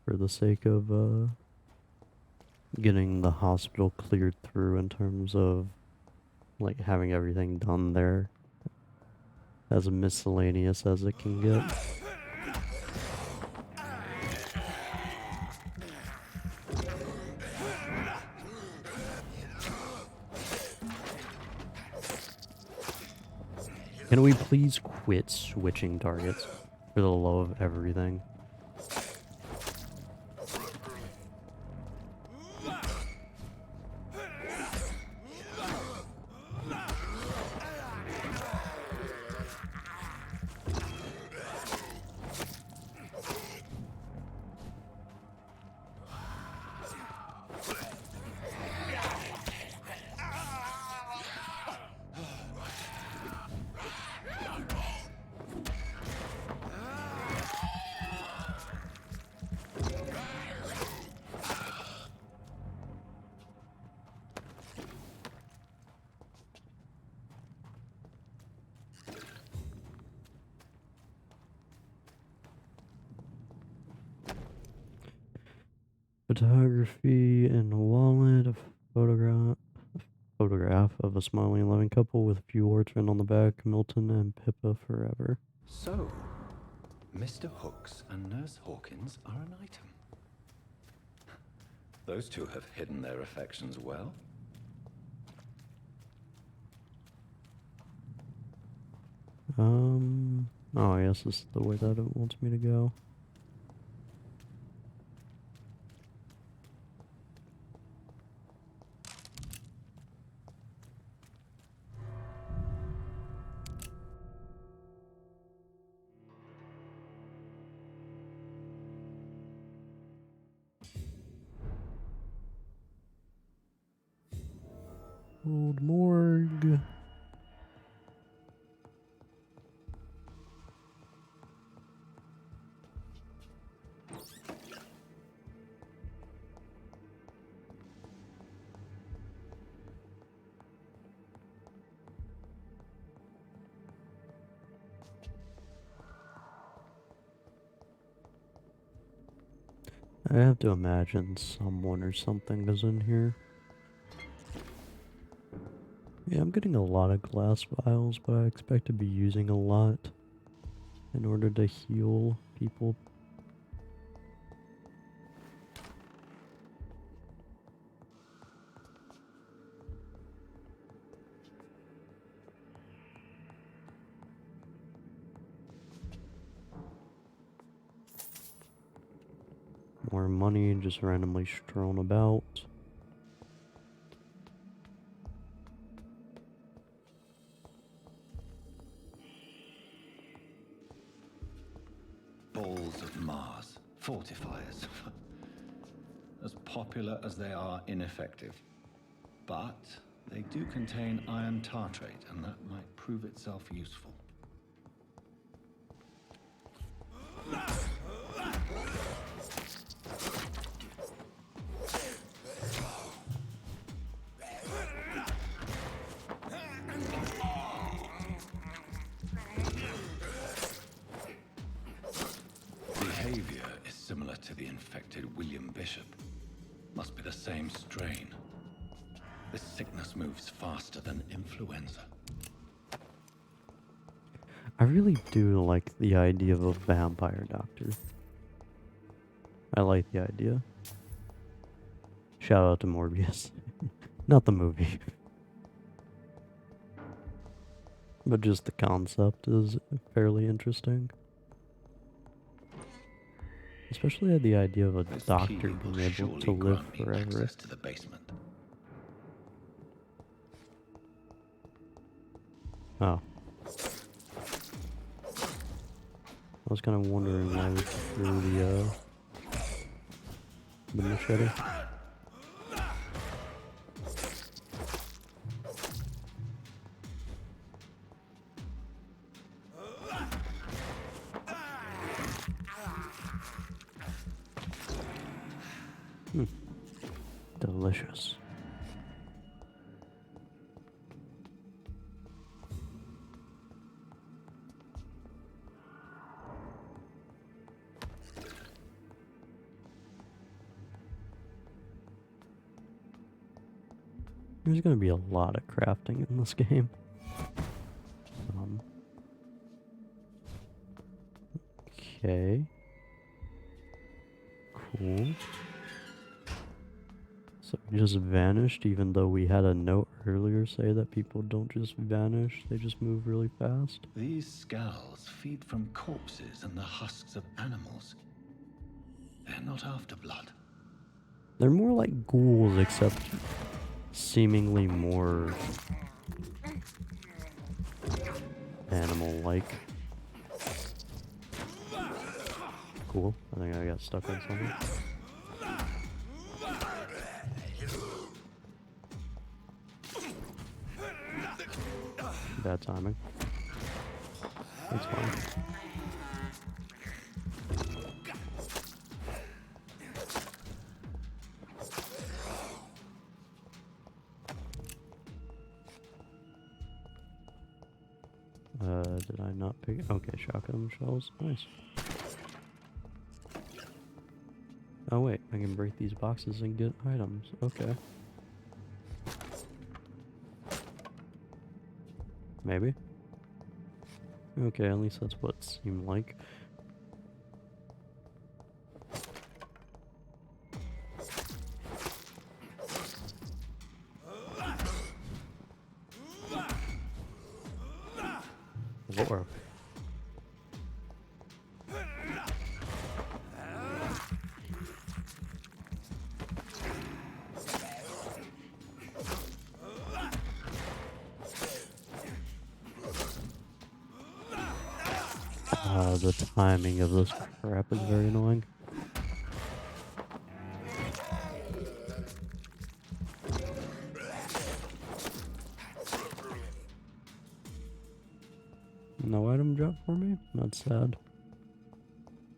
for the sake of, getting the hospital cleared through in terms of, like, having everything done there. As miscellaneous as it can get. Can we please quit switching targets for the love of everything? Photography in a wallet, a photograph of a smiling, loving couple with a few words written on the back, Milton and Pippa forever. So, Mr. Hooks and Nurse Hawkins are an item. Those two have hidden their affections well. Oh, I guess this is the way that it wants me to go. Old morgue. I have to imagine someone or something is in here. Yeah, I'm getting a lot of glass vials, but I expect to be using a lot in order to heal people. More money just randomly strewn about. Balls of Mars. Fortifiers. As popular as they are ineffective. But they do contain iron tartrate, and that might prove itself useful. Behavior is similar to the infected William Bishop. Must be the same strain. This sickness moves faster than influenza. I really do like the idea of a vampire doctor. I like the idea. Shout out to Morbius. Not the movie. But just the concept is fairly interesting. Especially the idea of a doctor being able to live forever. Access to the basement. Oh. I was kind of wondering why we threw the machete. Delicious. There's going to be a lot of crafting in this game. Okay. Cool. So we just vanished, even though we had a note earlier say that people don't just vanish, they just move really fast. These scowls feed from corpses and the husks of animals. They're not after blood. They're more like ghouls, except seemingly more animal-like. Cool. I think I got stuck on something. Bad timing. It's fine. Did I not pick? Okay, shotgun shells. Nice. Oh wait, I can break these boxes and get items. Okay. Maybe. Okay, at least that's what it seemed like. Lord. The timing of this crap is very annoying. No item drop for me? That's sad.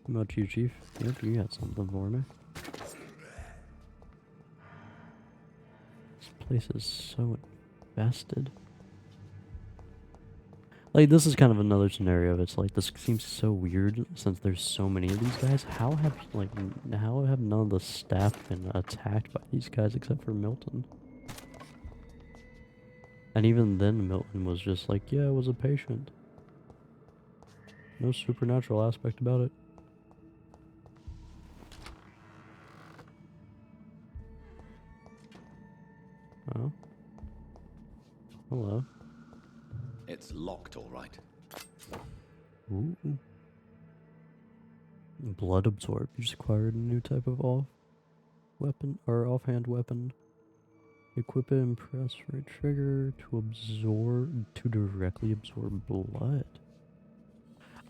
How about you, Chief? Yep, you got something for me. This place is so infested. Like, this is kind of another scenario. It's like, this seems so weird since there's so many of these guys. How have none of the staff been attacked by these guys except for Milton? And even then, Milton was just like, yeah, it was a patient. No supernatural aspect about it. Oh. Hello. It's locked, all right. Ooh. Blood absorb. You just acquired a new type of offhand weapon. Equip it and press right trigger to directly absorb blood.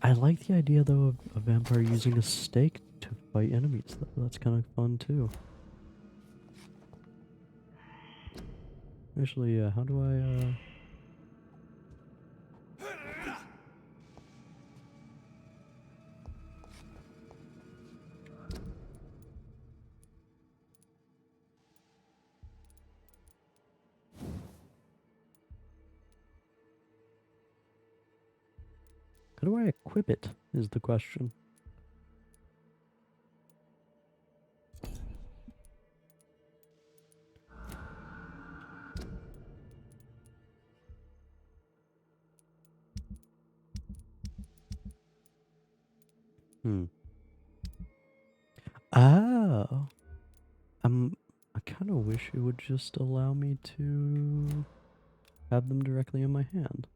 I like the idea though of a vampire using a stake to fight enemies though. That's kind of fun too. Actually, how do I How do I equip it, is the question. Oh. I kind of wish it would just allow me to have them directly in my hand.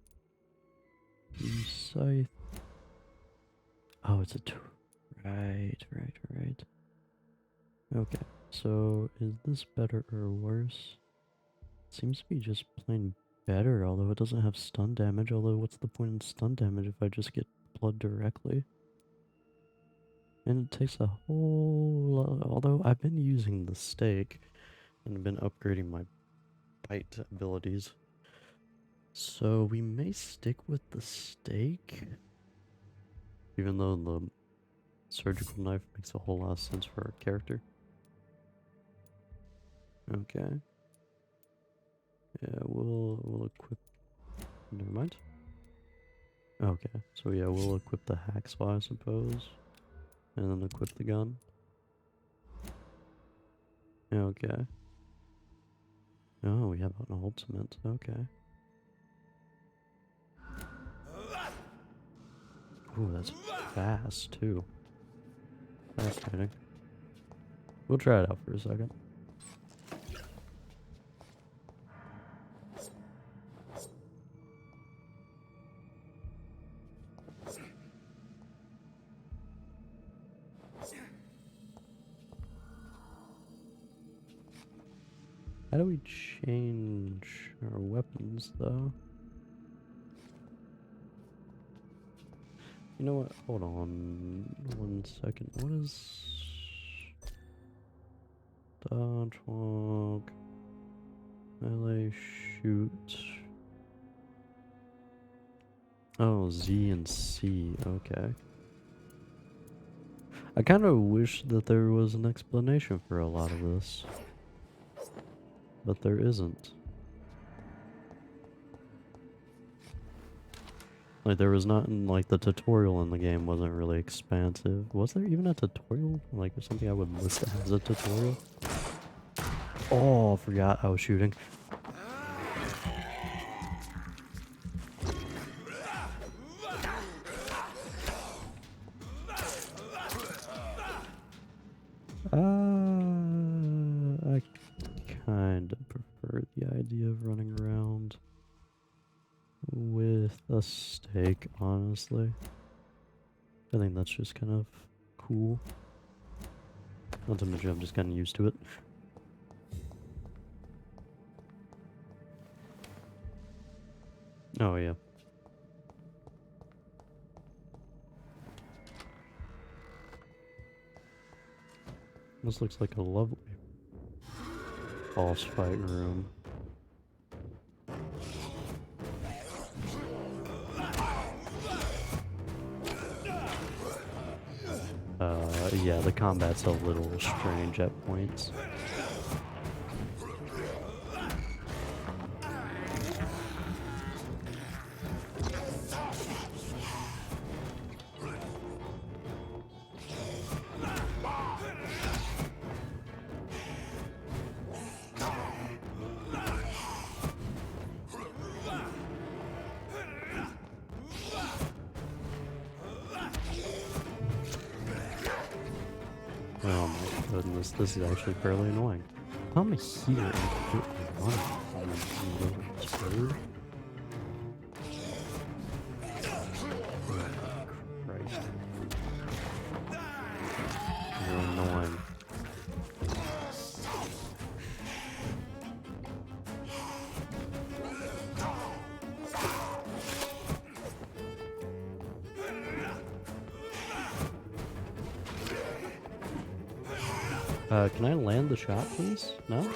Scythe. Oh, it's a right. Okay, so is this better or worse? Seems to be just plain better, although it doesn't have stun damage. Although, what's the point in stun damage if I just get blood directly? And it takes a whole lot. Although I've been using the stake and been upgrading my bite abilities. So we may stick with the stake. Even though the surgical knife makes a whole lot of sense for our character. Okay. Yeah, we'll equip. Never mind. Okay, so yeah, we'll equip the hacksaw, I suppose, and then equip the gun. Okay. Oh, we have an ultimate. Okay. Ooh, that's fast too. Fascinating. We'll try it out for a second. How do we change our weapons, though? You know what? Hold on 1 second. What is... Dodge, walk, melee, shoot. Oh, Z and C. Okay. I kind of wish that there was an explanation for a lot of this. But there isn't. Like, there was not, like, the tutorial in the game wasn't really expansive. Was there even a tutorial? Like, or something I would list as a tutorial? Oh, I forgot I was shooting. I kind of prefer the idea of running around with a stake, honestly. I think that's just kind of cool. Not to mention I'm just kind of used to it. Oh yeah. This looks like a lovely boss fight room. Yeah, the combat's a little strange at points. Oh my goodness, this is actually fairly annoying. I'm here and quit running. Christ. You're annoying. Can I land the shot, please? No?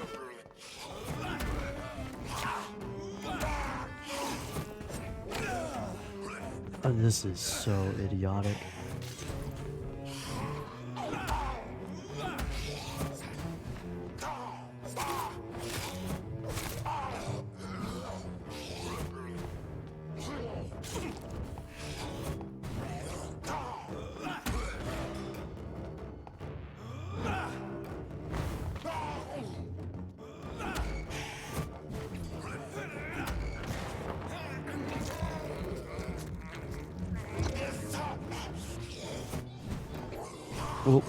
Oh, this is so idiotic. Oh.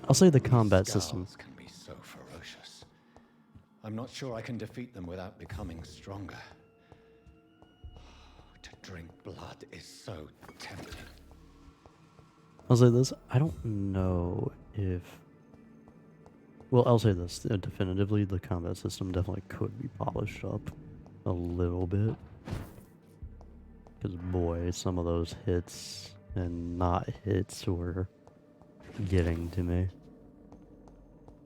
I'll say the combat system. Can be so ferocious. I'm not sure I can defeat them without becoming stronger. To drink blood is so tempting. I'll say this. I don't know if. Well, I'll say this. Definitively, the combat system definitely could be polished up a little bit. Because, boy, some of those hits and not hits were getting to me.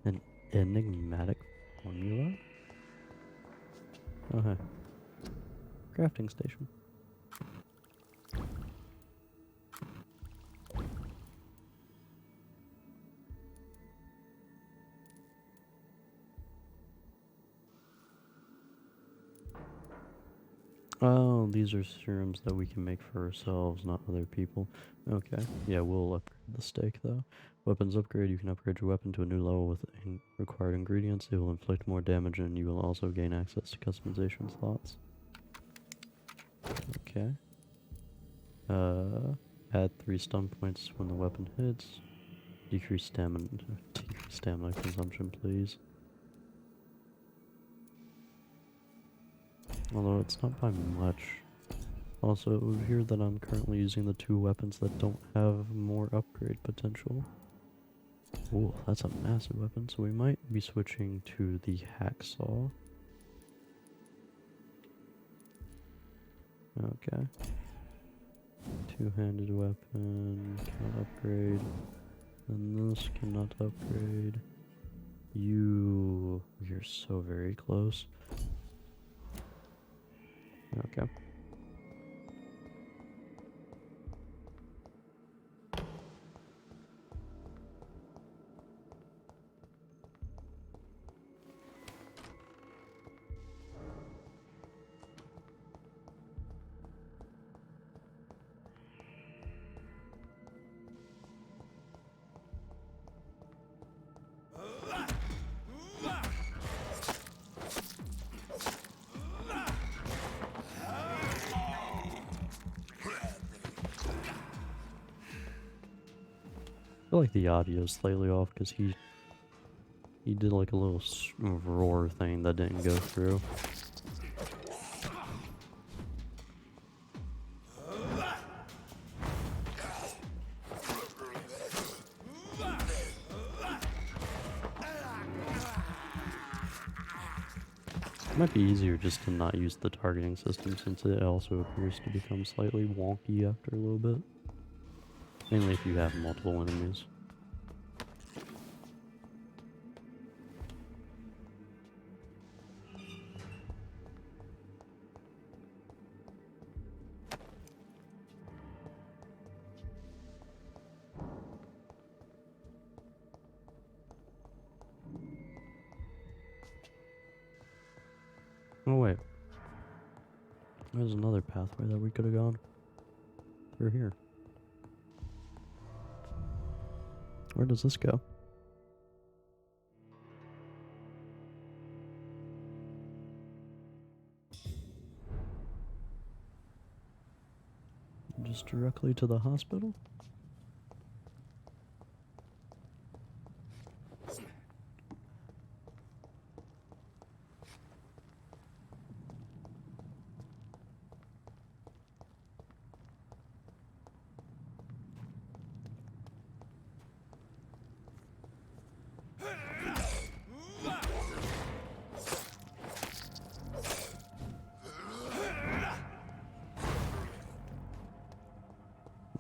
An enigmatic formula? Oh, hey. Crafting station. Oh, these are serums that we can make for ourselves, not other people. Okay, yeah, we'll upgrade the steak, though. Weapons upgrade. You can upgrade your weapon to a new level with required ingredients. It will inflict more damage, and you will also gain access to customization slots. Okay. Add 3 stun points when the weapon hits. Decrease stamina consumption, please. Although it's not by much. Also, it would appear that I'm currently using the 2 weapons that don't have more upgrade potential. Ooh, that's a massive weapon, so we might be switching to the hacksaw. Okay. 2-handed weapon, cannot upgrade. And this cannot upgrade. You're so very close. Okay. I feel like the audio is slightly off because he did like a little roar thing that didn't go through. It might be easier just to not use the targeting system since it also appears to become slightly wonky after a little bit. Mainly if you have multiple enemies. Oh wait. There's another pathway that we could have gone. Through here. Where does this go? Just directly to the hospital?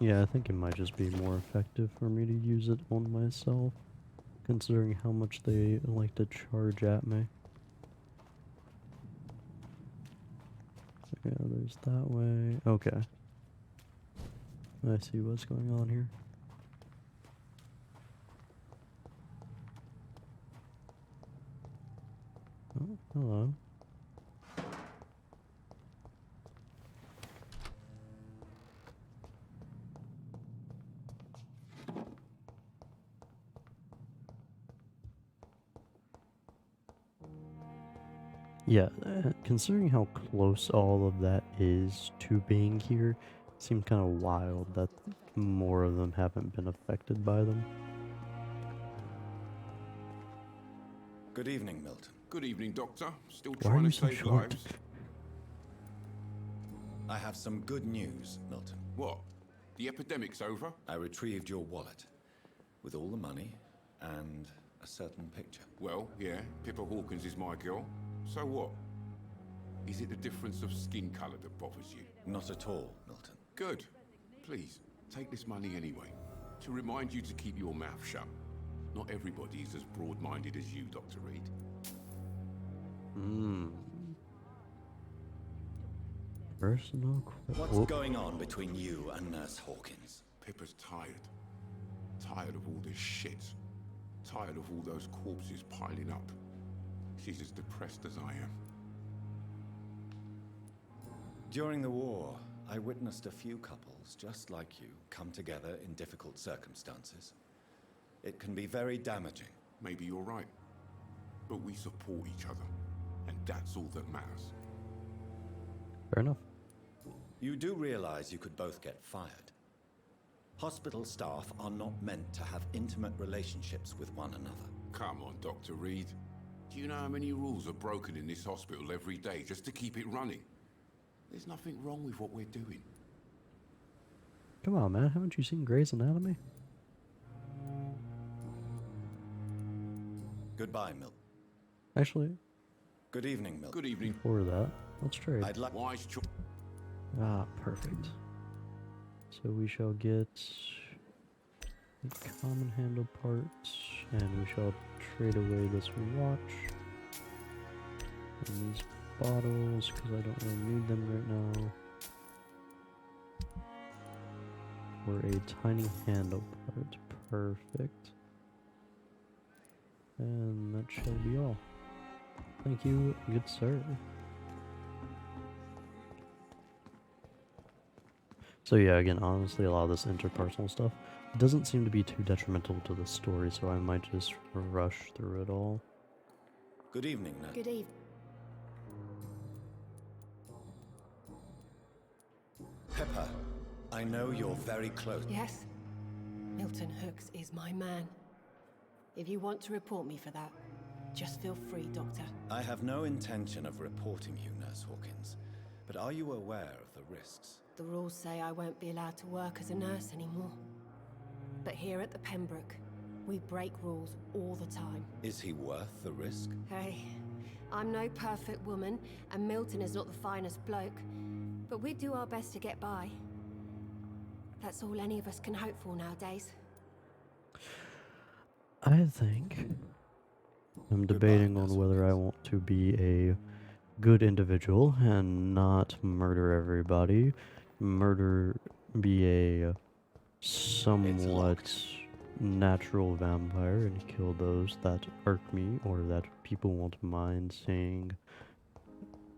Yeah, I think it might just be more effective for me to use it on myself, considering how much they like to charge at me. Yeah, there's that way. Okay. I see what's going on here. Oh, hello. Yeah, considering how close all of that is to being here, it seems kind of wild that more of them haven't been affected by them. Good evening, Milton. Good evening, Doctor. Still Why are trying you to so save short? lives? I have some good news, Milton. What? The epidemic's over? I retrieved your wallet with all the money and a certain picture. Well, yeah, Pippa Hawkins is my girl. So what? Is it the difference of skin colour that bothers you? Not at all, Milton. Good. Please, take this money anyway. To remind you to keep your mouth shut. Not everybody is as broad-minded as you, Dr. Reed. Personal What's going on between you and Nurse Hawkins? Pippa's tired. Tired of all this shit. Tired of all those corpses piling up. She's as depressed as I am. During the war, I witnessed a few couples just like you come together in difficult circumstances. It can be very damaging. Maybe you're right. But we support each other. And that's all that matters. Fair enough. You do realize you could both get fired. Hospital staff are not meant to have intimate relationships with one another. Come on, Dr. Reed. Do you know how many rules are broken in this hospital every day just to keep it running? There's nothing wrong with what we're doing. Come on, man. Haven't you seen Grey's Anatomy? Goodbye, Milton. Actually, Good evening, Milton. Good evening. before that, let's trade. I'd like... Wise choice. Ah, perfect. So we shall get the common handle parts, and we shall trade away this watch and these bottles, because I don't really need them right now, for a tiny handle part. Perfect. And that shall be all. Thank you, good sir. So yeah, again, honestly, a lot of this interpersonal stuff doesn't seem to be too detrimental to the story, so I might just rush through it all. Good evening, Nurse. Good evening. Pepper, I know you're very close. Yes? Milton Hooks is my man. If you want to report me for that, just feel free, Doctor. I have no intention of reporting you, Nurse Hawkins, but are you aware of the risks? The rules say I won't be allowed to work as a nurse anymore. But here at the Pembroke, we break rules all the time. Is he worth the risk? Hey, I'm no perfect woman, and Milton is not the finest bloke, but we do our best to get by. That's all any of us can hope for nowadays. I think I'm debating on whether I want to be a good individual and not murder everybody. Be a somewhat natural vampire and kill those that irk me or that people won't mind seeing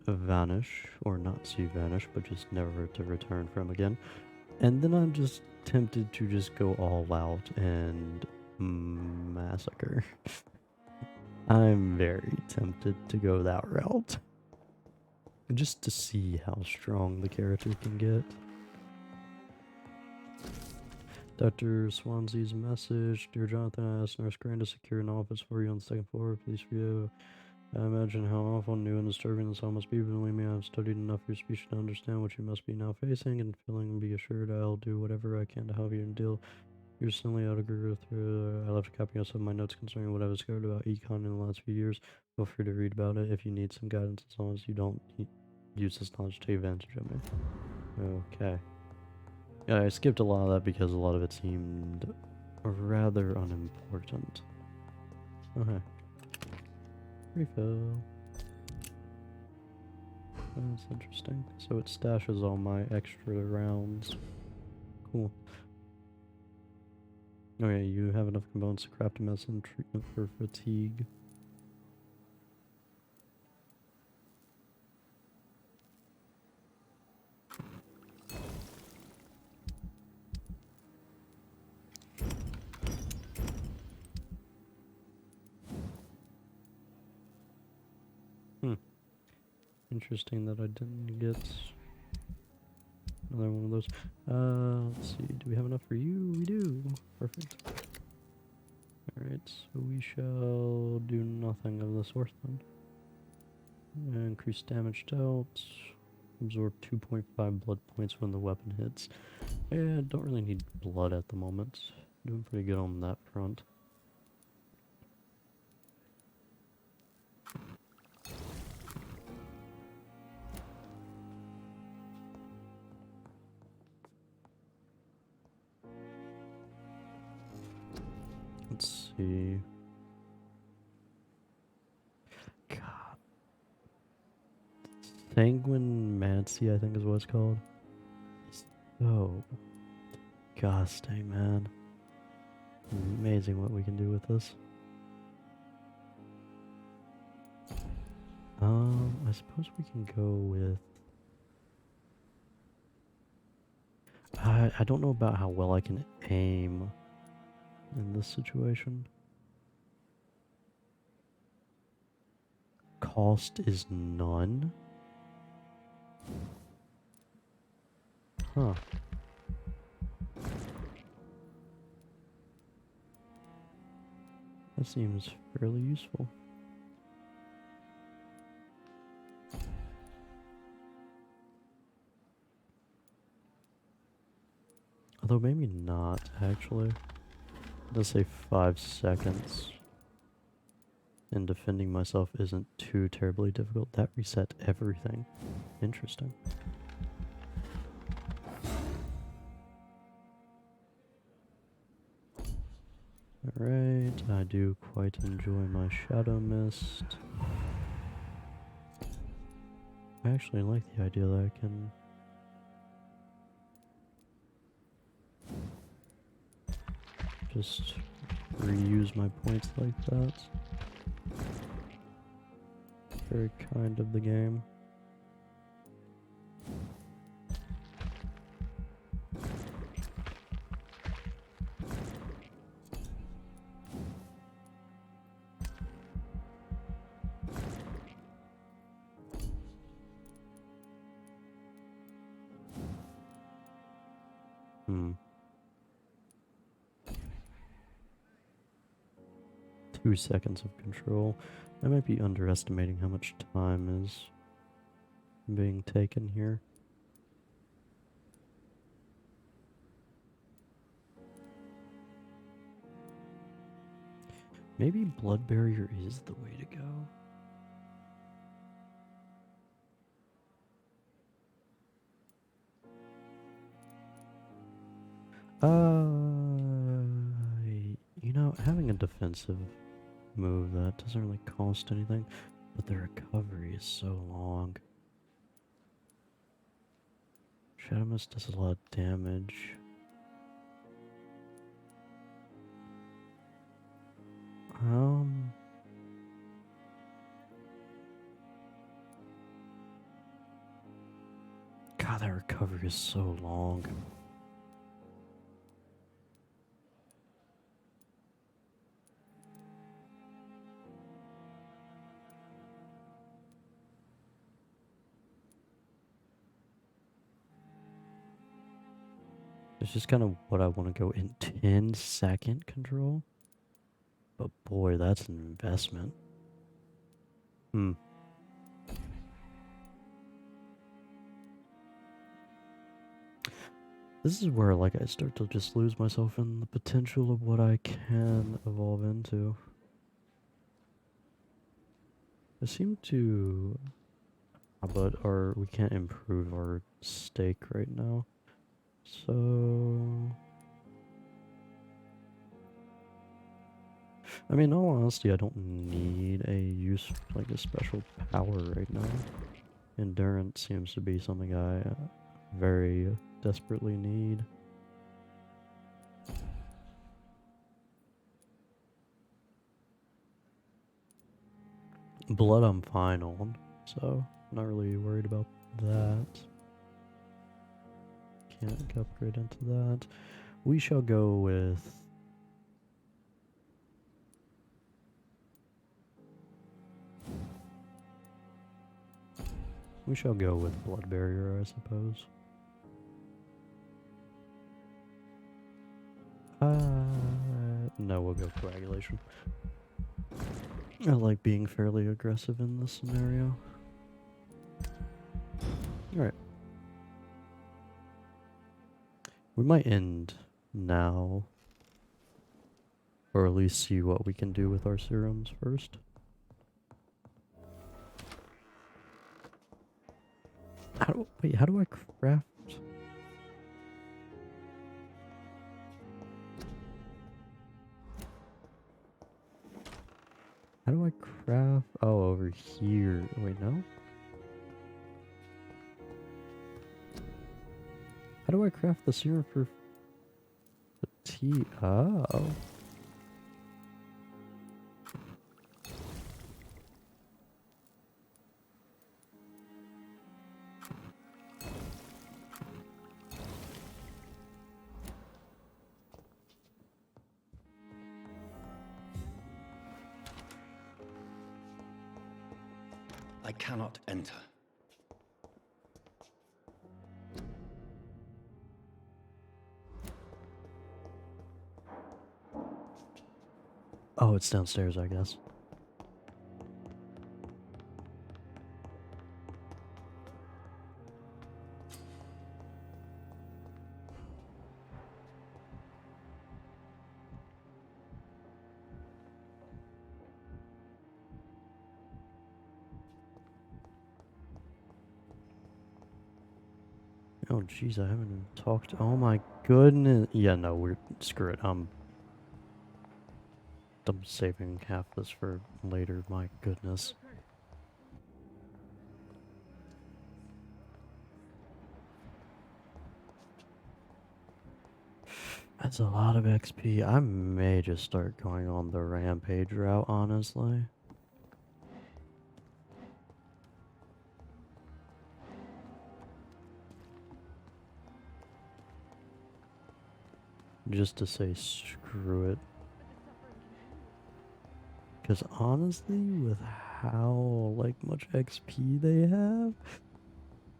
vanish, or not see vanish, but just never to return from again. And then I'm just tempted to just go all out and massacre. I'm very tempted to go that route. Just to see how strong the character can get. Dr. Swansea's message. Dear Jonathan, I asked Nurse Grant to secure an office for you on the second floor. Please forgive. I imagine how awful, new, and disturbing this all must be. Believe me, I've studied enough of your speech to understand what you must be now facing and feeling, and be assured I'll do whatever I can to help you and deal. You're simply out of agree with I left a copy of some of my notes concerning what I've discovered about econ in the last few years. Feel free to read about it if you need some guidance, as long as you don't use this knowledge to take advantage of me. Okay. Yeah, I skipped a lot of that because a lot of it seemed rather unimportant. Okay. Refill. That's interesting. So it stashes all my extra rounds. Cool. Okay, you have enough components to craft a medicine treatment for fatigue. Interesting that I didn't get another one of those. Let's see. Do we have enough for you? We do. Perfect. Alright, so we shall do nothing of the sort then. Increase damage dealt. Absorb 2.5 blood points when the weapon hits. Yeah, don't really need blood at the moment. Doing pretty good on that front. Let's see. God. Sanguine-mancy, I think is what it's called. So disgusting, man. Amazing what we can do with this. I suppose we can go with... I don't know about how well I can aim in this situation. Cost is none. Huh. That seems fairly useful. Although maybe not, actually. Let's say 5 seconds. And defending myself isn't too terribly difficult. That reset everything. Interesting. Alright, I do quite enjoy my Shadow Mist. I actually like the idea that I can... just reuse my points like that. Very kind of the game. Hmm. 2 seconds of control. I might be underestimating how much time is being taken here. Maybe Blood Barrier is the way to go. You know, having a defensive move that doesn't really cost anything, but the recovery is so long. Shadow Mist does a lot of damage. God, that recovery is so long. It's just kind of what I want to go in 10-second control. But boy, that's an investment. This is where, like, I start to just lose myself in the potential of what I can evolve into. I seem to... But we can't improve our stake right now. So... I mean, in all honesty, I don't need a special power right now. Endurance seems to be something I very desperately need. Blood I'm fine on, so I'm not really worried about that. Can't upgrade into that. We shall go with... We shall go with blood barrier, I suppose. No, we'll go coagulation. I like being fairly aggressive in this scenario. Alright. We might end now. Or at least see what we can do with our serums first. How do I craft? How do I craft? Oh, over here. Wait, no? How do I craft the serum for fatigue? Oh. I cannot enter. Oh, it's downstairs, I guess. Oh, jeez, I haven't even talked. Oh my goodness. Yeah, no, screw it. I'm saving half this for later. My goodness. That's a lot of XP. I may just start going on the rampage route, honestly. Just to say screw it. Because honestly, with how, like, much XP they have...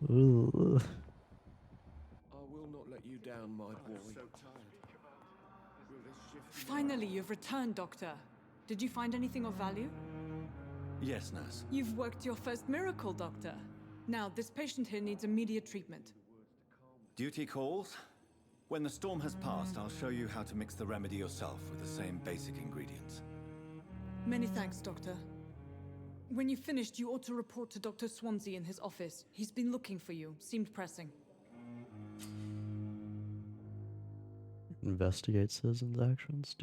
Ugh. I will not let you down, my boy. Finally, you've returned, Doctor. Did you find anything of value? Yes, nurse. You've worked your first miracle, Doctor. Now, this patient here needs immediate treatment. Duty calls. When the storm has passed, I'll show you how to mix the remedy yourself with the same basic ingredients. Many thanks, Doctor. When you've finished, you ought to report to Dr. Swansea in his office. He's been looking for you. Seemed pressing. Investigate citizens' actions.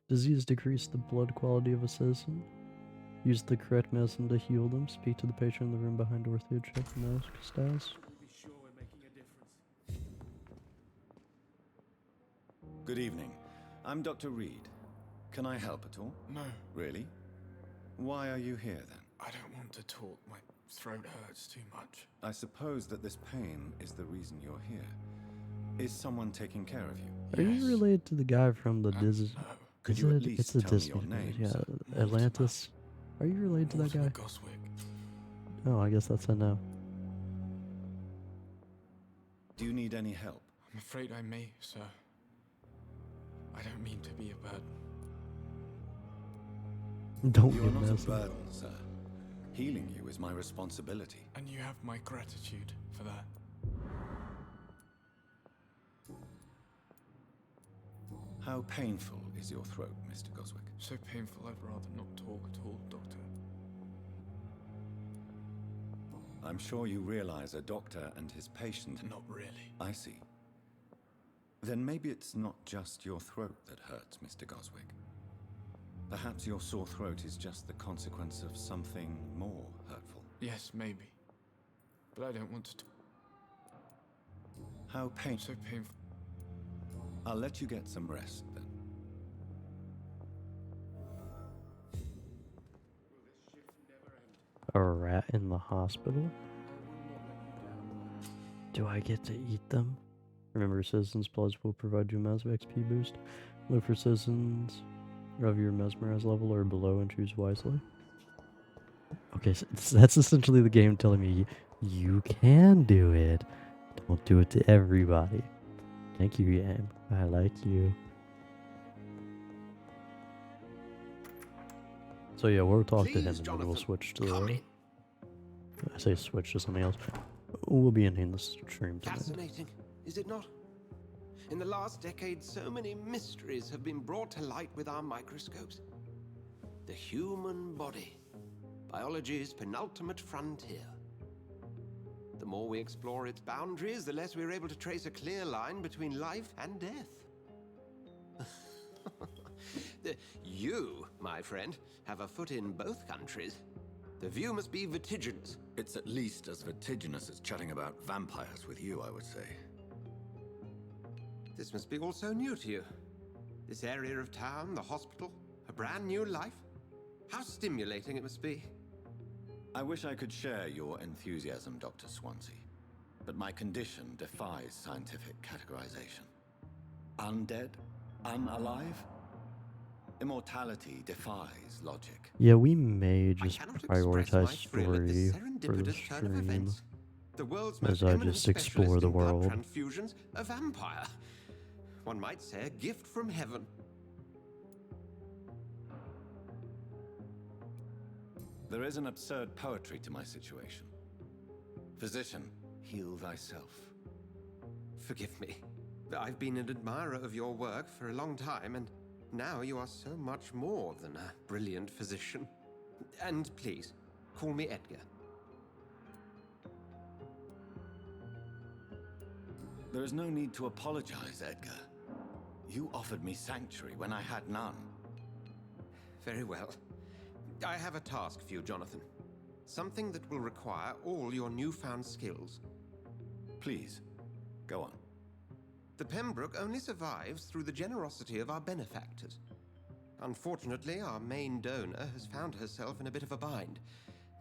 Disease decrease the blood quality of a citizen. Use the correct medicine to heal them. Speak to the patient in the room behind Dorothea. Check the medical status. Good evening. I'm Dr. Reed. Can I help at all? No. Really? Why are you here then? I don't want to talk. My throat hurts too much. I suppose that this pain is the reason you're here. Is someone taking care of you? Are you related to the guy from the Disney? No. Could you at least it's a tell me Disney your movie, name, yeah, sir? Atlantis. Are you related to that guy? Oh, I guess that's a no. Do you need any help? I'm afraid I may, sir. I don't mean to be a burden. Don't You're get not a messy. burden, sir. Healing you is my responsibility. And you have my gratitude for that. How painful is your throat, Mr. Goswick? So painful I'd rather not talk at all, Doctor. I'm sure you realize a doctor and his patient... Not really. I see. Then maybe it's not just your throat that hurts, Mr. Goswick. Perhaps your sore throat is just the consequence of something more hurtful. Yes, maybe. But I don't want to... How So painful. I'll let you get some rest, then. A rat in the hospital? Do I get to eat them? Remember, citizens' bloods will provide you a massive XP boost. Look for citizens of your mesmerized level or below and choose wisely. Okay, so that's essentially the game telling me you can do it. Don't do it to everybody. Thank you, game. I like you. So yeah, we'll talk to him and then we'll switch to I say switch to something else. We'll be ending the stream tonight. Fascinating, is it not? In the last decade, so many mysteries have been brought to light with our microscopes. The human body, biology's penultimate frontier. The more we explore its boundaries, the less we're able to trace a clear line between life and death. You, my friend, have a foot in both countries. The view must be vertiginous. It's at least as vertiginous as chatting about vampires with you, I would say. This must be all so new to you. This area of town, the hospital, a brand new life. How stimulating it must be. I wish I could share your enthusiasm, Dr. Swansea, but my condition defies scientific categorization. Undead? Unalive? Immortality defies logic. Yeah, we may just prioritize story for the stream The world's as most I eminent just explore specialist the in blood world. transfusions, a vampire. One might say a gift from heaven. There is an absurd poetry to my situation. Physician, heal thyself. Forgive me. I've been an admirer of your work for a long time, and now you are so much more than a brilliant physician. And please, call me Edgar. There is no need to apologize, Edgar. You offered me sanctuary when I had none. Very well. I have a task for you, Jonathan. Something that will require all your newfound skills. Please, go on. The Pembroke only survives through the generosity of our benefactors. Unfortunately, our main donor has found herself in a bit of a bind.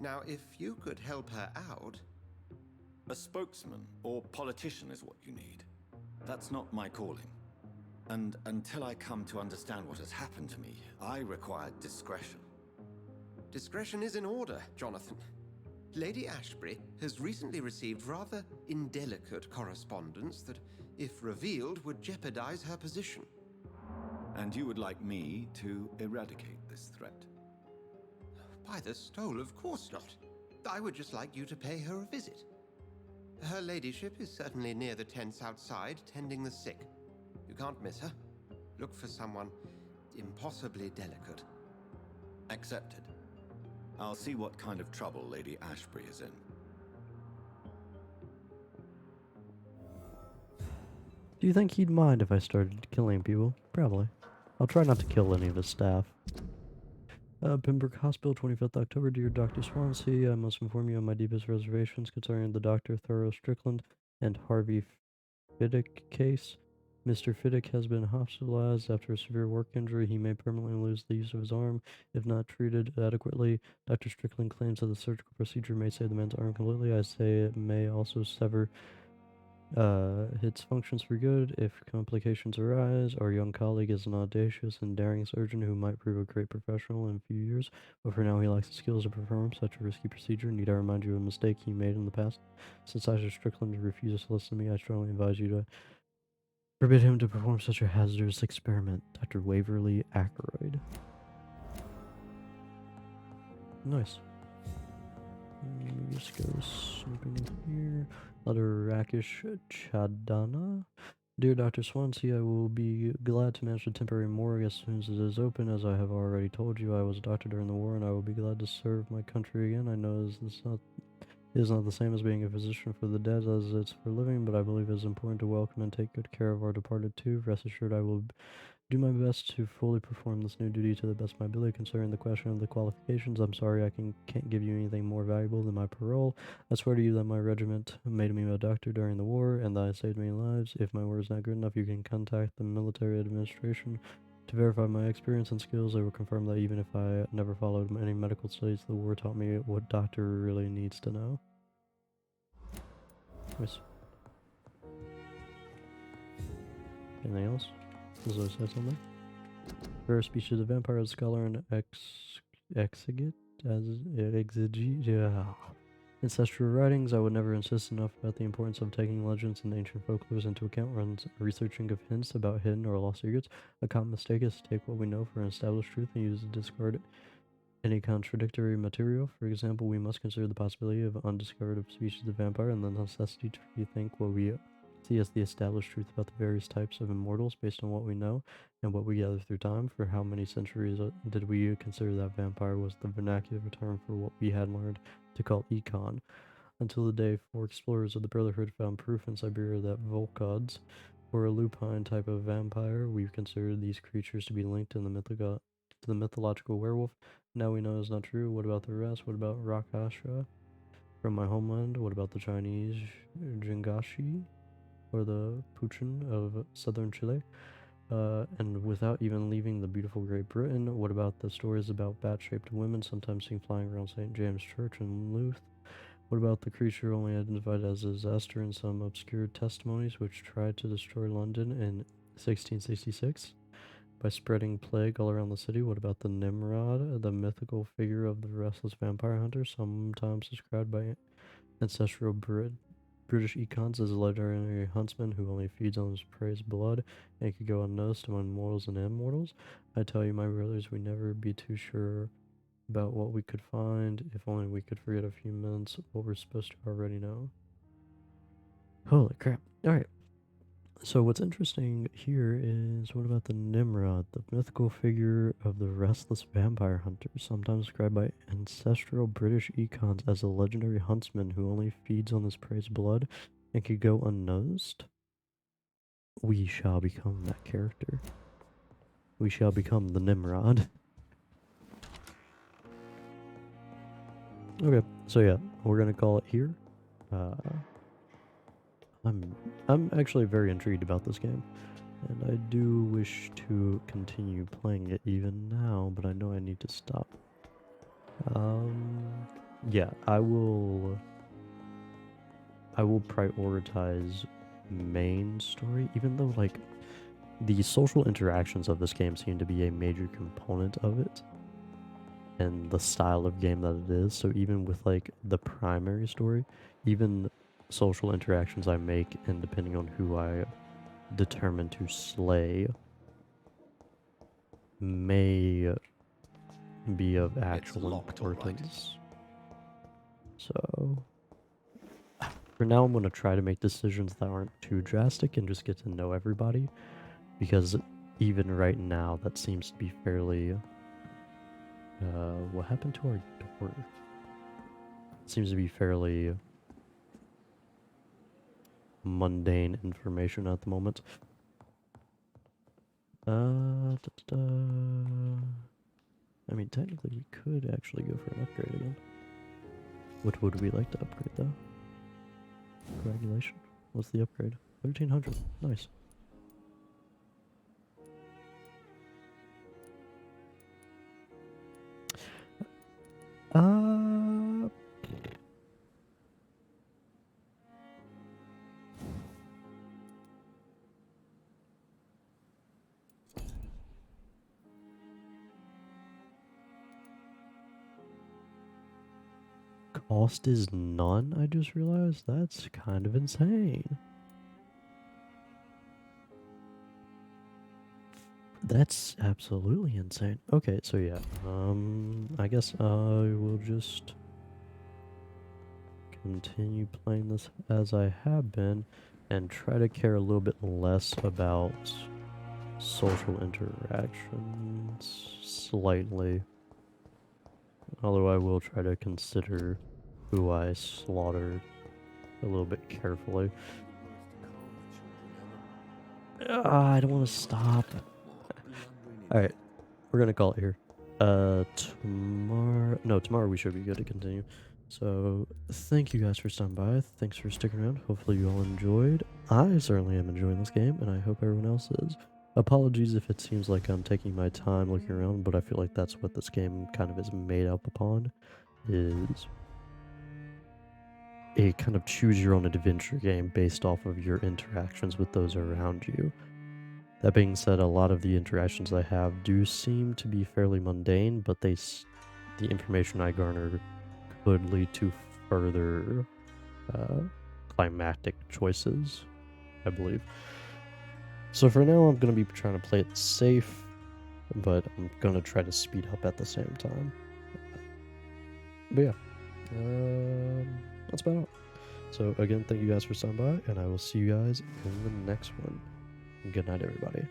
Now, if you could help her out... A spokesman or politician is what you need. That's not my calling. And until I come to understand what has happened to me, I require discretion. Discretion is in order, Jonathan. Lady Ashbury has recently received rather indelicate correspondence that, if revealed, would jeopardize her position. And you would like me to eradicate this threat? By the stole, of course not. I would just like you to pay her a visit. Her ladyship is certainly near the tents outside, tending the sick. You can't miss her. Look for someone impossibly delicate. Accepted. I'll see what kind of trouble Lady Ashbury is in. Do you think he'd mind if I started killing people? Probably. I'll try not to kill any of his staff. Pembroke Hospital, 25th October. Dear Dr. Swansea, I must inform you of my deepest reservations concerning the Dr. Thorough Strickland and Harvey Fiddick case. Mr. Fiddick has been hospitalized after a severe work injury. He may permanently lose the use of his arm if not treated adequately. Dr. Strickland claims that the surgical procedure may save the man's arm completely. I say it may also sever its functions for good if complications arise. Our young colleague is an audacious and daring surgeon who might prove a great professional in a few years, but for now he lacks the skills to perform such a risky procedure. Need I remind you of a mistake he made in the past? Since Dr. Strickland refuses to listen to me, I strongly advise you to forbid him to perform such a hazardous experiment. Dr. Waverly Ackroyd. Nice. Let me just go snooping in here. Letter Rakesh Chadana. Dear Dr. Swansea, I will be glad to manage the temporary morgue as soon as it is open. As I have already told you, I was a doctor during the war, and I will be glad to serve my country again. I know it is not the same as being a physician for the dead as it's for living, but I believe it is important to welcome and take good care of our departed too. Rest assured, I will do my best to fully perform this new duty to the best of my ability. Concerning the question of the qualifications, I'm sorry I can't give you anything more valuable than my parole. I swear to you that my regiment made me a doctor during the war, and that I saved many lives. If my word is not good enough, you can contact the military administration to verify my experience and skills. They will confirm that even if I never followed any medical studies, the war taught me what doctor really needs to know. Nice. Anything else? As I said something. Rare species of vampire, scholar, and exegete. as ancestral writings. I would never insist enough about the importance of taking legends and ancient folklore into account when researching of hints about hidden or lost secrets. A common mistake is to take what we know for an established truth and use it to discard any contradictory material. For example, we must consider the possibility of undiscovered species of vampire and the necessity to rethink what we see as the established truth about the various types of immortals based on what we know and what we gather through time. For how many centuries did we consider that vampire was the vernacular term for what we had learned to call econ? Until the day four explorers of the Brotherhood found proof in Siberia that Volkods were a lupine type of vampire, we considered these creatures to be linked in to the mythological werewolf. Now we know it's not true. What about the rest? What about Rakasha from my homeland? What about the Chinese Jingashi or the Puchin of southern Chile? And without even leaving the beautiful Great Britain, what about the stories about bat-shaped women sometimes seen flying around St. James Church in Louth? What about the creature only identified as a disaster in some obscure testimonies which tried to destroy London in 1666? By spreading plague all around the city. What about the Nimrod, the mythical figure of the restless vampire hunter, sometimes described by ancestral British econs as a legendary huntsman who only feeds on his prey's blood and could go unnoticed among mortals and immortals? I tell you, my brothers, we'd never be too sure about what we could find. If only we could forget a few minutes what we're supposed to already know. Holy crap. Alright. So what's interesting here is, what about the Nimrod, the mythical figure of the restless vampire hunter, sometimes described by ancestral British econs as a legendary huntsman who only feeds on his prey's blood and could go unnoticed? We shall become that character. We shall become the Nimrod. Okay, so yeah, we're gonna call it here. I'm actually very intrigued about this game, and I do wish to continue playing it even now, but I know I need to stop. Yeah, I will prioritize main story, even though, like, the social interactions of this game seem to be a major component of it, and the style of game that it is. So even with, like, the primary story, even social interactions I make, and depending on who I determine to slay, may be of actual importance. So for now, I'm going to try to make decisions that aren't too drastic and just get to know everybody, because even right now that seems to be fairly what happened to our door? Seems to be fairly mundane information at the moment. I mean, technically we could actually go for an upgrade again. What would we like to upgrade though? Coagulation? What's the upgrade? 1300. Nice. Cost is none, I just realized. That's kind of insane. That's absolutely insane. Okay, so yeah, I guess I will just continue playing this as I have been and try to care a little bit less about social interactions slightly. Although I will try to consider who I slaughtered a little bit carefully. I don't want to stop. Alright, we're gonna call it here. Tomorrow we should be good to continue. So, thank you guys for stopping by. Thanks for sticking around. Hopefully you all enjoyed. I certainly am enjoying this game, and I hope everyone else is. Apologies if it seems like I'm taking my time looking around, but I feel like that's what this game kind of is made up upon, is a kind of choose-your-own-adventure game based off of your interactions with those around you. That being said, a lot of the interactions I have do seem to be fairly mundane, but they the information I garner could lead to further climactic choices, I believe. So for now, I'm going to be trying to play it safe, but I'm going to try to speed up at the same time. But yeah, that's about it. So again, thank you guys for stopping by, and I will see you guys in the next one. Good night, everybody.